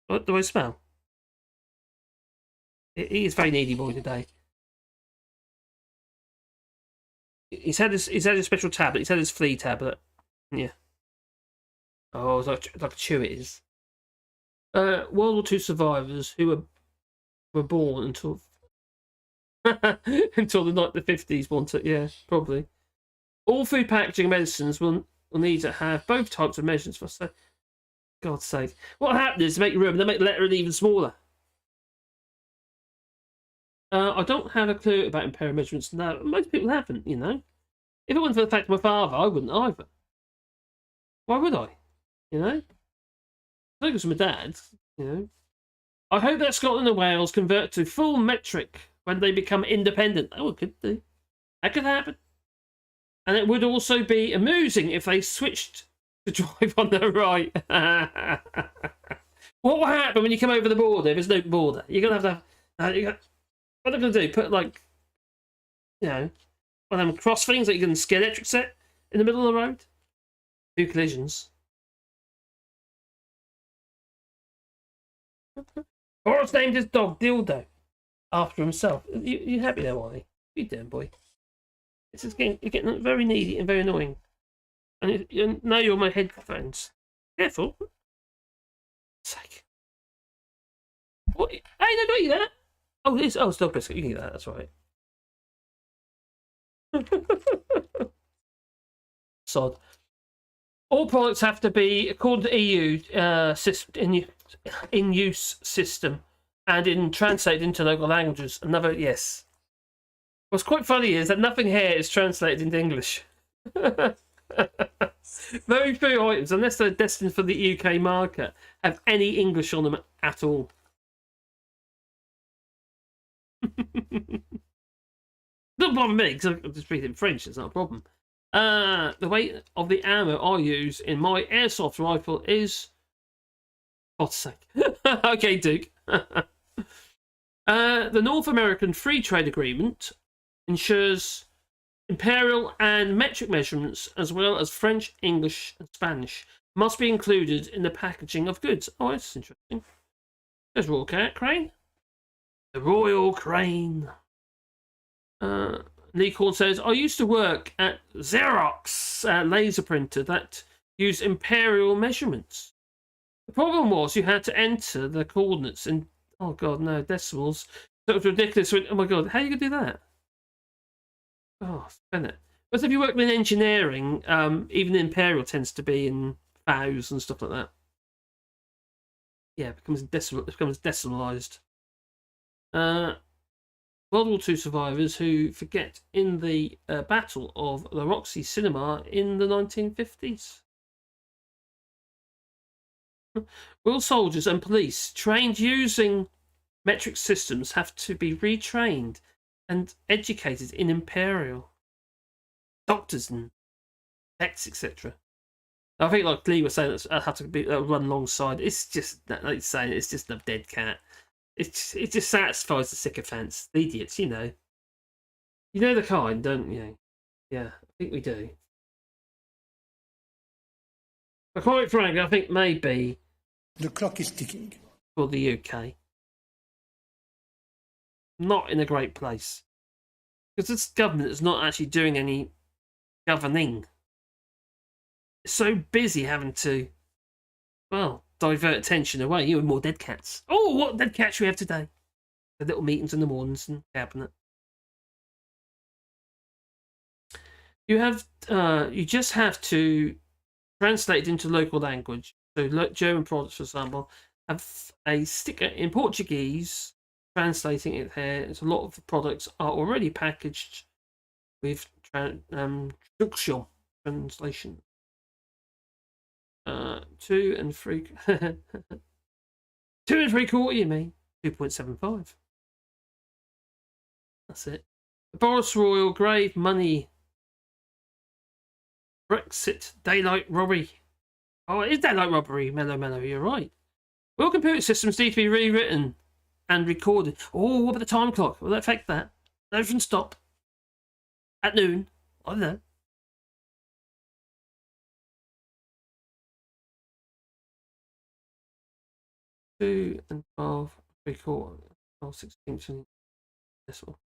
Speaker 1: What do I smell? He is very needy boy today. He's had his special tablet. He's had his flea tablet. Yeah. Oh, it's like a chew it is. World War II survivors who were born until until the 50s want it. Yeah, probably. All food packaging medicines will need to have both types of measurements for. So, God's sake, what happened is to make room, they make the letter even smaller. I don't have a clue about imperial measurements. No, most people haven't, you know. If it wasn't for the fact of my father, I wouldn't either. Why would I? You know? Look at my dad, you know. I hope that Scotland and Wales convert to full metric when they become independent. Oh, it could do. That could happen. And it would also be amusing if they switched to drive on the right. What will happen when you come over the border if there's no border? You're going to have what are they going to do? Put, like, you know, one of them cross things that you can skid electric set in the middle of the road? 2 collisions. Boris named his dog Dildo after himself. You happy there, Wally? What are you doing, boy? This is you're getting very needy and very annoying. And now you're my headphones. Careful. Sake. What? Hey, don't eat that. Oh, it is. Oh, still biscuit. You can eat that. That's right. Sod. All products have to be, according to EU in use system and translated into local languages. Another yes. What's quite funny is that nothing here is translated into English. Very few items, unless they're destined for the UK market, have any English on them at all. Don't bother me, because I'm just reading French, it's not a problem. The weight of the ammo I use in my airsoft rifle is... God's sake. Okay, Duke. The North American Free Trade Agreement ensures imperial and metric measurements, as well as French, English, and Spanish, must be included in the packaging of goods. Oh, that's interesting. There's Royal Crane. The Royal Crane. Lee Corn says, I used to work at Xerox laser printer that used imperial measurements. The problem was you had to enter the coordinates in, oh god, no, decimals. That was ridiculous. Oh my god, how are you going to do that? Oh, spin it. But if you work in engineering, even imperial tends to be in thous and stuff like that. Yeah, it becomes decimalized. World War II survivors who forget in the Battle of the Roxy Cinema in the 1950s. Will soldiers and police trained using metric systems have to be retrained and educated in imperial? Doctors and techs, etc. I think, like Lee was saying, that have to be run alongside. It's just, like saying, it's just a dead cat. It just satisfies the sycophants, the idiots, you know. You know the kind, don't you? Yeah, I think we do. But quite frankly, I think maybe
Speaker 11: the clock is ticking
Speaker 1: for the UK. Not in a great place. Because this government is not actually doing any governing. It's so busy having to, well, divert attention away. You and more dead cats. Oh, what dead cats we have today? The little meetings in the mornings and cabinet. you just have to translate it into local language. So German products, for example, have a sticker in Portuguese translating it here. So a lot of the products are already packaged with translation. 2 and 3 2 and 3/4, you mean 2.75. That's it. Boris Royal, grave money, Brexit, daylight robbery. Oh, it is daylight robbery, Mellow, you're right. Will computer systems need to be rewritten and recorded? Oh, what about the time clock? Will that affect that? Everything stop at noon? I don't know. Two and 12 3/4, 16 decimal.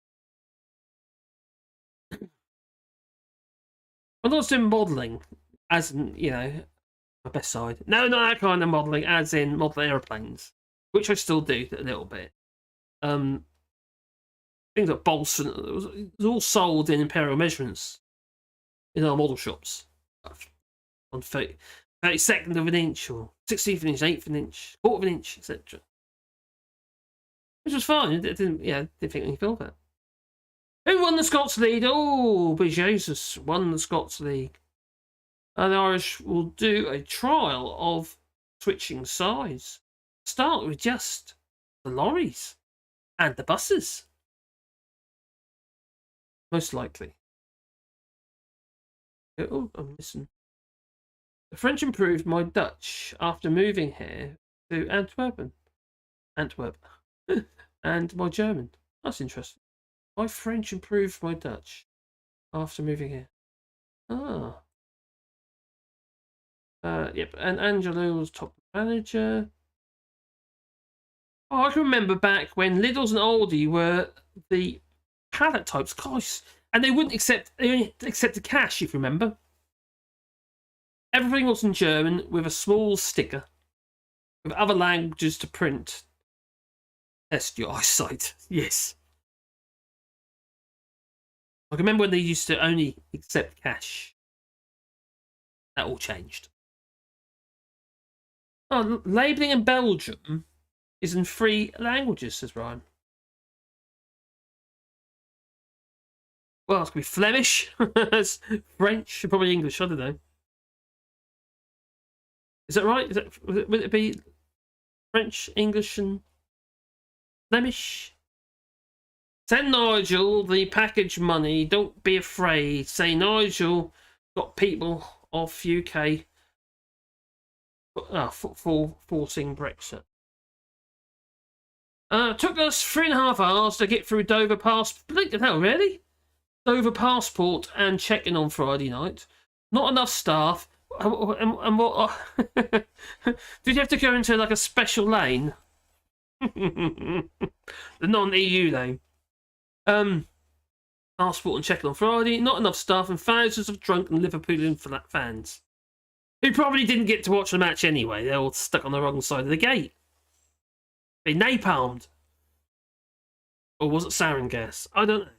Speaker 1: When I was doing modelling, as in, you know, my best side. No, not that kind of modelling, as in model aeroplanes, which I still do a little bit. Things like Bolson, it was all sold in imperial measurements in our model shops on 32nd of an inch or 16th of an inch, 8th of an inch, 1/4 of an inch, etc. Which was fine. I didn't think anything of it. Who won the Scots League? Oh, be Jesus, won the Scots League. And the Irish will do a trial of switching sides. Start with just the lorries and the buses. Most likely. Oh, I'm missing. The French improved my Dutch after moving here to Antwerp, and my German. That's interesting. My French improved my Dutch after moving here. Ah. Yep, and Angelo was top manager. Oh, I can remember back when Lidl's and Aldi were the pallet types, gosh, and they only accepted cash, if you remember. Everything was in German with a small sticker with other languages to print. Test your eyesight. Yes. I can remember when they used to only accept cash. That all changed. Oh, labelling in Belgium is in 3 languages, says Ryan. Well, it's going to be Flemish, French, probably English, I don't know. Is that right? Would it be French, English, and Flemish? Send Nigel the package money. Don't be afraid. Say Nigel got people off UK for forcing Brexit. Took us 3.5 hours to get through Dover Passport. No, really? Dover Passport and check-in on Friday night. Not enough staff. And what? Did you have to go into like a special lane? The non-EU lane. Passport and check-in on Friday. Not enough staff and thousands of drunken Liverpoolian fans who probably didn't get to watch the match anyway. They're all stuck on the wrong side of the gate. They napalmed. Or was it sarin gas? I don't know.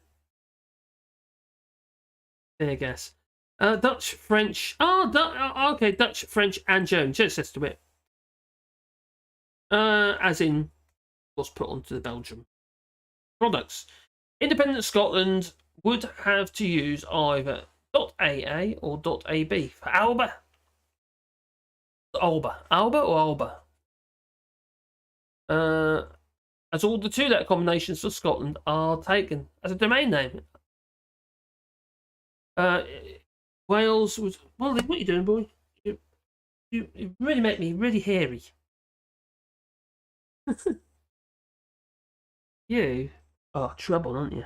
Speaker 1: There, guess. Dutch, French. Okay, Dutch, French, and German. Just as to it. As in, was put onto the Belgium products. Independent Scotland would have to use either .aa or .ab for Alba. Alba or Alba. As all the 2-letter combinations for Scotland are taken as a domain name. Wales was. Well, what are you doing, boy? You really make me really hairy. You are trouble, aren't you?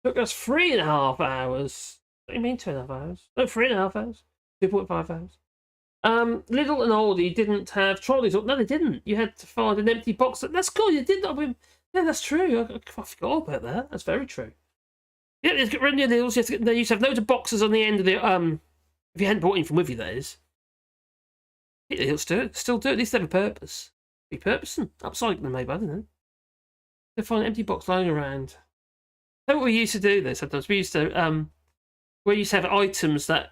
Speaker 1: Took us 3.5 hours. What do you mean 2.5 hours? No, 3.5 hours. 2.5 hours. Lidl and Aldi didn't have trolleys. No, they didn't. You had to find an empty box. That's cool. You did. Yeah, that's true. I forgot about that. That's very true. Yeah, you have to get rid of the Lidls. They used to have loads of boxes on the end of the if you hadn't brought anything with you, that is. It'll still do it. At least they have a purpose. repurposing, upcycling maybe, I don't know. They find an empty box lying around. I think we used to do this sometimes. We used to have items that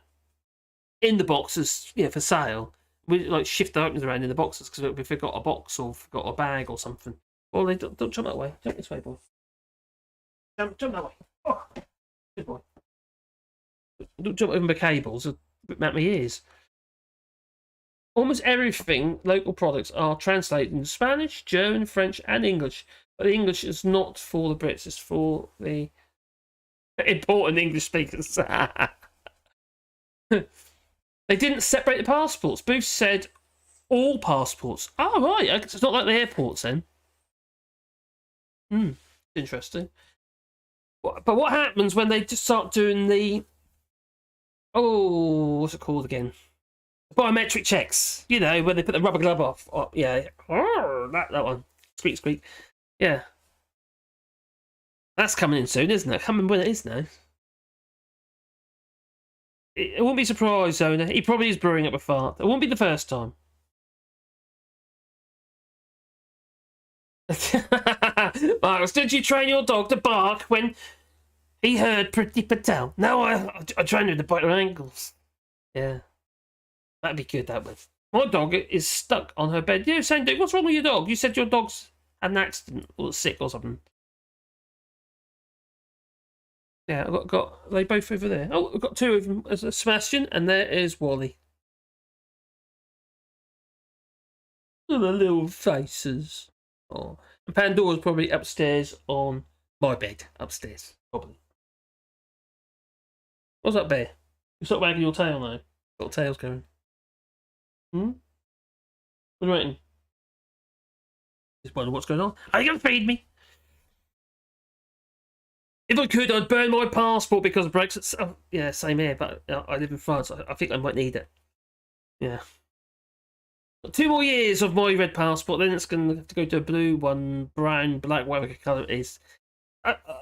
Speaker 1: in the boxes, for sale. We like shift the items around in the boxes because we forgot a box or forgot a bag or something. Well, they don't jump that way. Jump this way, boy. Jump that way. Oh, good boy. Don't jump over my cables. It'll rip out my ears. Almost everything local products are translated in Spanish, German, French, and English. But the English is not for the Brits, it's for the important English speakers. They didn't separate the passports. Booth said all passports. Oh, right. It's not like the airports then. Interesting. But what happens when they just start doing the... Oh, what's it called again? Biometric checks. You know, when they put the rubber glove off. Oh, yeah. Oh, that one. Squeak, squeak. Yeah. That's coming in soon, isn't it? I can't remember when it is now. I wouldn't be surprised, owner. He probably is brewing up a fart. It won't be the first time. Miles, did you train your dog to bark when he heard Priti Patel? No, I trained him to bite her ankles. Yeah. That'd be good, that would. My dog is stuck on her bed. Yeah, saying, what's wrong with your dog? You said your dog's had an accident or sick or something. Yeah, I've got are they both over there? Oh, I've got two of them. There's Sebastian, and there is Wally. And the little faces. Oh, and Pandora's probably upstairs on my bed. Upstairs, probably. What's up, bear? You stop wagging your tail now. Got tails going. What are you waiting? Just wonder what's going on. Are you going to feed me? If I could, I'd burn my passport because of Brexit. Oh, yeah, same here, but I live in France. I think I might need it. Yeah. 2 more years of my red passport, then it's going to have to go to a blue one, brown, black, whatever colour it is.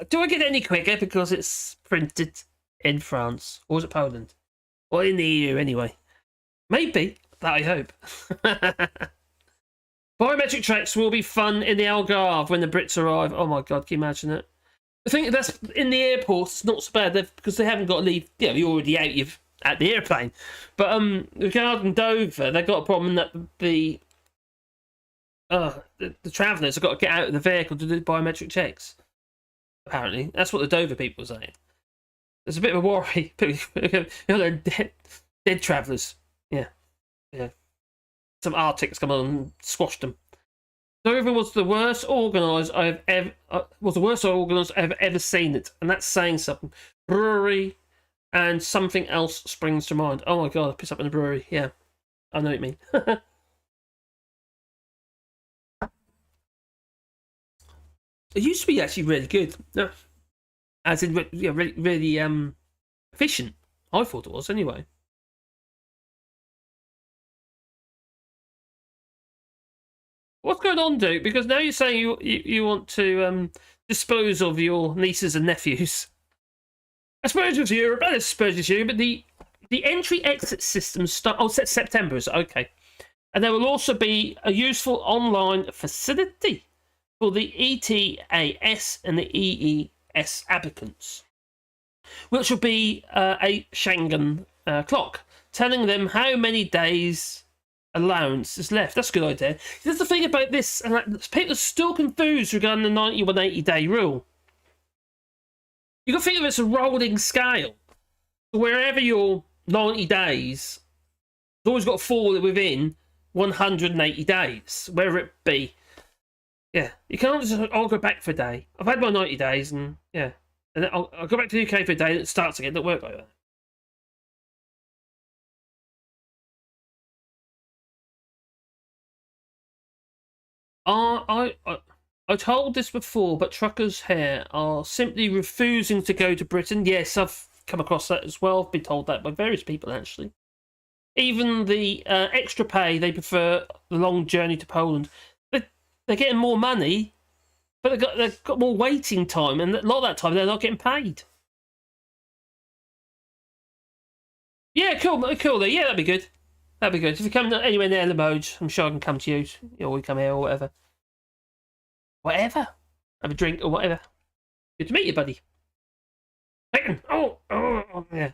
Speaker 1: Do I get any quicker because it's printed in France? Or is it Poland? Or in the EU, anyway. Maybe. That I hope. Biometric checks will be fun in the Algarve when the Brits arrive. Oh my God, can you imagine it? I think that's in the airport. It's not so bad because they haven't got to leave. You know, you're already out. You've at the airplane. But regarding Dover, they've got a problem that the travellers have got to get out of the vehicle to do biometric checks. Apparently, that's what the Dover people are saying. There's a bit of a worry. They're dead travellers. Yeah. Some Arctics come on and squashed them. Dover was the worst organised I've ever seen it, and that's saying something. Brewery and something else springs to mind. Oh my God, I pissed up in a brewery. Yeah, I know what you mean. It used to be actually really good. As in, really efficient. I thought it was anyway. What's going on, Duke? Because now you're saying you want to dispose of your nieces and nephews. I suppose it's Europe, I suppose it's Europe, but the entry-exit system start. Oh, September is okay, and there will also be a useful online facility for the ETAS and the EES applicants, which will be a Schengen clock telling them how many days allowance is left. That's a good idea. That's the thing about this, and people are still confused regarding the 90-180 day rule. You got to think of it as a rolling scale. So wherever you're 90 days, it's always got to fall within 180 days, whether it be. Yeah, you can't just, I'll go back for a day. I've had my 90 days, and yeah, and then I'll go back to the UK for a day, and it starts again. It don't work like that. I told this before, but truckers here are simply refusing to go to Britain. Yes, I've come across that as well. I've been told that by various people, actually. Even the extra pay, they prefer the long journey to Poland. They're getting more money, but they've got more waiting time, and a lot of that time they're not getting paid. Yeah, cool. Yeah, that'd be good. That'd be good. If you come anywhere near the Mode, I'm sure I can come to you. Or we come here or whatever. Whatever. Have a drink or whatever. Good to meet you, buddy. Oh, yeah.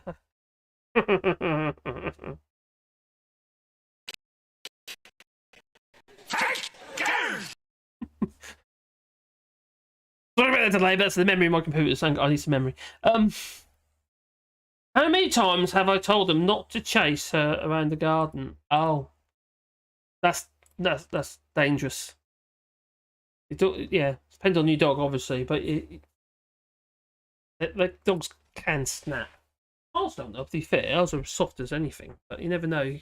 Speaker 1: Sorry about the delay, but that's the memory of my computer saying I need some memory. How many times have I told them not to chase her around the garden? Oh, that's dangerous. Yeah, depends on your dog, obviously, but the dogs can snap. Ours don't know, to be fair. Ours are soft as anything, but you never know.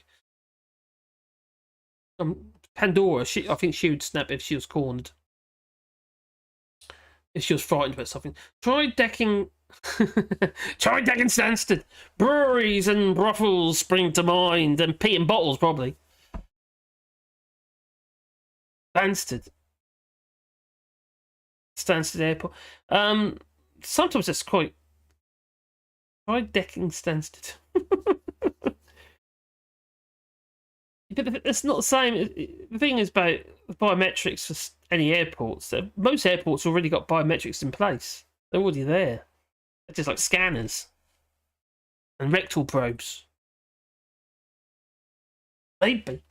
Speaker 1: Pandora, I think she would snap if she was cornered. If she was frightened about something. Try decking Stansted. Breweries and brothels spring to mind, and pee in bottles probably. Stansted Airport. Sometimes it's quite. Try decking Stansted. But it's not the same. The thing is about biometrics for any airports. Most airports already got biometrics in place. They're already there. They're just like scanners and rectal probes. Maybe.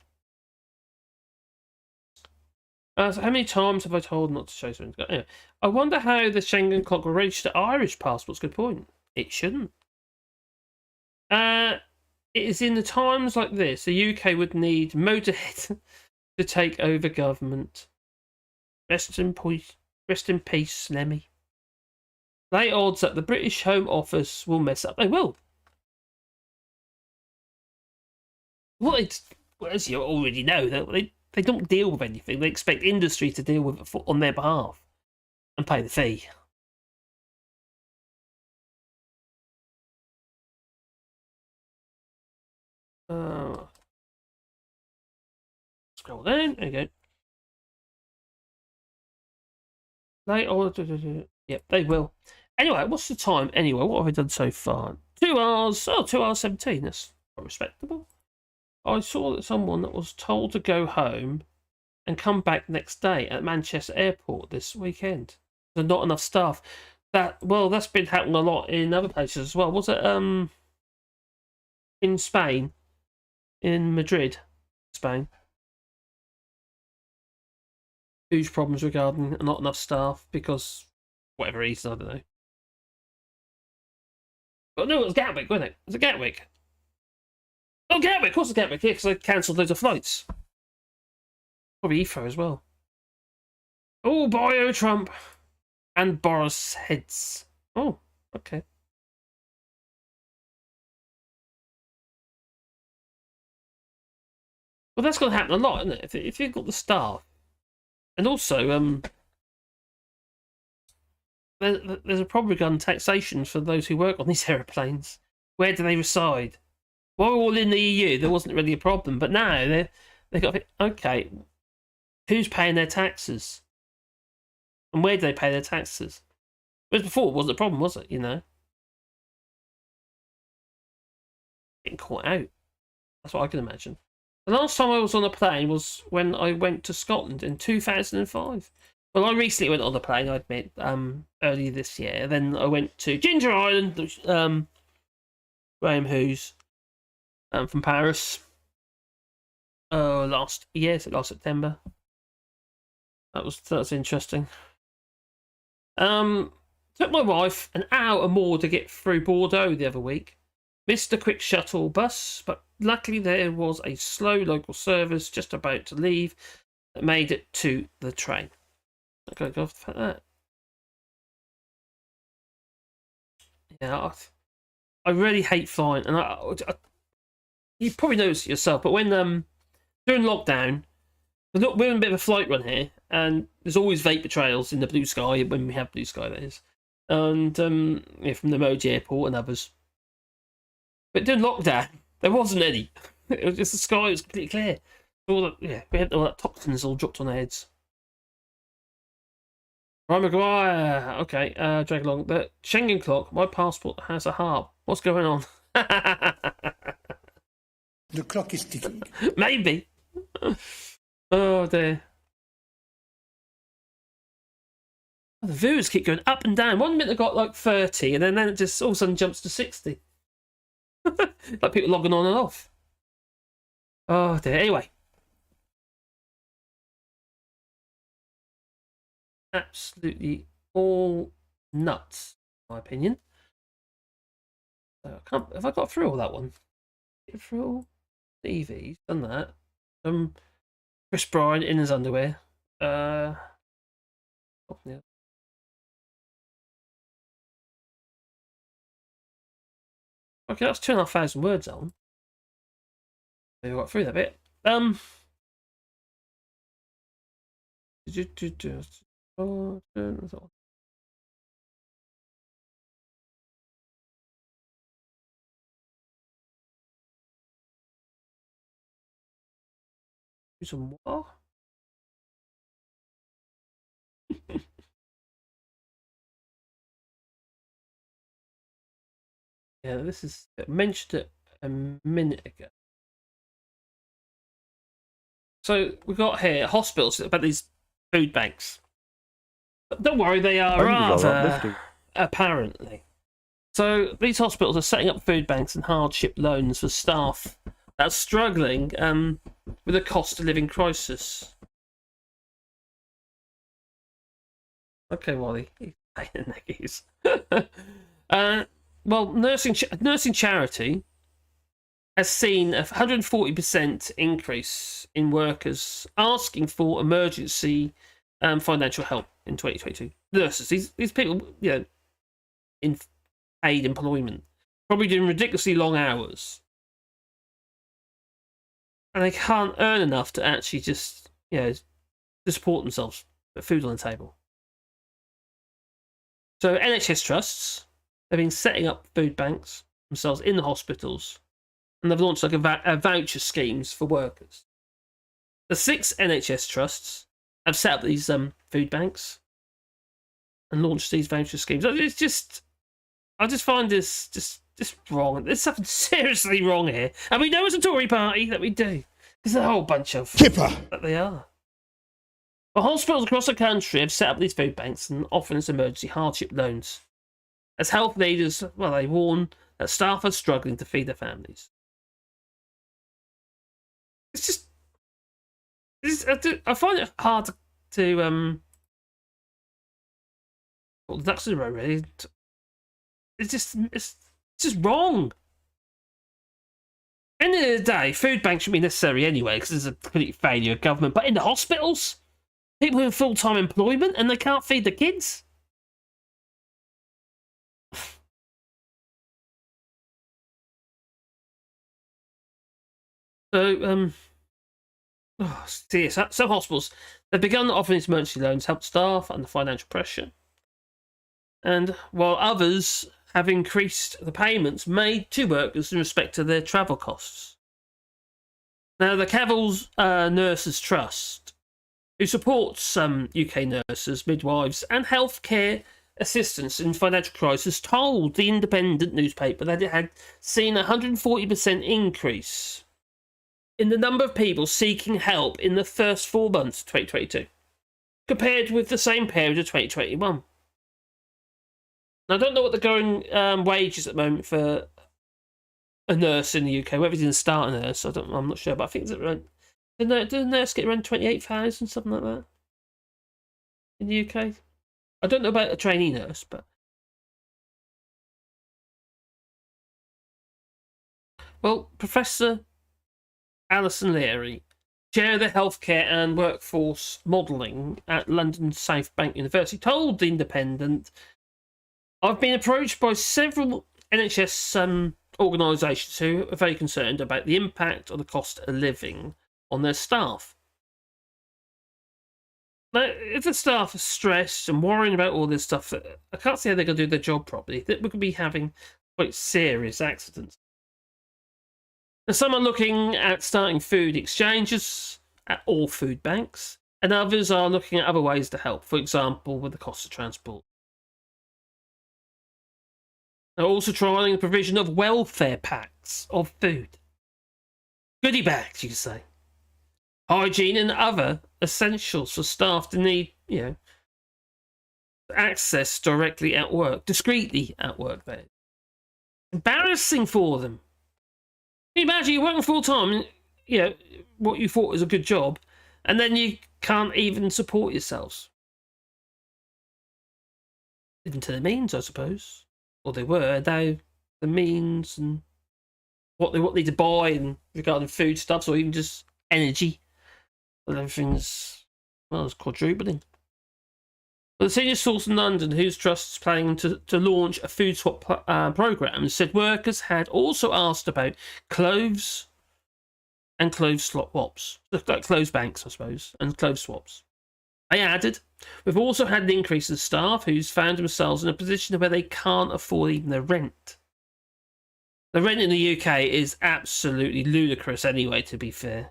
Speaker 1: So how many times have I told not to show something? Anyway, I wonder how the Schengen clock will register Irish passports. Good point. It shouldn't. It is in the times like this, the UK would need Motorhead to take over government. Rest in peace, Lemmy. Late odds that the British Home Office will mess up. They will. Well, as you already know, they don't deal with anything. They expect industry to deal with it on their behalf and pay the fee. Scroll down. There you go. Yep, they will. Anyway, what's the time? Anyway, what have I done so far? 2 hours. Oh, 2 hours 17. That's quite respectable. I saw that someone that was told to go home and come back next day at Manchester Airport this weekend. There's not enough staff. That's been happening a lot in other places as well. Was it in Spain? In Madrid, Spain. Huge problems regarding not enough staff because whatever reason, I don't know. But no, it was Gatwick, wasn't it? Was it Gatwick? Oh, Gatwick, of course it's Gatwick, yeah, because they cancelled loads of flights. Probably Heathrow as well. Oh, Bio Trump and Boris heads. Oh, okay. Well, that's going to happen a lot, isn't it? If you've got the staff. And also, there's a problem regarding taxation for those who work on these aeroplanes. Where do they reside? While we're all in the EU, there wasn't really a problem. But now, they've got to think, okay, who's paying their taxes? And where do they pay their taxes? Whereas before, it wasn't a problem, was it? You know? Getting caught out. That's what I can imagine. The last time I was on a plane was when I went to Scotland in 2005. Well, I recently went on a plane, I admit, earlier this year. Then I went to Ginger Island, Graham Hughes, from Paris. Last September. That was interesting. Took my wife an hour or more to get through Bordeaux the other week. Missed a quick shuttle bus, but luckily there was a slow local service just about to leave that made it to the train. Okay, go for that. Yeah, I really hate flying, and you probably noticed it yourself. But when during lockdown, we're in a bit of a flight run here, and there's always vapor trails in the blue sky when we have blue sky, that is, and from the Emoji Airport and others. But during lockdown, there wasn't any. It was just the sky was completely clear. We had all that toxins all dropped on our heads. Ryan Maguire. Okay, drag along. The Schengen clock. My passport has a harp. What's going on?
Speaker 11: The clock is ticking.
Speaker 1: Maybe. Oh dear. The views keep going up and down. 1 minute they got like 30, and then it just all of a sudden jumps to 60. Like people logging on and off. Oh dear. Anyway. Absolutely all nuts, in my opinion. So I can't, have I got through all that one? Get through all the EVs, done that. Chris Bryan in his underwear. Oh, yeah. Okay, that's 2,500 words on. We got through that bit. Do some more. Yeah, this is I mentioned it a minute ago. So we've got here hospitals about these food banks. But don't worry, they are rather apparently. So these hospitals are setting up food banks and hardship loans for staff that are struggling with the cost of living crisis. Okay, Wally, he's paying the neckies. Well, nursing charity has seen a 140% increase in workers asking for emergency financial help in 2022. Nurses, these people, you know, in paid employment, probably doing ridiculously long hours, and they can't earn enough to actually just, you know, to support themselves, put food on the table. So NHS trusts have been setting up food banks themselves in the hospitals, and they've launched like a voucher schemes for workers. The 6 NHS trusts have set up these food banks and launched these voucher schemes. It's just, I just find this just wrong. There's something seriously wrong here, and we know it's a Tory party that we do. There's a whole bunch of
Speaker 6: Kipper
Speaker 1: that they are. But hospitals across the country have set up these food banks and offering us emergency hardship loans. As health leaders, well, they warn that staff are struggling to feed their families. It's just, I find it hard to well, the ducks in a row, really. It's just wrong. End of the day, food banks should be necessary anyway because it's a complete failure of government. But in the hospitals, people in full-time employment and they can't feed the kids. So, some hospitals, they've begun offering these emergency loans to help staff under financial pressure. And while others have increased the payments made to workers in respect to their travel costs. Now, the Cavils Nurses Trust, who supports some UK nurses, midwives, and healthcare assistants in financial crisis, told the Independent newspaper that it had seen a 140% increase in the number of people seeking help in the first 4 months of 2022, compared with the same period of 2021. Now, I don't know what the going wage is at the moment for a nurse in the UK, whether it's in start a nurse, I'm not sure, but I think it's around, did a nurse get around 28,000, something like that, in the UK? I don't know about a trainee nurse, but... Well, Professor Alison Leary, Chair of the Healthcare and Workforce Modelling at London South Bank University, told The Independent, I've been approached by several NHS organisations who are very concerned about the impact of the cost of living on their staff. Now, if the staff are stressed and worrying about all this stuff, I can't see how they're going to do their job properly. We could be having quite serious accidents. Now, some are looking at starting food exchanges at all food banks, and others are looking at other ways to help, for example, with the cost of transport. They're also trialling the provision of welfare packs of food. goodie bags, you could say. Hygiene and other essentials for staff to need, access directly at work, discreetly at work, there. Embarrassing for them. Can you imagine you're working full time, what you thought was a good job, and then you can't even support yourselves. Living to their means, I suppose. Or they were, though the means and what they need to buy and regarding foodstuffs or even just energy. Well, everything's, it's quadrupling. But the senior source in London, whose trust is planning to launch a food swap programme, said workers had also asked about clothes and clothes swaps. Like clothes banks, I suppose, and clothes swaps. They added, we've also had an increase in staff who's found themselves in a position where they can't afford even their rent. The rent in the UK is absolutely ludicrous anyway, to be fair.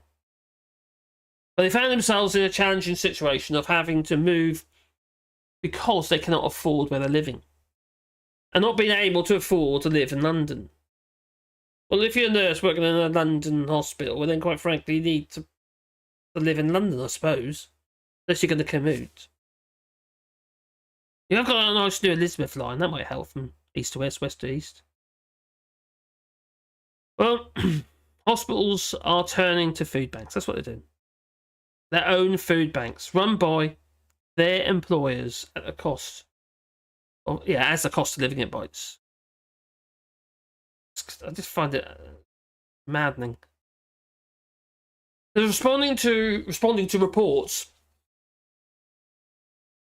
Speaker 1: But they found themselves in a challenging situation of having to move because they cannot afford where they're living. And not being able to afford to live in London. Well, if you're a nurse working in a London hospital, well then quite frankly you need to live in London, I suppose. Unless you're going to commute. I've got a nice new Elizabeth line. That might help from east to west, west to east. Well, hospitals are turning to food banks. That's what they're doing. Their own food banks, run by their employers at a cost. As the cost of living it bites. I just find it maddening. They're responding to reports.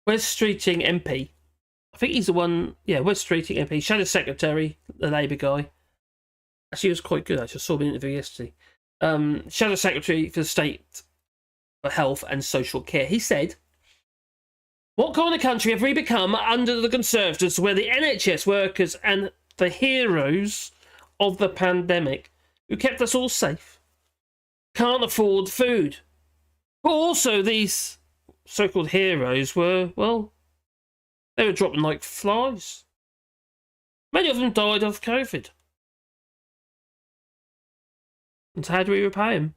Speaker 1: West Streeting MP, I think he's the one, West Streeting MP, Shadow Secretary, the Labour guy. Actually, he was quite good, I saw him in an interview yesterday. Shadow Secretary for the State for Health and Social Care. He said, what kind of country have we become under the Conservatives where the NHS workers and the heroes of the pandemic who kept us all safe can't afford food? But also these so-called heroes were, they were dropping like flies. Many of them died of COVID. And how do we repay them?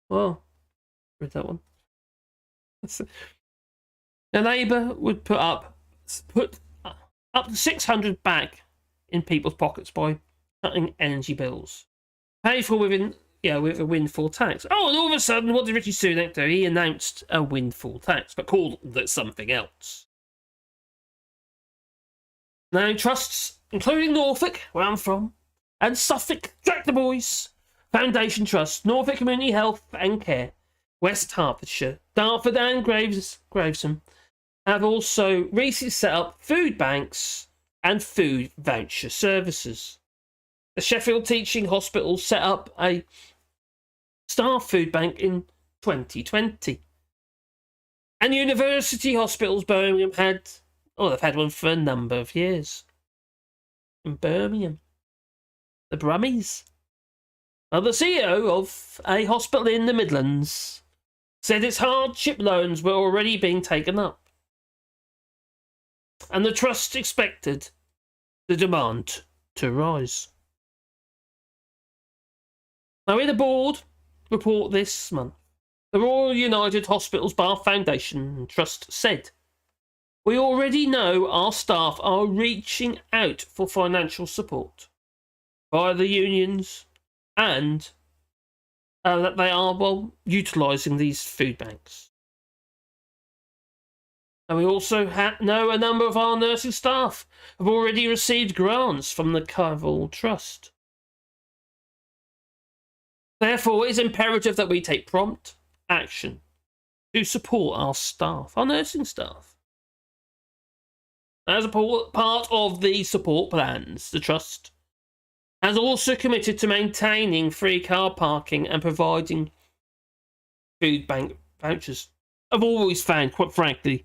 Speaker 1: Well, read that one. Now, Labour would put up to 600 back in people's pockets by cutting energy bills, paid for with a windfall tax. Oh, and all of a sudden, what did Richie Sunak do? He announced a windfall tax, but called it something else. Now, trusts, including Norfolk, where I'm from, and Suffolk, Jack the Boys, Foundation Trust, Norfolk Community Health and Care, West Hertfordshire, Dartford and Gravesham, have also recently set up food banks and food voucher services. The Sheffield Teaching Hospital set up a staff food bank in 2020. And University Hospitals Birmingham they've had one for a number of years. In Birmingham. The Brummies. Well, the CEO of a hospital in the Midlands said its hardship loans were already being taken up. And the trust expected the demand to rise. Now, in a board report this month, the Royal United Hospitals Bath Foundation Trust said, we already know our staff are reaching out for financial support via the unions and that they are, utilising these food banks. And we also know a number of our nursing staff have already received grants from the Carvel Trust. Therefore, it is imperative that we take prompt action to support our staff, our nursing staff. As a part of the support plans, the Trust has also committed to maintaining free car parking and providing food bank vouchers. I've always found, quite frankly,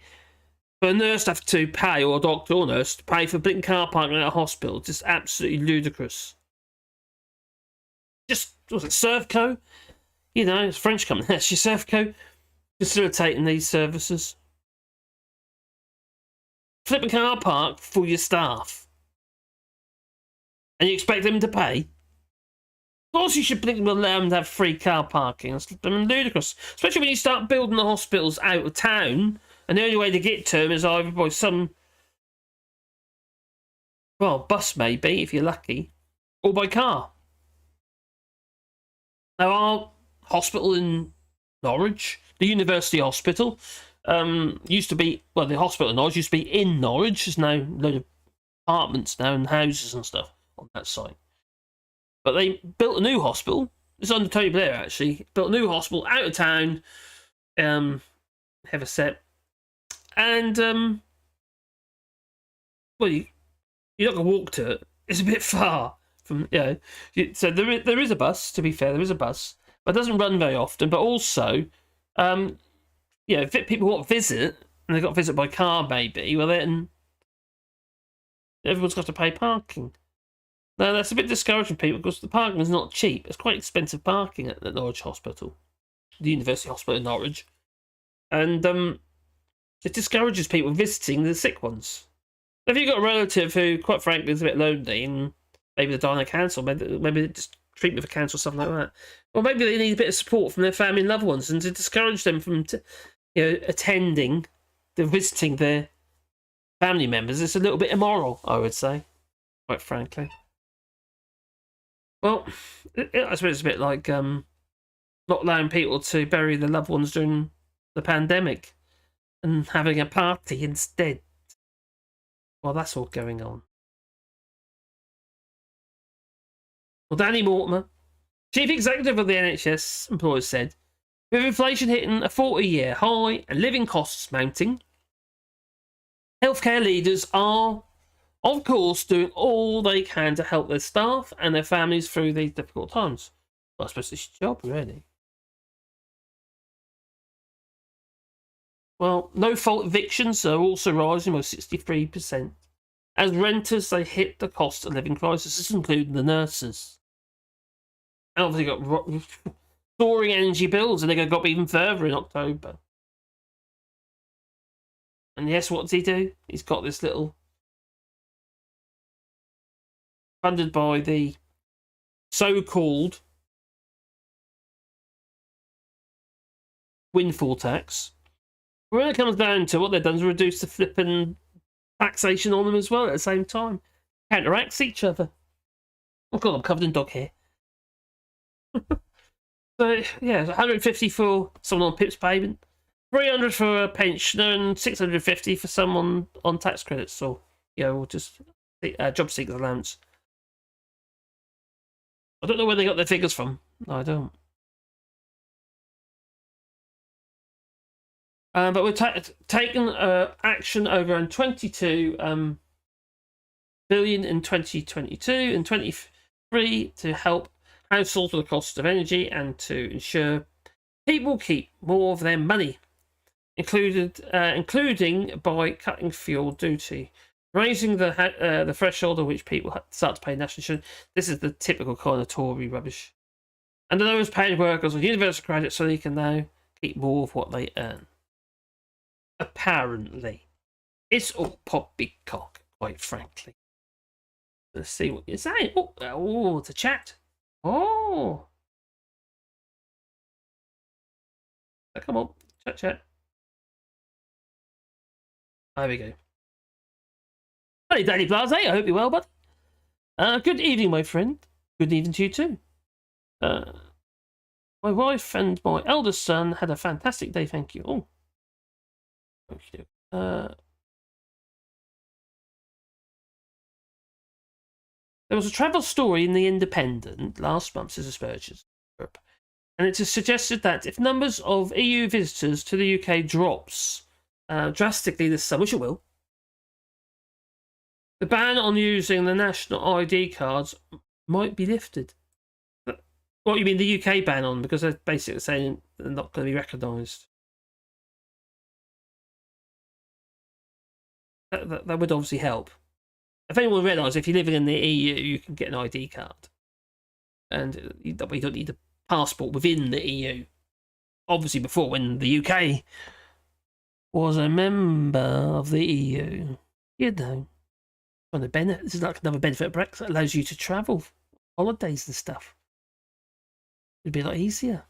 Speaker 1: for a nurse to have to pay, or a doctor or nurse, to pay for blinking car parking at a hospital, just absolutely ludicrous. Just, was it Servco? It's a French company, actually, Servco, facilitating these services. Flipping car park for your staff. And you expect them to pay? Of course, you should allow them to have free car parking. It's ludicrous, especially when you start building the hospitals out of town, and the only way to get to them is either by some, well, bus maybe if you're lucky, or by car. Now, our hospital in Norwich, the University Hospital, used to be, well, the hospital in Norwich used to be in Norwich. There's now a load of apartments now and houses and stuff on that site. But they built a new hospital. It's under Tony Blair, actually. Built a new hospital out of town, Heverset. And, well, you're not going to walk to it. It's a bit far from, so there is a bus, to be fair, there is a bus. But it doesn't run very often. But also, if people want to visit, and they've got to visit by car maybe, well then everyone's got to pay parking. Now that's a bit discouraging people because the parking is not cheap. It's quite expensive parking at the Norwich Hospital, the University Hospital in Norwich. And it discourages people visiting the sick ones. If you've got a relative who, quite frankly, is a bit lonely and maybe they're dying of cancer, maybe just treatment for cancer or something like that, or maybe they need a bit of support from their family and loved ones, and to discourage them from attending, visiting their family members, it's a little bit immoral, I would say, quite frankly. Well, I suppose it's a bit like not allowing people to bury their loved ones during the pandemic and having a party instead. Well, that's all going on. Well, Danny Mortimer, Chief Executive of the NHS employers, said, with inflation hitting a 40-year high and living costs mounting, healthcare leaders are, of course, doing all they can to help their staff and their families through these difficult times. Well, I suppose it's your job, really. Well, no-fault evictions are also rising by 63%. As renters, they hit the cost of living crisis, including the nurses. And obviously got soaring energy bills, and they're going to go up even further in October. And yes, what does he do? He's got this little, funded by the so-called windfall tax. When it comes down to what they've done is reduce the flipping taxation on them as well at the same time. Counteracts each other. Oh god, I'm covered in dog hair. So, yeah, 150 for someone on PIP's payment, 300 for a pensioner, and 650 for someone on tax credits, or, or just job seekers allowance. I don't know where they got their figures from. No, I don't. But we've taken action over on 22 billion in 2022 and 23 to help households with the cost of energy and to ensure people keep more of their money, including by cutting fuel duty, raising the threshold at which people start to pay national insurance. This is the typical kind of Tory rubbish. And the lowest paid workers on universal credit so they can now keep more of what they earn. Apparently. It's all poppycock, quite frankly. Let's see what you're saying. Oh, it's a chat. Oh. Come on, chat. There we go. Hey, Danny Blase, I hope you're well, bud. Good evening, my friend. Good evening to you too. My wife and my eldest son had a fantastic day, thank you. Oh. Okay. There was a travel story in The Independent last month, says Asperger's Europe, and it is suggested that if numbers of EU visitors to the UK drops drastically this summer, which it will, the ban on using the national ID cards might be lifted. What you mean the UK ban on? Because they're basically saying they're not going to be recognised. That would obviously help. If anyone realised, if you're living in the EU, you can get an ID card. And you don't need a passport within the EU. Obviously before, when the UK was a member of the EU, this is like another benefit of Brexit. It allows you to travel, holidays and stuff. It'd be a lot easier.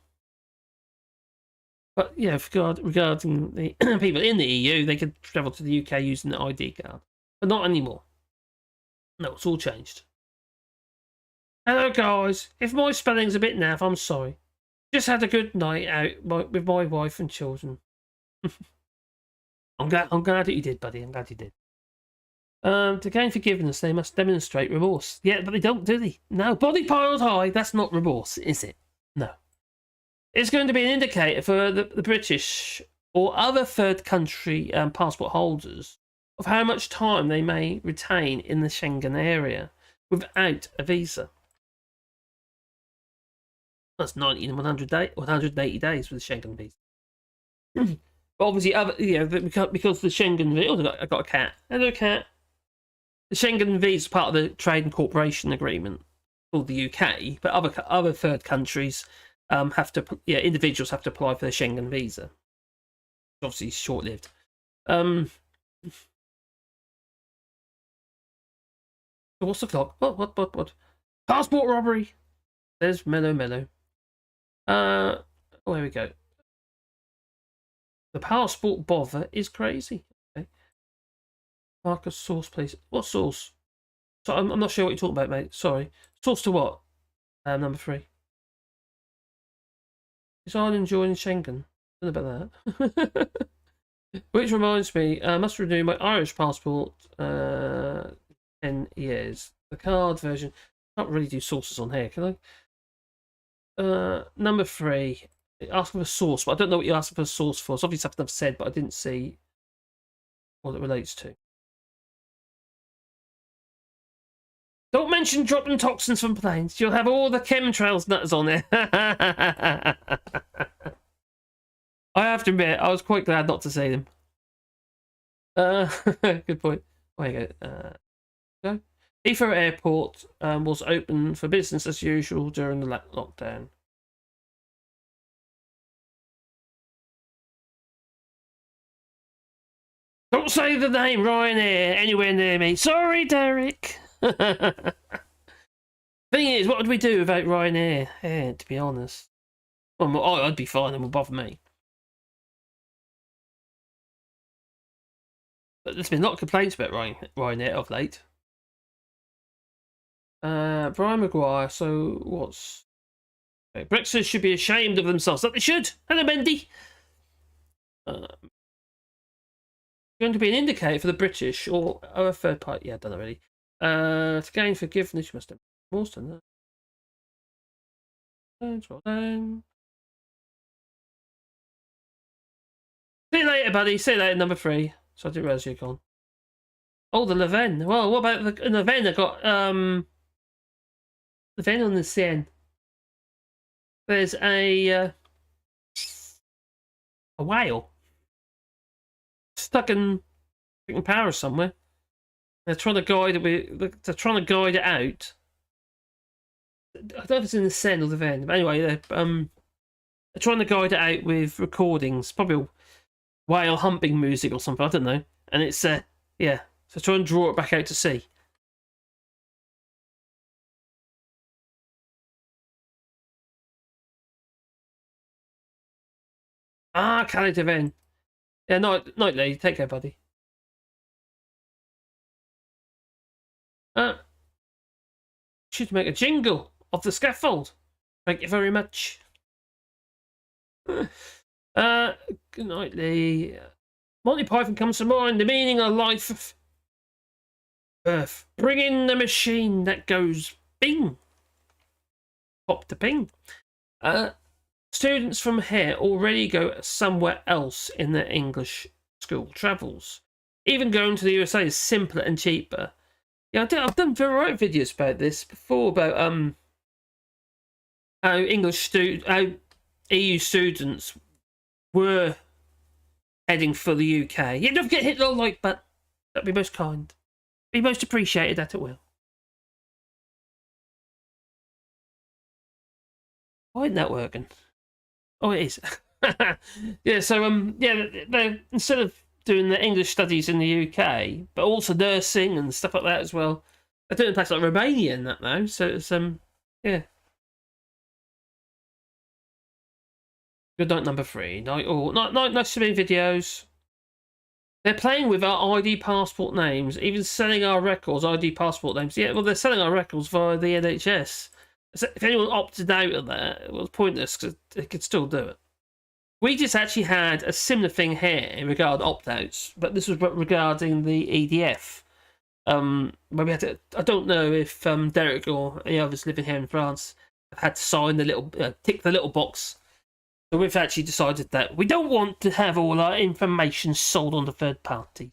Speaker 1: But yeah, regarding the people in the EU, they could travel to the UK using the ID card, but not anymore. No, it's all changed. Hello guys, if my spelling's a bit naff, I'm sorry. Just had a good night out with my wife and children. I'm glad that you did, buddy. I'm glad you did. To gain forgiveness, they must demonstrate remorse. Yeah, but they don't, do they? No, body piled high, that's not remorse, is it? No. It's going to be an indicator for the British or other third country passport holders of how much time they may retain in the Schengen area without a visa. That's 90 and 180 days with the Schengen visa. But obviously, because the Schengen visa, I got a cat. Hello, cat. The Schengen visa is part of the Trade and Cooperation Agreement called the UK, but other third countries individuals have to apply for the Schengen visa. Obviously, short-lived. What's the clock? What? Passport robbery. There's Mellow. Here we go. The passport bother is crazy. Okay. Mark a source, please. What source? So I'm not sure what you're talking about, mate. Sorry. Source to what? Number 3. Is Ireland joining Schengen? I don't know about that. Which reminds me, I must renew my Irish passport 10 years. The card version. Can't really do sources on here, can I? Number 3. Asking for a source, but I don't know what you're asking for a source for. It's obviously something I've said, but I didn't see what it relates to. Don't mention dropping toxins from planes. You'll have all the chemtrails nuts on there. I have to admit, I was quite glad not to see them. Good point. There you go. Heathrow Airport was open for business as usual during the lockdown. Don't say the name Ryanair anywhere near me. Sorry, Derek. Thing is, what would we do without Ryanair? Yeah, to be honest. Well, I'd be fine, it would bother me. But there's been a lot of complaints about Ryanair of late. Brian Maguire, so what's... Okay, Brexit should be ashamed of themselves. That they should. Hello, Mendy. Going to be an indicator for the British or a third party. Yeah, I've done that already. To gain forgiveness, you must have more than that. Scroll down. See you later, buddy. See you later, number 3. So I didn't realise you're gone. Oh, the Leven. Well, what about the Leven? I got Leven on the Seine. There's a whale stuck in Paris somewhere. They're trying to guide it. They're trying to guide it out. I don't know if it's in the Seine or the Ven, but anyway, they're trying to guide it out with recordings, probably whale humping music or something. I don't know. And it's yeah. So try and draw it back out to sea. Ah, Calais de Ven. Yeah, night lady. Take care, buddy. Should make a jingle of the scaffold. Thank you very much. Good night, Lee. Monty Python comes to mind. The meaning of life of Earth. Bring in the machine that goes bing. Pop to ping. Students from here already go somewhere else in their English school travels. Even going to the USA is simpler and cheaper. Yeah, I've done variety videos about this before, about how EU students were heading for the UK. You don't forget hit the like button. That'd be most kind. Be most appreciated, that it will. Why isn't that working? Oh, it is. Yeah, so yeah, they instead of doing the English studies in the UK, but also nursing and stuff like that as well, they're doing places like Romania and that now. So it's yeah. Good night number 3. Night all. Nice to be videos. They're playing with our ID passport names, even selling our records, ID passport names. Yeah, well, they're selling our records via the NHS. So if anyone opted out of that, it was pointless because they could still do it. We just actually had a similar thing here in regard to opt-outs, but this was regarding the EDF. Where we had to, I don't know if Derek or any others living here in France had to sign the little, tick the little box. So we've actually decided that we don't want to have all our information sold on to third parties.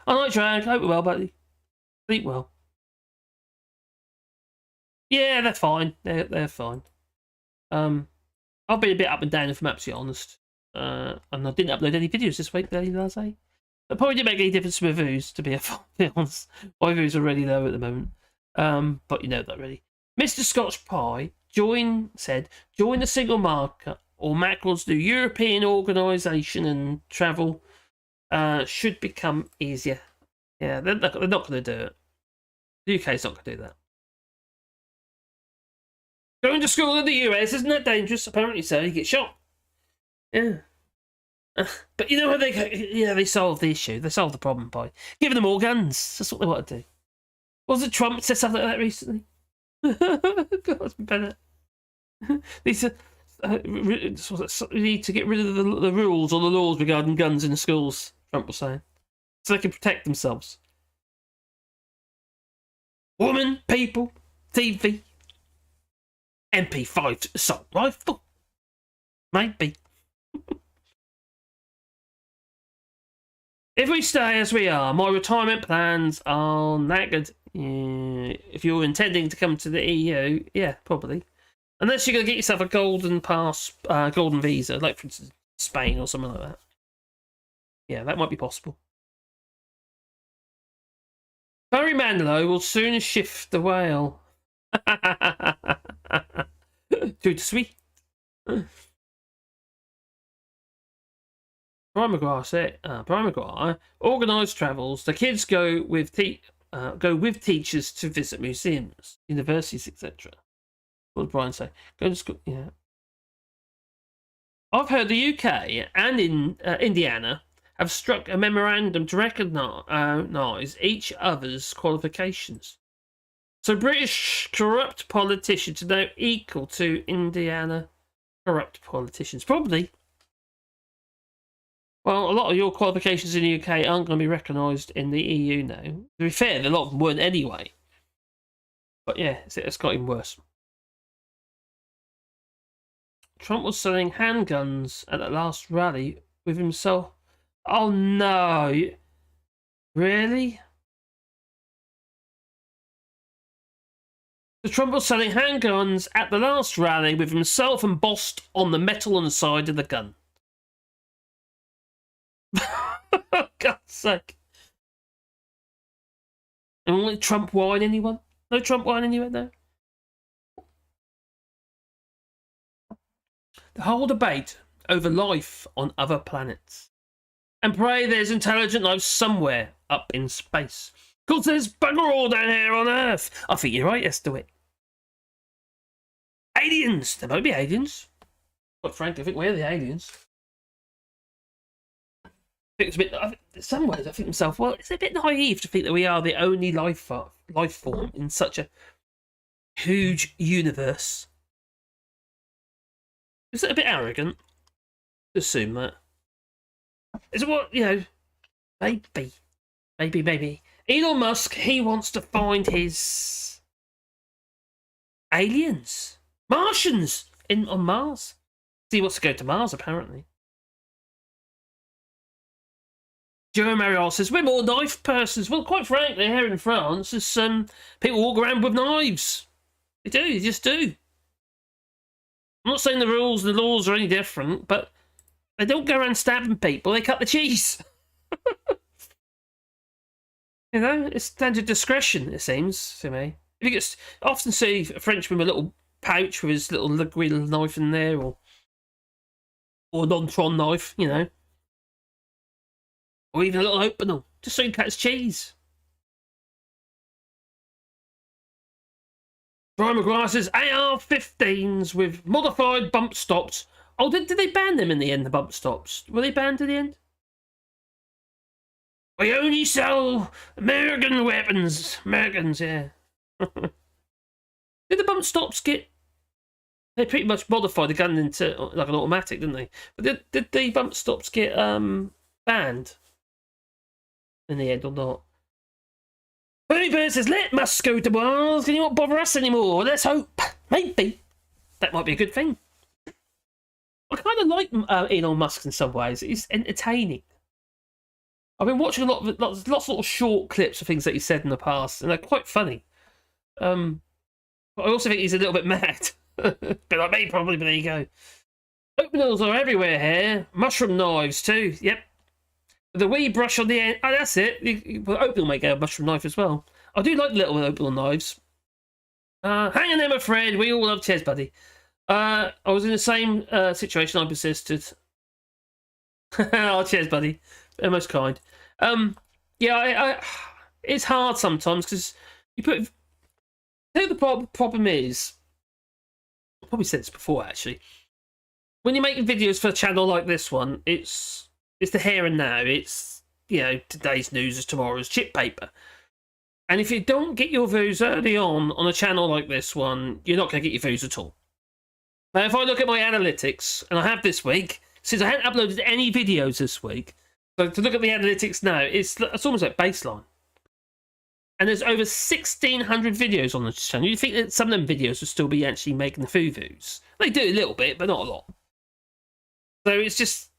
Speaker 1: All right, Drag. Hope you're well, buddy. Sleep well. Yeah, they're fine. They're fine. I've been a bit up and down, if I'm absolutely honest. And I didn't upload any videos this week, did I say? It probably didn't make any difference to my views, to be honest. My views are really low at the moment. But you know that really. Mr. Scotch Pie said, join the single market or Macron's new European organisation and travel should become easier. Yeah, they're not going to do it. The UK's not going to do that. Going to school in the US, isn't that dangerous? Apparently so, you get shot. Yeah. But you know how they solved the issue? They solved the problem by giving them all guns. That's what they want to do. Wasn't Trump said something like that recently? God, it's better. We need to get rid of the rules or the laws regarding guns in the schools, Trump was saying. So they can protect themselves. Woman, people, TV, MP5 assault rifle. Maybe. If we stay as we are, my retirement plans are knackered. If you're intending to come to the EU, yeah, probably. Unless you're going to get yourself a golden visa, like for instance Spain or something like that. Yeah, that might be possible. Barry Manilow will soon shift the whale. Too sweet. Brian McGrath, organised travels. The kids go with teachers to visit museums, universities, etc. What did Brian say? Go to school. Yeah. I've heard the UK and in Indiana have struck a memorandum to recognise each other's qualifications. So British corrupt politicians are now equal to Indiana corrupt politicians. Probably. Well, a lot of your qualifications in the UK aren't going to be recognised in the EU now. To be fair, a lot of them weren't anyway. But yeah, it's got even worse. Trump was selling handguns at the last rally with himself. Oh no! Really? So Trump was selling handguns at the last rally with himself embossed on the metal on the side of the gun. For God's sake. And won't Trump wine anyone? No Trump wine anywhere, no? The whole debate over life on other planets. And pray there's intelligent life somewhere up in space. Because there's bugger all down here on Earth. I think you're right, let's do it. Aliens! There might be aliens. Quite frankly, I think we're the aliens. I think it's a bit, in some ways I think to myself, well, it's a bit naive to think that we are the only life form in such a huge universe. Is it a bit arrogant to assume that? Is it what, maybe. Elon Musk, he wants to find his aliens. Martians on Mars. He wants to go to Mars, apparently. Joe Mariol says, we're more knife persons. Well, quite frankly, here in France, there's people walk around with knives. They do, they just do. I'm not saying the rules and the laws are any different, but they don't go around stabbing people, they cut the cheese. You know, it's down to discretion, it seems to me. If you often see a Frenchman with a little pouch with his little Lugwheel knife in there, or a non-tron knife, you know. Or even a little opener, just so he can cut his cheese. Brian McGuire says AR-15s with modified bump stops. Oh, did they ban them in the end, the bump stops? Were they banned in the end? We only sell American weapons. Americans, yeah. Did the bump stops get... They pretty much modified the gun into like an automatic, didn't they? But did the bump stops get banned in the end or not? Bernie Bird says, let Musk go to Mars. Can you not bother us anymore? Let's hope. Maybe. That might be a good thing. I kind of like Elon Musk in some ways. He's entertaining. I've been watching lots of little short clips of things that he said in the past, and they're quite funny. But I also think he's a little bit mad. Bit like me, probably, but there you go. Openers are everywhere here. Mushroom knives, too. Yep. The wee brush on the end. Oh, that's it. Openal may get a mushroom knife as well. I do like little openal knives. Hang in there, my friend. We all love cheers, buddy. I was in the same situation. I persisted. Oh, cheers, buddy. They're most kind. Yeah, it's hard sometimes because you put. I think the problem is. I probably said this before, actually. When you're making videos for a channel like this one, it's the here and now. It's, you know, today's news is tomorrow's chip paper. And if you don't get your views early on a channel like this one, you're not going to get your views at all. Now, if I look at my analytics, and I have this week, since I hadn't uploaded any videos this week, so to look at the analytics now, it's almost like baseline. And there's over 1,600 videos on this channel. You think that some of them videos will still be actually making the foo views? They do a little bit, but not a lot. So it's just...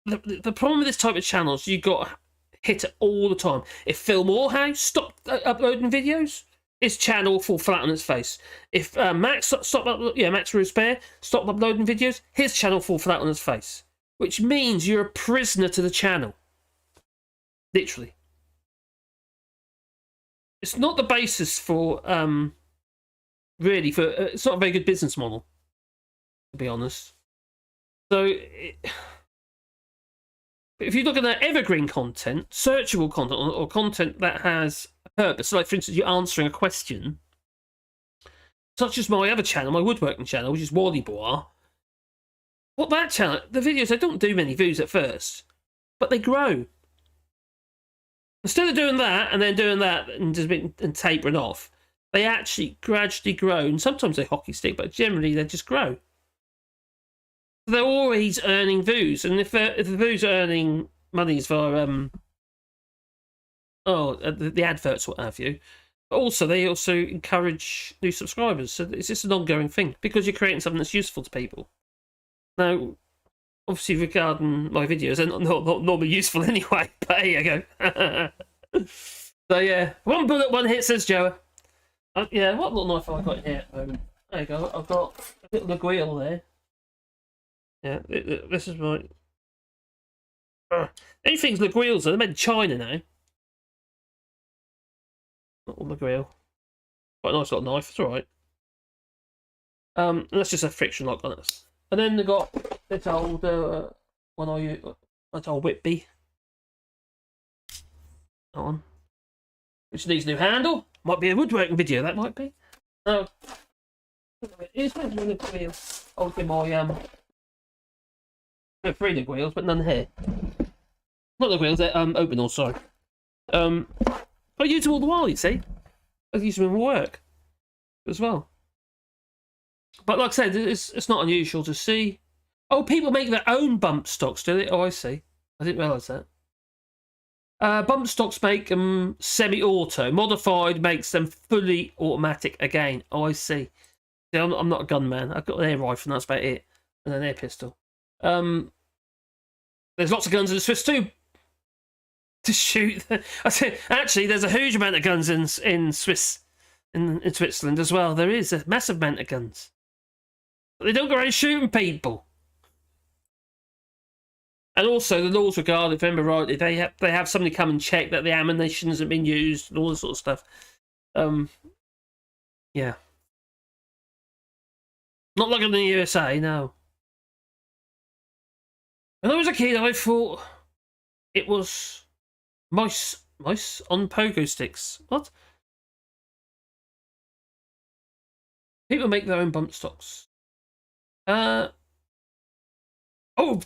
Speaker 1: The problem with this type of channels, you got to hit it all the time. If Phil Morehouse stopped uploading videos, his channel will fall flat on its face. If Max Max Roosbear stopped uploading videos, his channel will fall flat on its face. Which means you're a prisoner to the channel. Literally. It's not the basis for, really, for it's not a very good business model, to be honest. So, if you look at that evergreen content, searchable content, or content that has a purpose, so like, for instance, you're answering a question, such as my other channel, my woodworking channel, which is Wally Bois. What that channel, the videos, they don't do many views at first, but they grow. Instead of doing that and then doing that and tapering off, they actually gradually grow. And sometimes they hockey stick, but generally they just grow. They're always earning views, and if the views are earning monies via the adverts, what have you. But also they also encourage new subscribers. So it's just an ongoing thing because you're creating something that's useful to people. Now, obviously, regarding my videos, they're not normally useful anyway, but here you go. So, yeah, one bullet, one hit, says Joe. Yeah, what little knife have I got in here at the moment? There you go, I've got a little Laguille there. Yeah, this is my... Anything's Laguilles, they're made in China now. Not all Laguille. Quite a nice little knife, it's alright. That's just a friction lock on it. And then they got this old one I use, that's old Whitby. That one. Which needs a new handle. Might be a woodworking video, that might be. Oh. Here's one of the wheels. Obviously my three leg wheels, but none here. Not the wheels, they're open all, sorry. I use them all the while, you see. I use them in work as well. But like I said, it's not unusual to see. Oh, people make their own bump stocks, do they? Oh, I see. I didn't realise that. Bump stocks make them semi-auto. Modified makes them fully automatic again. Oh, I see. See, I'm not a gunman. I've got an air rifle and that's about it. And an air pistol. There's lots of guns in the Swiss too. To shoot. I say, actually, there's a huge amount of guns in Switzerland as well. There is a massive amount of guns. But they don't go around shooting people. And also, the laws regard, if I remember rightly, they have somebody come and check that the ammunition hasn't been used and all this sort of stuff. Yeah. Not like in the USA, no. When I was a kid, I thought it was mice on pogo sticks. What? People make their own bump stocks. Oh,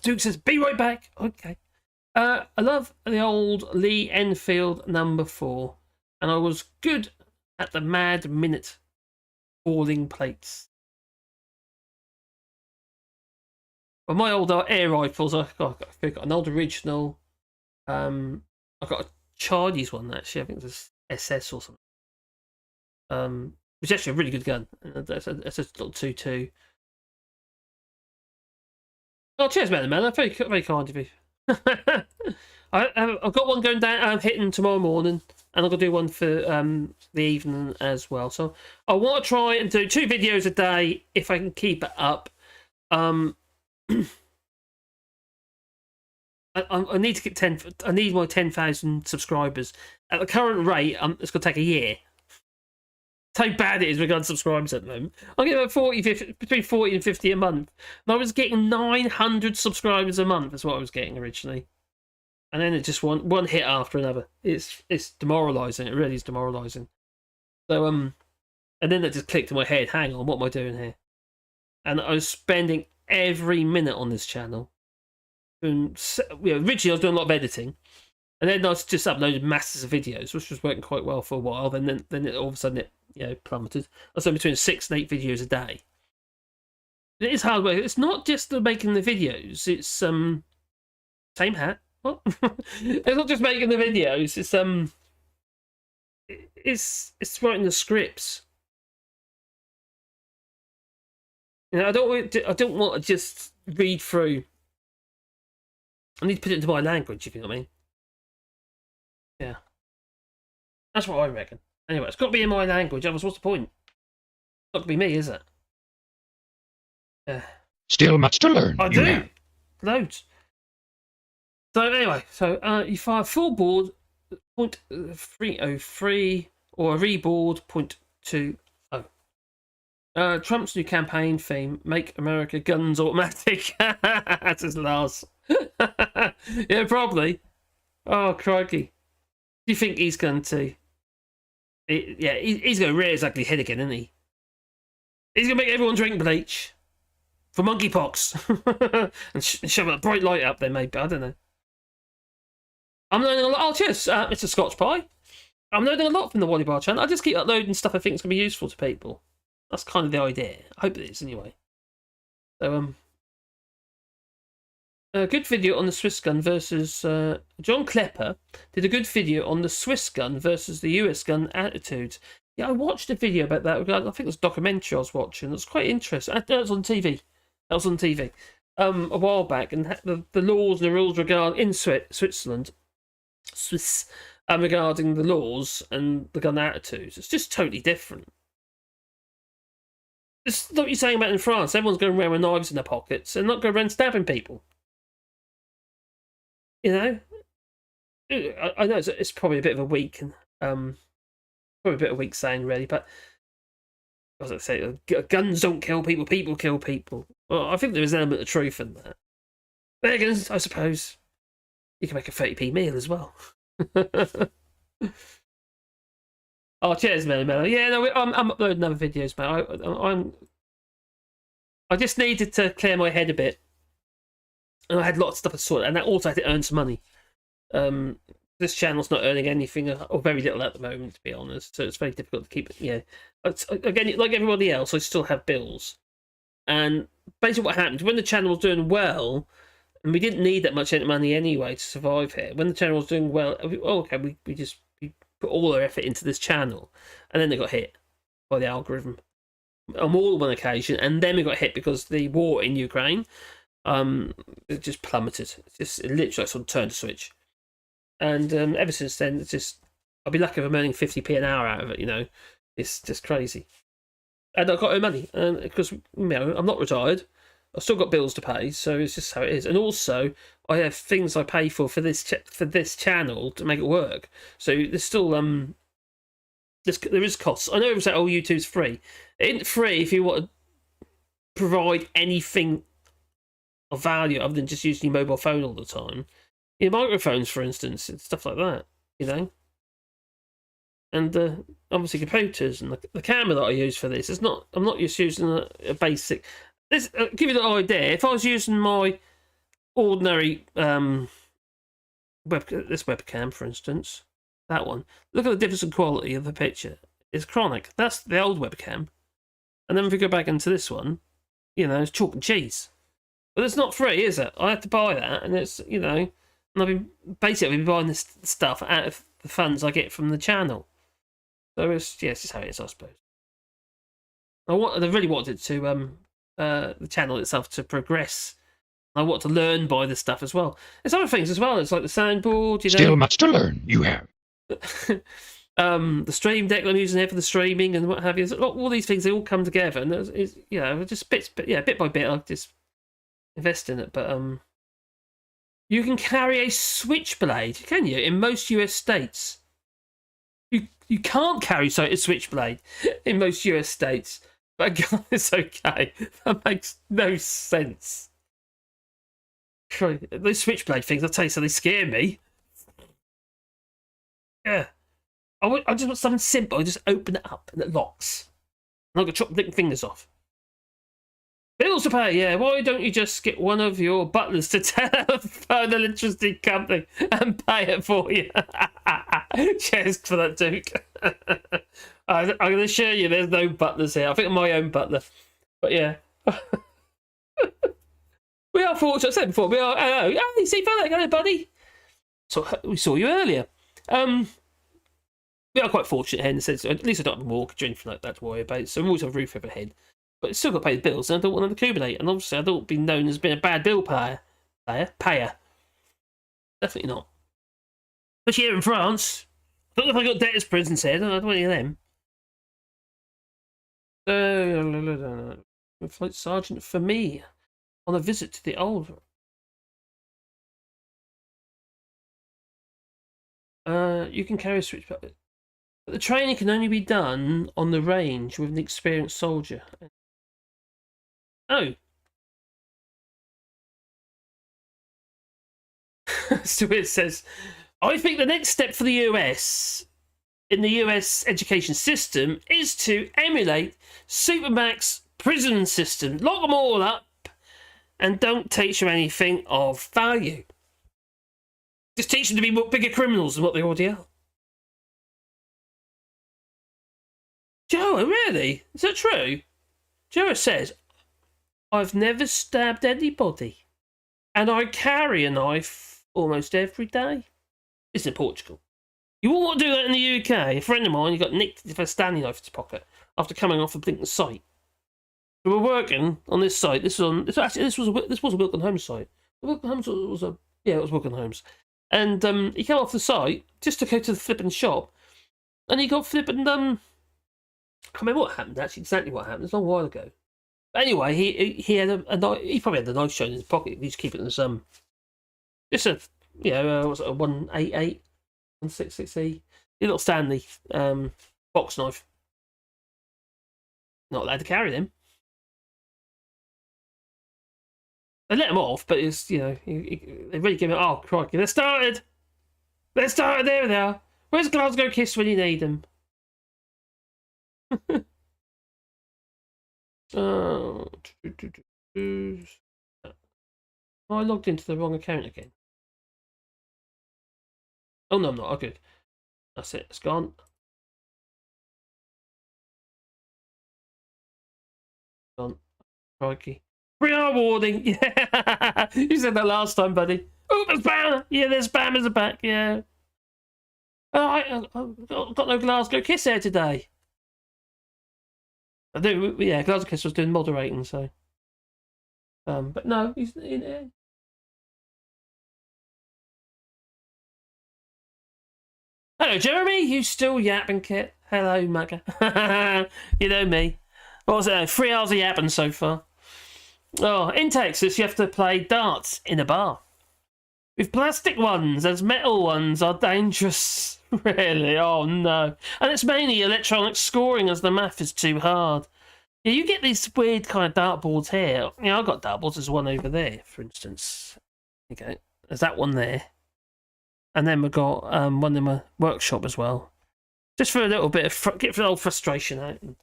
Speaker 1: Duke says, be right back. Okay. I love the old Lee Enfield number 4, and I was good at the mad minute falling plates. Well, my old air rifles, I've got an old original. I've got a Chinese one actually. I think it's SS or something. Which is actually a really good gun. That's a little 2.2. Oh, cheers, man. Very, very kind of you. I've got one going down. I'm hitting tomorrow morning, and I'm gonna do one for the evening as well. So I want to try and do 2 videos a day if I can keep it up. I need to get 10. I need my 10,000 subscribers. At the current rate, it's gonna take a year. That's how bad it is regarding subscribers at the moment. I'm getting about 50, between 40 and 50 a month. And I was getting 900 subscribers a month. That's what I was getting originally. And then it just one hit after another. It's demoralising. It really is demoralising. So and then it just clicked in my head. Hang on, what am I doing here? And I was spending every minute on this channel. And, originally I was doing a lot of editing. And then I just uploaded masses of videos, which was working quite well for a while. Then it, all of a sudden it plummeted. I was doing between 6 and 8 videos a day. It is hard work. It's not just the making the videos. It's same hat. What? It's not just making the videos. It's writing the scripts. You know, I don't want to just read through. I need to put it into my language, if you know what I mean. Yeah. That's what I reckon. Anyway, it's got to be in my language, otherwise what's the point? It's not going to be me, is it? Yeah.
Speaker 4: Still much to learn.
Speaker 1: I do. Loads. So anyway, you fire full board 0.303 or a reboard 0.20. Trump's new campaign theme, Make America Guns Automatic. That's his last. Yeah, probably. Oh, crikey. Do you think he's going to... he's going to rear his ugly head again, isn't he? He's going to make everyone drink bleach for monkeypox and shove a bright light up there, maybe. I don't know. I'm learning a lot. Oh, cheers. It's a Scotch pie. I'm learning a lot from the Wally Bar channel. I just keep uploading stuff I think is going to be useful to people. That's kind of the idea. I hope it is, anyway. So, a good video on the Swiss gun versus... John Klepper did a good video on the Swiss gun versus the US gun attitudes. Yeah, I watched a video about that. I think it was a documentary I was watching. It was quite interesting. That was on TV. A while back. And the laws and the rules regarding... In Switzerland... regarding the laws and the gun attitudes. It's just totally different. It's what you're saying about in France. Everyone's going around with knives in their pockets and not going around stabbing people. You know? I know it's probably a bit of a weak saying, really, but as I say, guns don't kill people, people kill people. Well, I think there is an element of truth in that. But again, I suppose you can make a 30p meal as well. Oh, cheers, Mellow. Yeah, no, I'm uploading other videos, mate. I just needed to clear my head a bit, and I had lots of stuff to sort, and that also had to earn some money. This channel's not earning anything, or very little at the moment, to be honest. So it's very difficult to keep it. Yeah, again, like everybody else, I still have bills, and basically what happened when the channel was doing well. And we didn't need that much money anyway to survive here. When the channel was doing well, we put all our effort into this channel, and then they got hit by the algorithm on more than one occasion. And then we got hit because the war in Ukraine, it just plummeted. It literally sort of turned a switch. And ever since then, it's just I'll be lucky if I'm earning 50p an hour out of it. You know, it's just crazy. And I've got no money, and because I'm not retired. I've still got bills to pay, so it's just how it is. And also, I have things I pay for this channel to make it work. So there's still there is costs. I know everyone's like, oh, YouTube's free. It isn't free if you want to provide anything of value other than just using your mobile phone all the time. Your microphones, for instance, and stuff like that. You know. and obviously computers, and the camera that I use for this. I'm not just using a basic. This give you the idea. If I was using my ordinary this webcam, for instance, that one. Look at the difference in quality of the picture. It's chronic. That's the old webcam. And then if we go back into this one, it's chalk and cheese. But it's not free, is it? I had to buy that, and it's, and I've been buying this stuff out of the funds I get from the channel. So it's just how it is, I suppose. I really wanted to the channel itself to progress. I want to learn by this stuff as well. There's other things as well. It's like the soundboard,
Speaker 4: Still much to learn, you have.
Speaker 1: The stream deck I'm using here for the streaming and what have you. All these things, they all come together, and it's just bit by bit. I just invest in it. But you can carry a switchblade, can you? In most US states, you can't carry a switchblade in most US states. But it's okay. That makes no sense. Those switchblade things, I'll tell you, so they scare me. Yeah. I just want something simple. I just open it up and it locks. I'm not going to chop the fingers off. Bills to pay, yeah. Why don't you just get one of your butlers to telephone an interesting company and pay it for you? Cheers for that, Duke. I'm going to assure you there's no butlers here. I think I'm my own butler. But yeah. We are fortunate. I said before, we are. Hey, see, hello, buddy. So we saw you earlier. We are quite fortunate here in the sense, at least I don't have a mortgage or anything like that to worry about. So we always have a roof over head. But it's still got to pay the bills, and I don't want to accumulate. And obviously, I don't want to be known as being a bad bill payer. Definitely not. Especially here in France. I don't know if I got debtors' prisons here. I don't want any of them. Flight sergeant for me on a visit to the old. You can carry a switch, but the training can only be done on the range with an experienced soldier. Oh. So it says, I think the next step for the US in the US education system is to emulate Supermax prison system. Lock them all up and don't teach them anything of value. Just teach them to be bigger criminals than what they already are. Joe, really? Is that true? Joe says, I've never stabbed anybody, and I carry a knife almost every day. It's in Portugal. You wouldn't want to do that in the UK. A friend of mine got nicked with a Stanley knife in his pocket after coming off a blinking site. We were working on this site. This was a Wilton Homes site. The Wilton Homes was it was Wilton Homes, and he came off the site just to go to the flipping shop, and he got flipping I can't remember what happened. Actually, exactly what happened. It's a long while ago. But anyway, he had a knife. He probably had the knife shown in his pocket. He's keeping it in just a what's it, a 188, 166E, a little Stanley box knife. Not allowed to carry them. They let him off, but it's they really give it. Oh crikey, they're started. They're started. There they are. Where's Glasgow Kiss when you need them? Oh, I logged into the wrong account again. Oh no, I'm not. Oh, good. That's it. It's gone. Gone. Crikey. 3-hour warning. Yeah, you said that last time, buddy. Oh, there's spam. Yeah, there's spammers are back. Yeah. Oh, I've got no Glasgow Kiss here today. I do. Yeah, Glasgow Kiss was doing moderating, so. But no, he's in there. Hello, Jeremy. You still yapping, Kit? Hello, Mugger. You know me. What was it? 3 hours of yapping so far. Oh, in Texas, you have to play darts in a bar. With plastic ones, as metal ones are dangerous. Really? Oh, no. And it's mainly electronic scoring as the math is too hard. Yeah, you get these weird kind of dartboards here. Yeah, I've got dartboards. There's one over there, for instance. Okay, there's that one there. And then we've got one in my workshop as well. Just for a little bit of get the old frustration out. And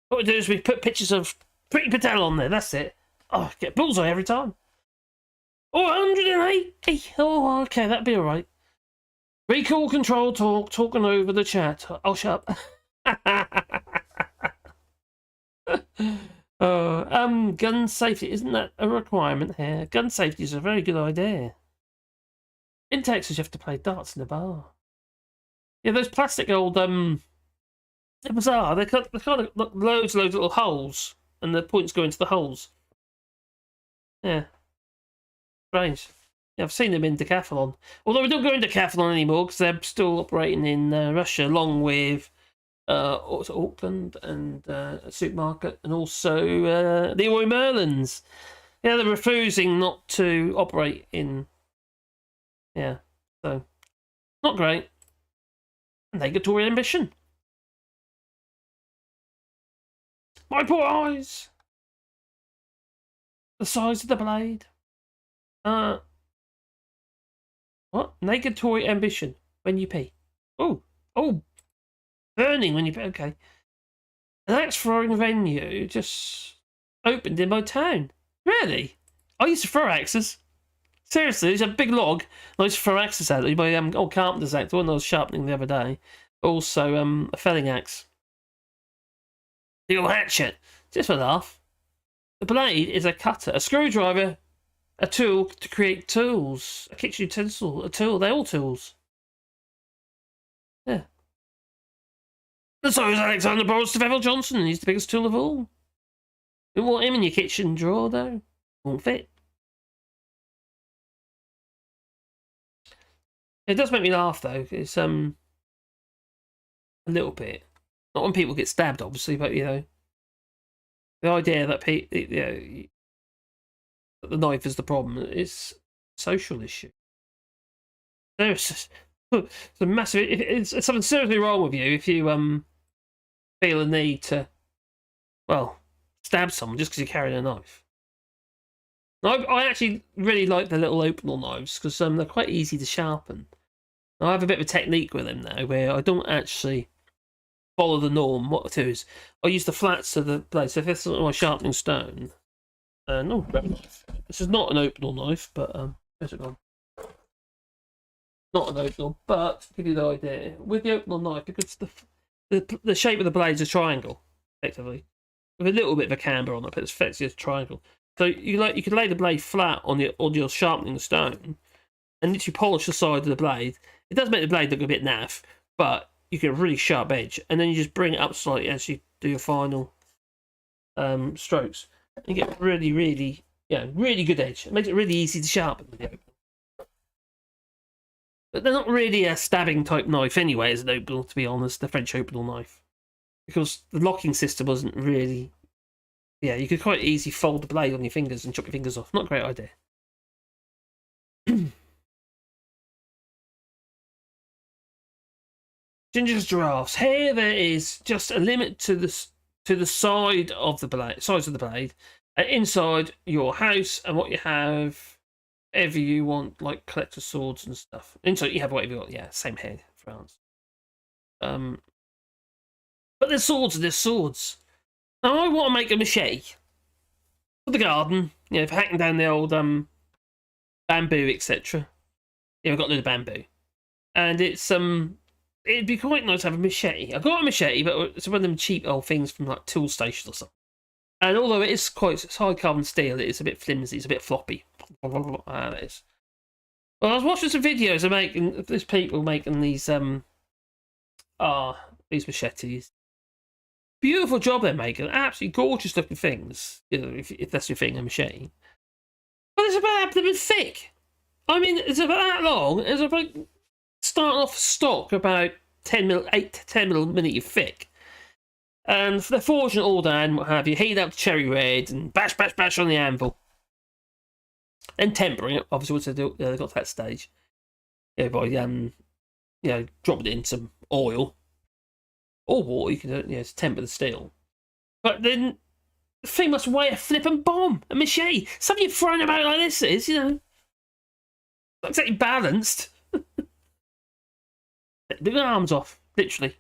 Speaker 1: what we do is we put pictures of Pretty Patel on there. That's it. Oh, get bullseye every time. Oh, 180. Oh, okay, that'd be all right. Recall control talk, talking over the chat. I'll shut up. Gun safety, isn't that a requirement here? Gun safety is a very good idea. In Texas, you have to play darts in a bar. Yeah, those plastic old, they're bizarre. They're kind of like loads of little holes, and the points go into the holes. Yeah. Strange. Yeah, I've seen them in Decathlon. Although we don't go into Decathlon anymore because they're still operating in Russia, along with Auckland and a supermarket, and also the Leroy Merlins. Yeah, they're refusing not to operate in. Yeah, so not great. Negatory ambition. My poor eyes. The size of the blade. What? Negatory ambition when you pee. Oh, burning when you pee. Okay. An axe throwing venue just opened in my town. Really? I used to throw axes. Seriously, there's a big log. I used to throw axes at it. My old carpenter's axe, the one I was sharpening the other day. Also, a felling axe. The old hatchet. Just for a laugh. The blade is a cutter, a screwdriver, a tool to create tools, a kitchen utensil, a tool. They're all tools. Yeah. And so is Alexander Boris Devil Johnson. He's the biggest tool of all. You want him in your kitchen drawer, though? Won't fit. It does make me laugh, though. It's a little bit. Not when people get stabbed, obviously, but you know, the idea that that the knife is the problem is a social issue. There's a massive. It's something seriously wrong with you if you feel a need to, well, stab someone just because you're carrying a knife. I actually really like the little openable knives because they're quite easy to sharpen. I have a bit of a technique with them now where I don't actually follow the norm. What I do is I use the flats of the blade. So if this is my sharpening stone, no, this is not an openable knife, but where's it gone? Not an openable, but to give you the idea, with the openable knife, because the shape of the blade is a triangle, effectively, with a little bit of a camber on it, but it's effectively a triangle. So you could lay the blade flat on your sharpening stone, and literally polish the side of the blade. It does make the blade look a bit naff, but you get a really sharp edge, and then you just bring it up slightly as you do your final strokes. You get really, really, really good edge. It makes it really easy to sharpen with the open. But they're not really a stabbing type knife anyway, as an openal, to be honest, the French openal knife. Because the locking system wasn't really. Yeah, you could quite easily fold the blade on your fingers and chop your fingers off. Not a great idea. Ginger's giraffes. Here there is just a limit to the side of the blade, size of the blade, inside your house, and what you have, whatever you want, like collector swords and stuff. Inside you have whatever you want. Yeah, same head, France. But there's swords and there's swords. Now I want to make a machete for the garden. You know, for hacking down the old bamboo, etc. Yeah, we've got a little bamboo, and it's it'd be quite nice to have a machete. I've got a machete, but it's one of them cheap old things from like Tool Station or something. And although it's high carbon steel, it is a bit flimsy, it's a bit floppy. That is. Well, I was watching some videos of there's people making these machetes. Beautiful job they're making, absolutely gorgeous looking things. You know, if that's your thing, a machete. But it's about a bit thick. I mean, it's about that long. It's about starting off stock about 8 to 10 millimetre thick. And they're forging it all down, what have you, heat up the cherry red and bash, bash, bash on the anvil. Then tempering it, obviously, once they got to that stage. Yeah, by dropping it in some oil. Or water, you can to temper the steel. But then the thing must weigh a flippin' bomb, a machete. Something you're throwing about like this is, not exactly balanced. The arms off, literally.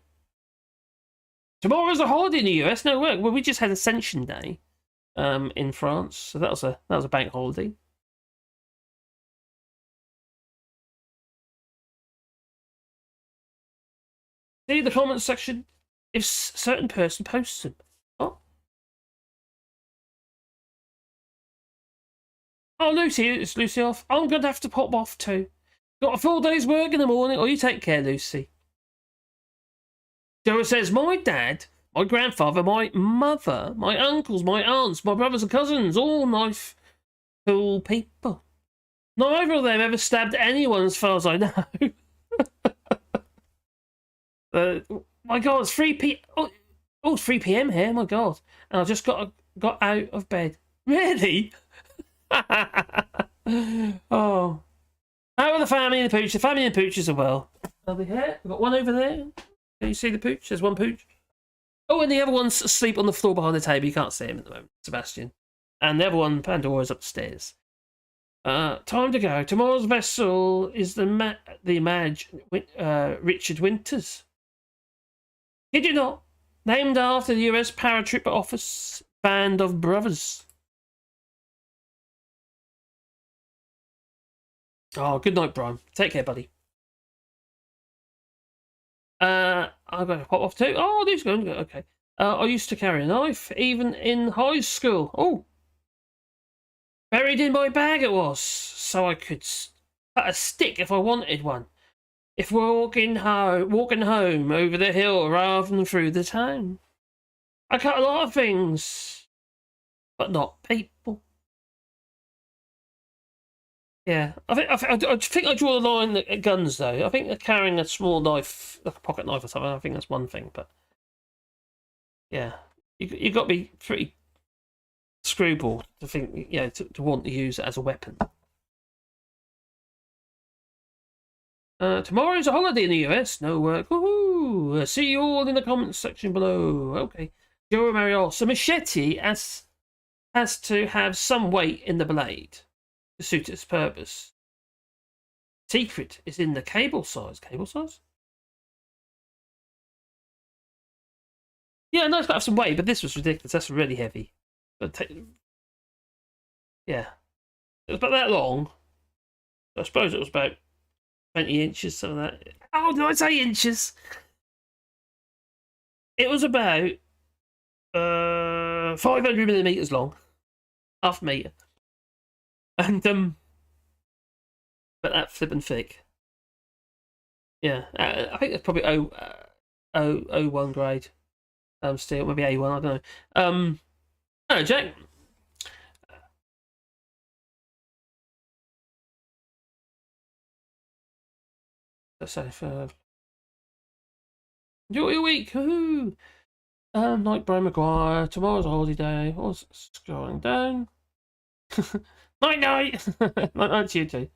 Speaker 1: Tomorrow's a holiday in the US. No work. Well, we just had Ascension Day in France, so that was a bank holiday. See the comments section if certain person posts them. Oh, Lucy, it's Lucy off. I'm going to have to pop off too. Got a full day's work in the morning. Or you take care, Lucy. Joe says, my dad, my grandfather, my mother, my uncles, my aunts, my brothers and cousins, all nice, cool people. Neither of them ever stabbed anyone as far as I know. My God, it's 3 p. Oh, it's 3 p.m. here. My God, and I just got out of bed. Really? Oh, how are the family and the pooch? The family and the pooches are well. They'll be here. We've got one over there. Can you see the pooch? There's one pooch. Oh, and the other one's asleep on the floor behind the table. You can't see him at the moment, Sebastian. And the other one, Pandora's upstairs. Time to go. Tomorrow's vessel is the Richard Winters. Did you not? Named after the US Paratrooper Office Band of Brothers. Oh, good night, Brian. Take care, buddy. I'm going to pop off too. Oh, these going. Okay. I used to carry a knife, even in high school. Oh. Buried in my bag it was, so I could cut a stick if I wanted one. If we're walking home over the hill rather than through the town. I cut a lot of things, but not people. Yeah, I think I draw the line at guns though. I think carrying a small knife, like a pocket knife or something, I think that's one thing. But yeah, you got to be pretty screwball to think, to want to use it as a weapon. Tomorrow's a holiday in the US. No work. Woohoo! See you all in the comments section below. Okay. Joe Mario. So machete has to have some weight in the blade to suit its purpose. Secret is in the cable size. Cable size? Yeah, no, it's got to have some weight, but this was ridiculous. That's really heavy. Yeah. It was about that long. I suppose it was about 20 inches, some of that. Oh, did I say inches? It was about 500 millimeters long. Half a meter. And, but that flippin' thick. Yeah, I think it's probably O1 grade. Steel, maybe A1, I don't know. No, Jack. Let's say for enjoy your week. Woohoo! Night, Brian Maguire. Tomorrow's a holiday. I was scrolling down. Night, night. Night to you too.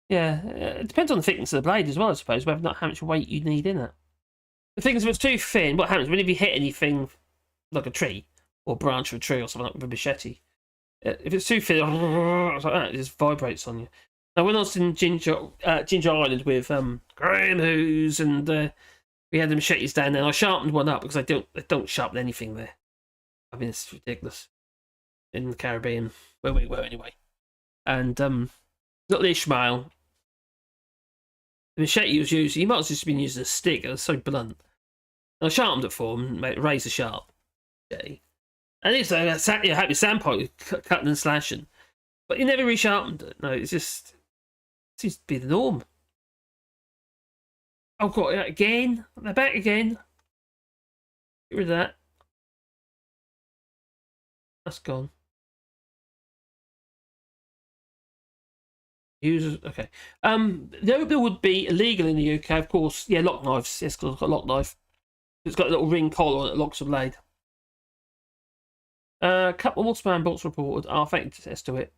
Speaker 1: Yeah, it depends on the thickness of the blade as well, I suppose. Whether or not how much weight you need in it. The thing is, if it's too thin, what happens whenever you hit anything like a tree or branch of a tree or something like with a machete? If it's too thin, like that, it just vibrates on you. Now, when I was in Ginger Island with Graham Hughes and we had the machetes down there, and I sharpened one up because they don't sharpen anything there. I mean, it's ridiculous in the Caribbean where we were anyway. And little Ishmael, the machete was used. He might have just been using a stick. It was so blunt. And I sharpened it for him, made it razor sharp. Okay. And it's like happy sandpiper cutting and slashing, but he never resharpened it. No, it seems to be the norm. Oh, got it again. They're back again. Get rid of that. That's gone. Users, okay. There would be illegal in the UK, of course. Yeah, lock knives. Yes, because it's got a lock knife. It's got a little ring collar on it that locks the blade. Couple more spam bots reported. I'll thank you to it.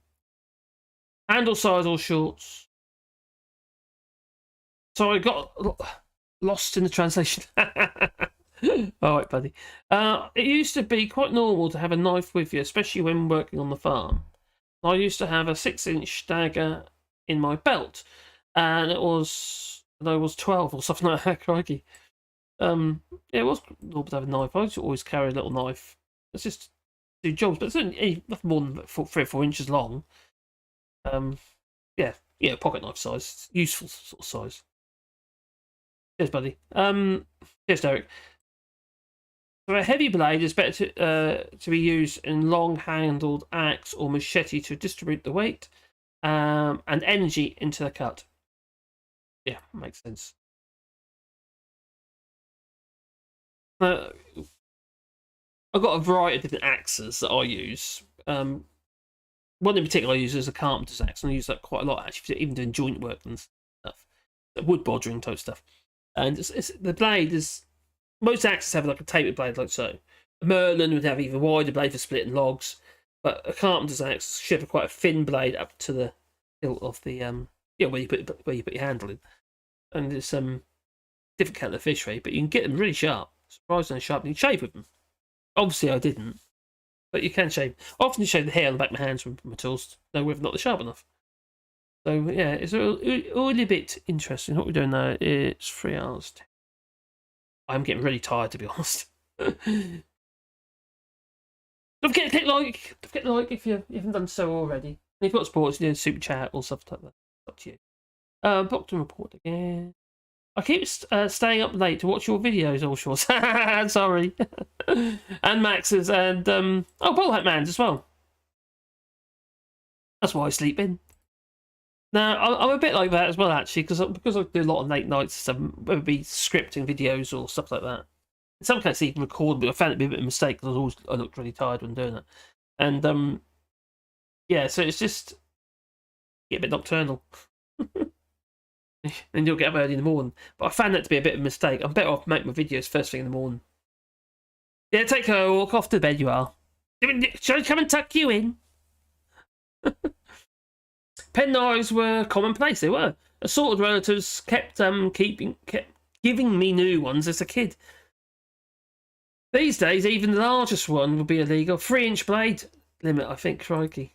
Speaker 1: Handle size or shorts. So I got lost in the translation. All right, buddy. It used to be quite normal to have a knife with you, especially when working on the farm. I used to have a 6-inch dagger in my belt, and I was 12 or something like that. Crikey. Yeah, it was normal to have a knife. I used to always carry a little knife. It's just do jobs, but it's only nothing more than 3 or 4 inches long. Yeah, pocket knife size, useful sort of size. Cheers, buddy. Cheers, Derek. For a heavy blade, it's better to be used in long-handled axe or machete to distribute the weight and energy into the cut. Yeah, makes sense. I've got a variety of different axes that I use. One in particular I use is a carpenter's axe, and I use that quite a lot actually, even doing joint work and stuff, wood bothering type stuff. And the blade is, most axes have like a tapered blade like so. A Merlin would have even wider blade for splitting logs, but a carpenter's axe should have quite a thin blade up to the hilt of the where you put your handle in. And it's different kettle of fish, right? But you can get them really sharp, surprisingly sharp. You can shave with them. Obviously, I didn't, but you can shave. I often shave the hair on the back of my hands with my tools, know whether or not they're sharp enough. So yeah, it's all a bit interesting. What we're doing now, it's 3 hours. I'm getting really tired, to be honest. Don't forget to click like. Don't forget to like if you haven't done so already. And if you've got sports, you do super chat or stuff like that. It's up to you. Proctor report again. I keep staying up late to watch your videos, AllShorts. Sorry. And Max's and Ballhat Man's as well. That's why I sleep in. Now I'm a bit like that as well, actually, because I do a lot of late nights, whether it be scripting videos or stuff like that. In some cases, even recording, but I found it to be a bit of a mistake because I looked really tired when doing it. And yeah, so it's just get a bit nocturnal. And you'll get up early in the morning. But I found that to be a bit of a mistake. I'm better off making my videos first thing in the morning. Yeah, take a walk off to bed, you are. Shall I come and tuck you in? Pen knives were commonplace, they were. Assorted relatives kept giving me new ones as a kid. These days, even the largest one would be illegal. 3-inch blade limit, I think, crikey.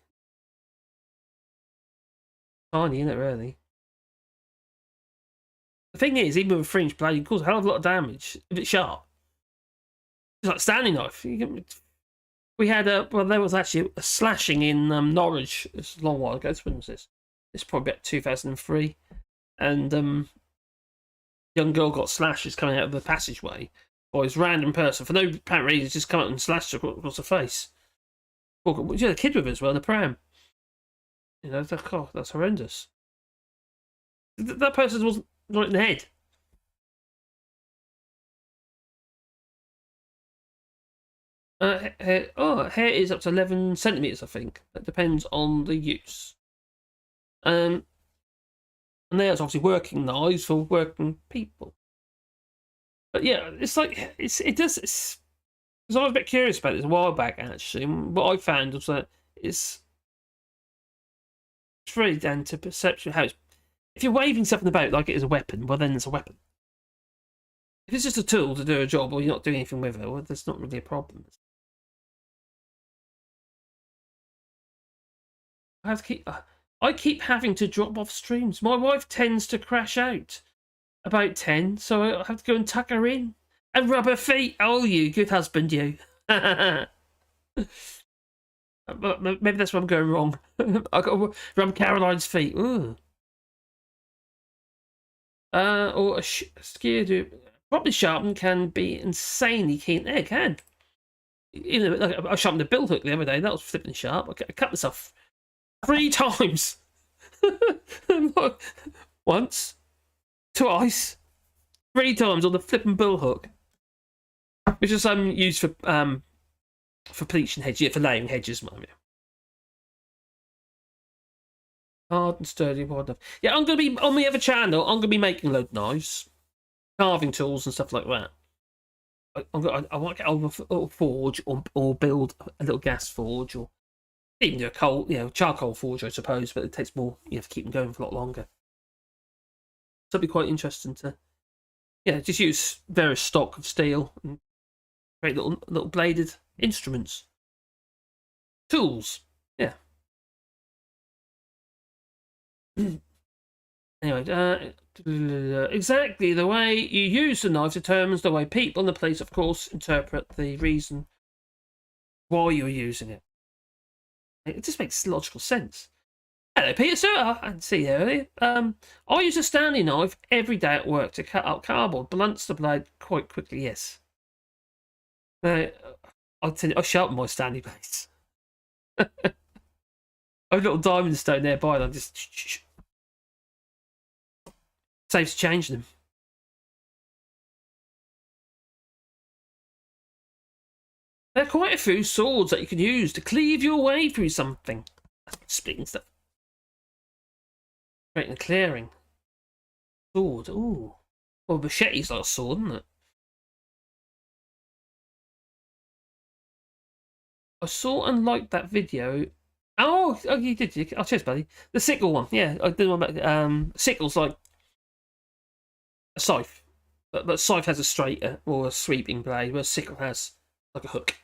Speaker 1: Tiny, isn't it, really? The thing is, even with a 3-inch blade, you can cause a hell of a lot of damage if it's sharp. It's like a Stanley knife. We had there was actually a slashing in Norwich. It's a long while ago. When was this? It's probably about 2003. And young girl got slashes coming out of the passageway by this random person for no apparent reason. Just come up and slashed her across the face. She had a kid with her as well in the pram. You know, that's horrendous. That person wasn't right in the head. Hair is up to 11 centimeters, I think. That depends on the use. And there's obviously working knives for working people. But yeah, it's like because I was a bit curious about this a while back actually. And what I found was that it's really down to perception. How if you're waving something about like it is a weapon, well then it's a weapon. If it's just a tool to do a job, or you're not doing anything with it, well, there's not really a problem. I keep having to drop off streams. My wife tends to crash out about 10, so I have to go and tuck her in and rub her feet. Oh, you good husband, you. Maybe that's where I'm going wrong. I got to rub Caroline's feet. Ooh. Or a skewer properly sharpened can be insanely keen. Yeah, it can. You know, like I sharpened a bill hook the other day. That was flipping sharp. I cut myself 3 times. Once, twice, 3 times on the flipping bill hook, which is used for bleaching hedges, yeah, for laying hedges, mind you. Hard and sturdy, hard enough. Yeah, I'm gonna be on my other channel. I'm gonna be making load knives, carving tools, and stuff like that. I want to get over a forge or build a little gas forge or even do a charcoal forge, I suppose, but it takes more. You have to keep them going for a lot longer. So it'd be quite interesting to, just use various stock of steel and create little bladed instruments, tools. Yeah. Anyway, Exactly, the way you use the knife determines the way people and the police, of course, interpret the reason why you're using it. It just makes logical sense. Hello, Peter Stewart. I didn't see you earlier. I use a Stanley knife every day at work to cut up cardboard. Blunts the blade quite quickly, yes. Now, I sharpen my Stanley blades. I have a little diamond stone nearby and I just... Saves changing them. There are quite a few swords that you can use to cleave your way through something. Splitting stuff. Creating a clearing. Sword, ooh. Well, machete's like a sword, isn't it? I saw and liked that video. Oh, you did. Oh, cheers, buddy. The sickle one, yeah. I did one about sickle's like a scythe, but scythe has a straight or a sweeping blade, whereas sickle has like a hook.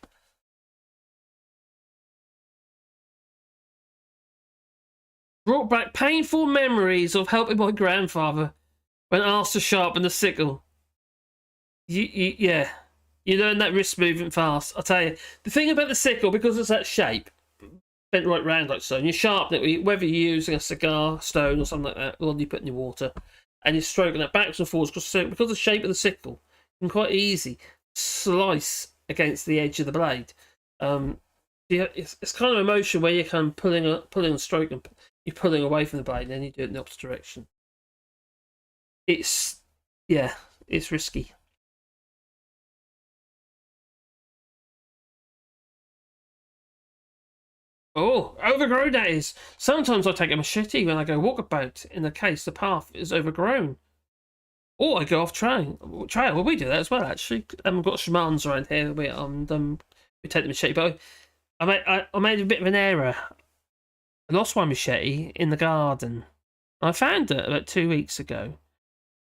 Speaker 1: Brought back painful memories of helping my grandfather when asked to sharpen the sickle. Yeah, you learn that wrist movement fast. I'll tell you, the thing about the sickle, because it's that shape, bent right round like so, and you sharpen it, whether you're using a cigar stone or something like that, or you put in your water, and you're stroking it backwards and forwards, because of the shape of the sickle, you can quite easy slice against the edge of the blade. Yeah, it's kind of a motion where you're kind of pulling and stroking. You're pulling away from the blade, and then you do it in the opposite direction. It's risky. Oh, overgrown that is. Sometimes I take a machete when I go walkabout, in the case the path is overgrown. Or I go off trail. Well, we do that as well, actually. We've got shamans around here. We take the machete, but I made a bit of an error. I lost my machete in the garden. I found it about 2 weeks ago,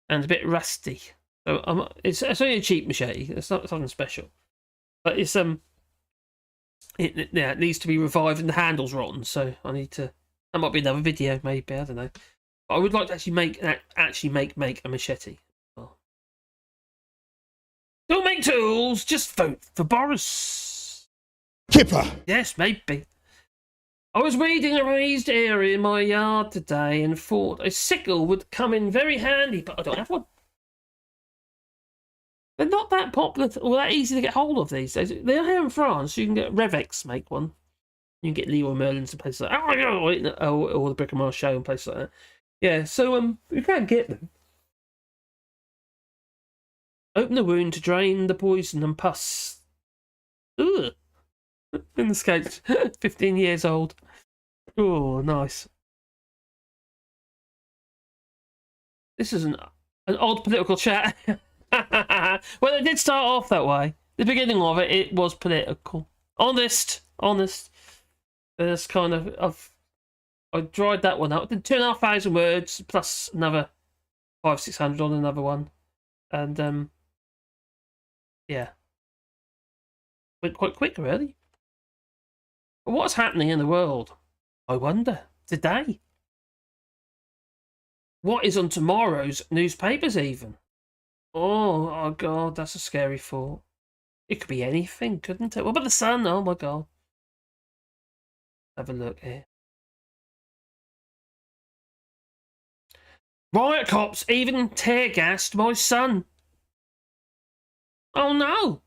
Speaker 1: and it's a bit rusty. So it's only a cheap machete. It's not something special, but it's it needs to be revived and the handle's rotten. So I need to. That might be another video, maybe, I don't know. But I would like to actually make a machete. Oh. Don't make tools. Just vote for Boris.
Speaker 11: Kipper.
Speaker 1: Yes, maybe. I was weeding a raised area in my yard today and thought a sickle would come in very handy, but I don't have one. They're not that popular or that easy to get hold of these days. They are here in France. You can get Revex make one. You can get Leroy Merlin's and places like that. Or the Brick and Mortar Show and places like that. Yeah, so you can get them. Open the wound to drain the poison and pus. Ugh. In the Scouts, 15 years old. Oh, nice. This is an odd political chat. Well, it did start off that way. The beginning of it was political. Honest. There's kind of I dried that one out. Did 2,500 words plus another 500-600 on another one, and yeah, went quite quick, really. But what's happening in the world? I wonder today. What is on tomorrow's newspapers, even? Oh God, that's a scary thought. It could be anything, couldn't it? What about the sun? Oh my God. Have a look here. Riot cops even tear gassed my son. Oh no!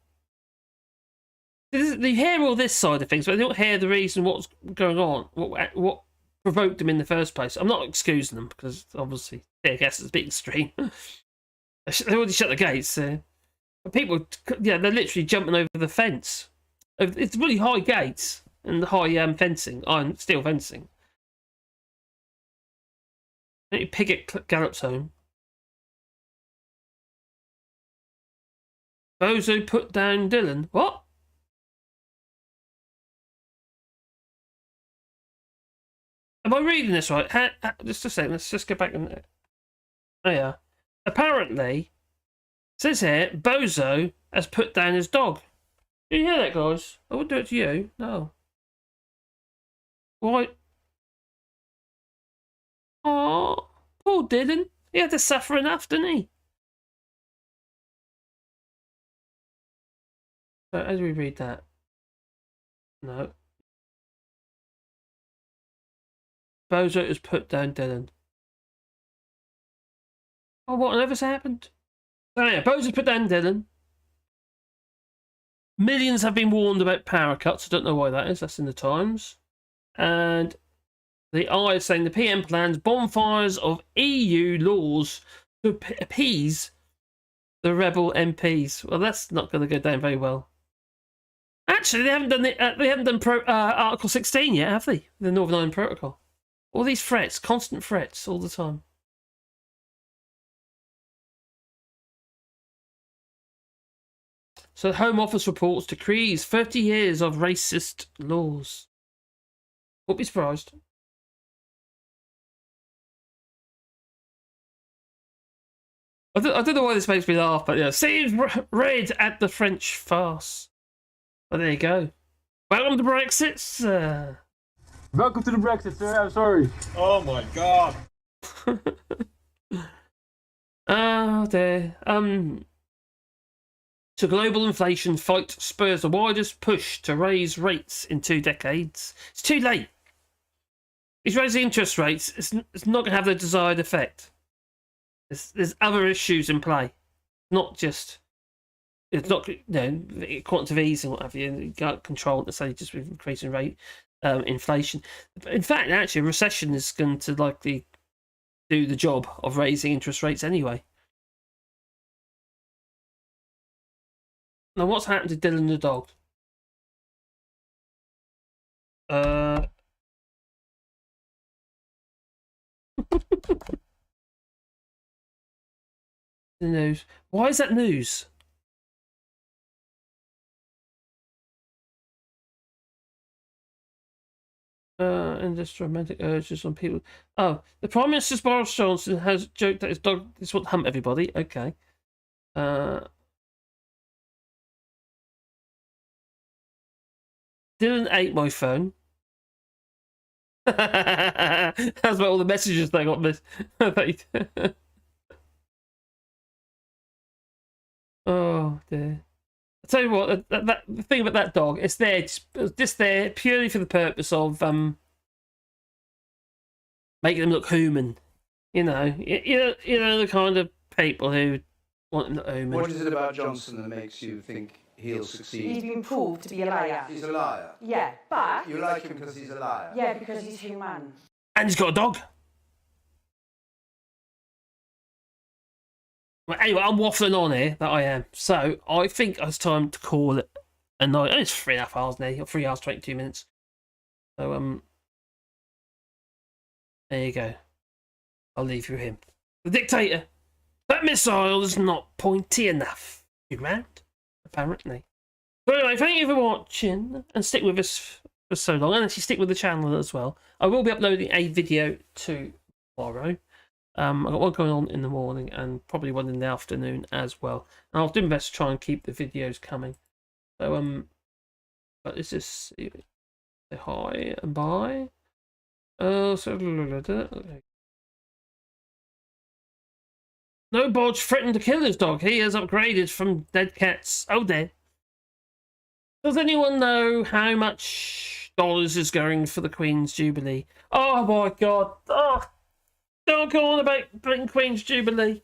Speaker 1: They hear all this side of things, but they don't hear the reason what's going on, what provoked them in the first place. I'm not excusing them because obviously tear gas is a bit extreme. They already shut the gates. But people, yeah, they're literally jumping over the fence. It's really high gates and high fencing, iron steel fencing. Piggott gallops home. Bozo put down Dylan. What? Am I reading this right? Just a second. Let's just go back and. Oh yeah. Apparently, it says here, Bozo has put down his dog. Did you hear that, guys? I wouldn't do it to you. No. Why? Oh, poor Dylan. He had to suffer enough, didn't he? So, how do we read that? No. Bozo has put down Dylan. Oh, what on earth has happened? Oh yeah, Bozo's put down Dylan. Millions have been warned about power cuts. I don't know why that is. That's in the Times. And the Eye is saying the PM plans bonfires of EU laws to appease the rebel MPs. Well, that's not going to go down very well. Actually, they haven't done Article 16 yet, have they? The Northern Ireland Protocol. All these threats, constant threats, all the time. So the Home Office reports decrees 30 years of racist laws. Won't be surprised. I don't know why this makes me laugh, but yeah, seems red at the French farce. Well, there you go. Welcome to Brexit, sir.
Speaker 8: Welcome to the Brexit, sir. I'm sorry.
Speaker 4: Oh my god.
Speaker 1: Oh dear. So global inflation fight spurs the widest push to raise rates in 2 decades. It's too late. He's raising interest rates. It's not going to have the desired effect. There's other issues in play. Not just... It's not, you know, quantitative easing, what have you. You can't control it, say, just with increasing rate, inflation. In fact, actually, a recession is going to likely do the job of raising interest rates anyway. Now, what's happened to Dylan the dog? The news. Why is that news? And just romantic urges on people. Oh, the Prime Minister's Boris Johnson has joked that his dog is what hump everybody. Okay. Dylan ate my phone. That's about all the messages they got missed. Oh dear. I tell you what, the thing about that dog, it's just there purely for the purpose of making them look human. You know the kind of people who want them to look human.
Speaker 5: What is it about Johnson that makes you think he'll succeed?
Speaker 2: He's been proved to be a liar.
Speaker 5: He's a liar.
Speaker 2: Yeah, but...
Speaker 5: You like him because he's a liar?
Speaker 2: Yeah, because he's human.
Speaker 1: And he's got a dog. Well, anyway, I'm waffling on here, that I am. So, I think it's time to call it a night. It's 3.5 hours now, or 3 hours, 22 minutes. So, there you go. I'll leave you with him. The dictator. That missile is not pointy enough. You round? Apparently. So anyway, thank you for watching, and stick with us for so long, and actually stick with the channel as well. I will be uploading a video tomorrow. I've got one going on in the morning and probably one in the afternoon as well. And I'll do my best to try and keep the videos coming. So but it's just say hi and bye. No Bodge threatened to kill his dog. He has upgraded from dead cats. Oh dear. Does anyone know how much dollars is going for the Queen's Jubilee? Oh my god. Oh, don't go on about Britain Queen's Jubilee.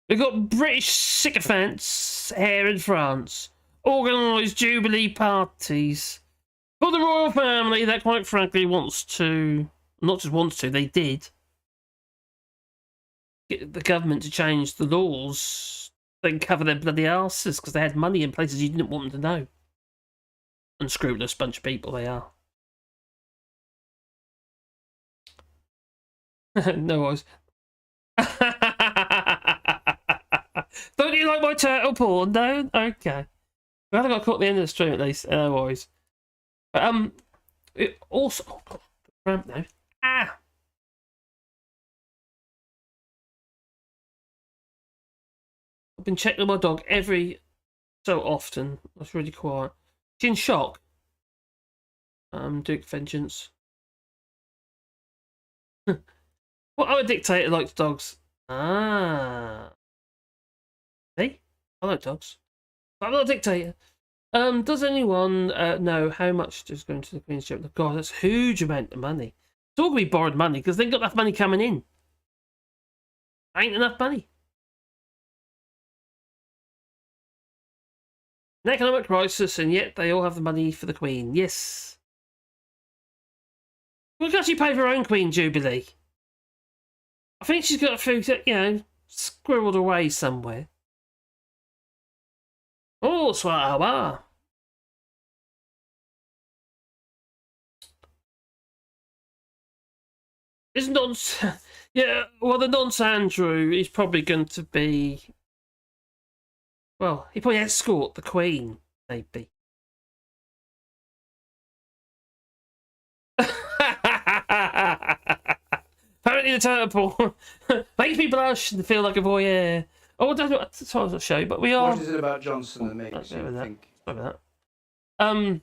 Speaker 1: We've got British sycophants here in France. Organised Jubilee parties. For the royal family that quite frankly wants to, not just wants to, they did. Get the government to change the laws. They can cover their bloody arses because they had money in places you didn't want them to know. Unscrupulous bunch of people they are. No worries. Don't you like my turtle porn? No? Okay. Well, I got caught at the end of the stream at least. No worries. But, it also... Oh, God. Ramp now. Ah! I've been checking my dog every so often. That's really quiet. She's in shock. Duke Vengeance. What other dictator likes dogs? Ah. Me? I like dogs. But I'm not a dictator. Does anyone know how much is going to the Queen's Chapel? God, that's a huge amount of money. It's all going to be borrowed money because they've got enough money coming in. Ain't enough money. An economic crisis, and yet they all have the money for the Queen. Yes. Well, can she pay for her own Queen Jubilee? I think she's got a few, you know, squirreled away somewhere. Oh, swah. It's nonce. Yeah, well, the nonce Andrew is probably going to be. Well, he probably escort the Queen, maybe. Apparently, the turtle porn makes people blush and feel like a voyeur. Oh, I don't know what to show you, but we are.
Speaker 5: What is it about Johnson that makes you think?
Speaker 1: Sorry about that.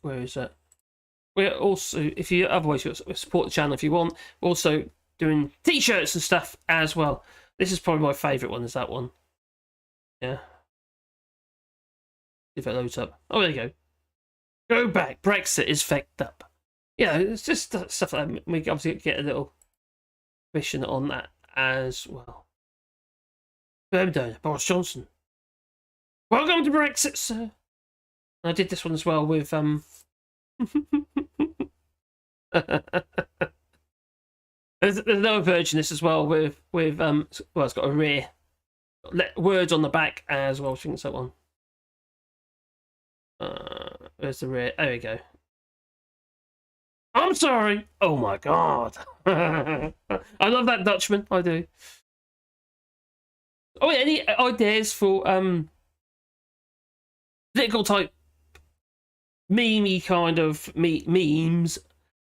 Speaker 1: Where is that? We're also, if you otherwise you support the channel if you want. We're also doing t-shirts and stuff as well. This is probably my favourite one. Is that one? Yeah. If it loads up. Oh, there you go. Go back. Brexit is fecked up. Yeah, it's just stuff that we obviously get a little mission on that as well. Boris Johnson. Welcome to Brexit, sir. I did this one as well with there's another version of this as well with well, it's got a rear words on the back as well. I think it's that one. Where's the rear? There we go. I'm sorry. Oh my god. I love that Dutchman. I do. Oh, any ideas for political type memey kind of memes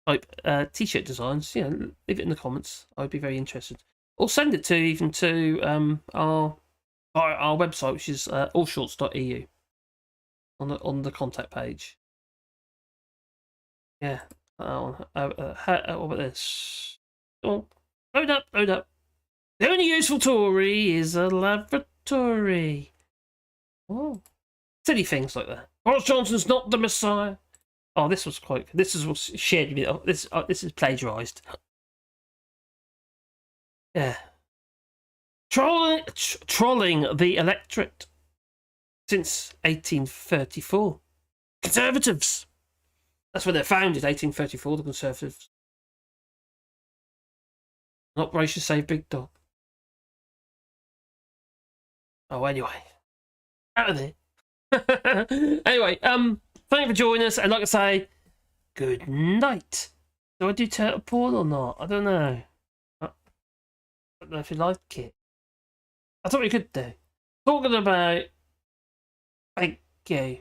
Speaker 1: type t-shirt designs? You know, leave it in the comments. I'd be very interested. Or send it to even to our website, which is AllShorts.eu on the contact page. Yeah. What about this? Oh, load up. The only useful Tory is a laboratory. Oh, silly things like that. Boris Johnson's not the Messiah. Oh, this was quite. This is what's shared with me. Oh, this is plagiarised. Yeah. Trolling the electorate since 1834. Conservatives. That's when they're founded, 1834, the Conservatives. Operation Save Big Dog. Oh, anyway. Out of there. Anyway, thank you for joining us, and like I say, good night. Do I do turtle porn or not? I don't know. I don't know if you like it. I thought we could do. Talking about thank you.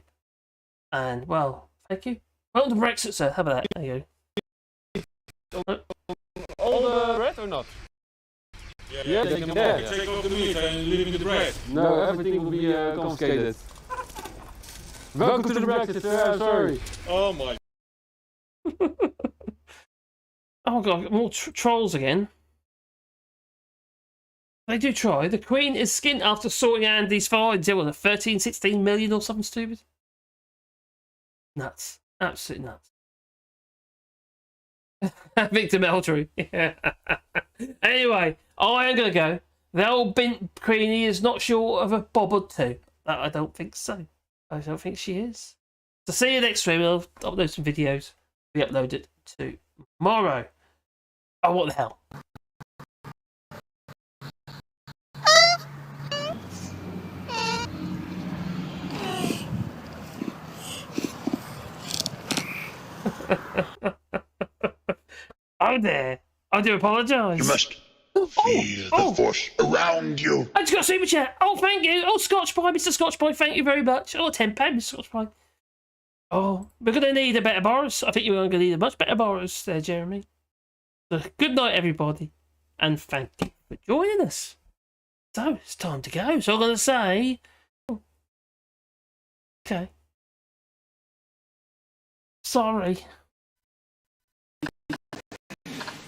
Speaker 1: And, well, thank you. Welcome to Brexit, sir. How about that? There you go.
Speaker 8: All the bread or not? Yeah, take them all.
Speaker 4: Take off the meat and leaving the bread.
Speaker 8: No, everything will be confiscated. Welcome to the Brexit, sir. I'm sorry.
Speaker 4: Oh my.
Speaker 1: Oh god, more trolls again. They do try. The Queen is skint after sorting Andy's fine deal with a 13-16 million or something stupid. Nuts. Absolutely nuts. Victor Meldrew. Yeah. Anyway, I am going to go. The old bint Queenie is not short of a bob or two. I don't think so. I don't think she is. So see you next week. We'll upload some videos. We upload it tomorrow. Oh, what the hell? Oh there. I do apologise.
Speaker 6: You must feel the force around you.
Speaker 1: I just got a super chat. Oh, thank you. Oh, Scotch Pie, Mr. Scotch Pie, thank you very much. Oh, £10, Mr. Scotch Pie. Oh, we're going to need a better Boris. I think you're going to need a much better Boris there, Jeremy. So, good night, everybody. And thank you for joining us. So, it's time to go. So, I'm going to say... Oh. Okay. Sorry.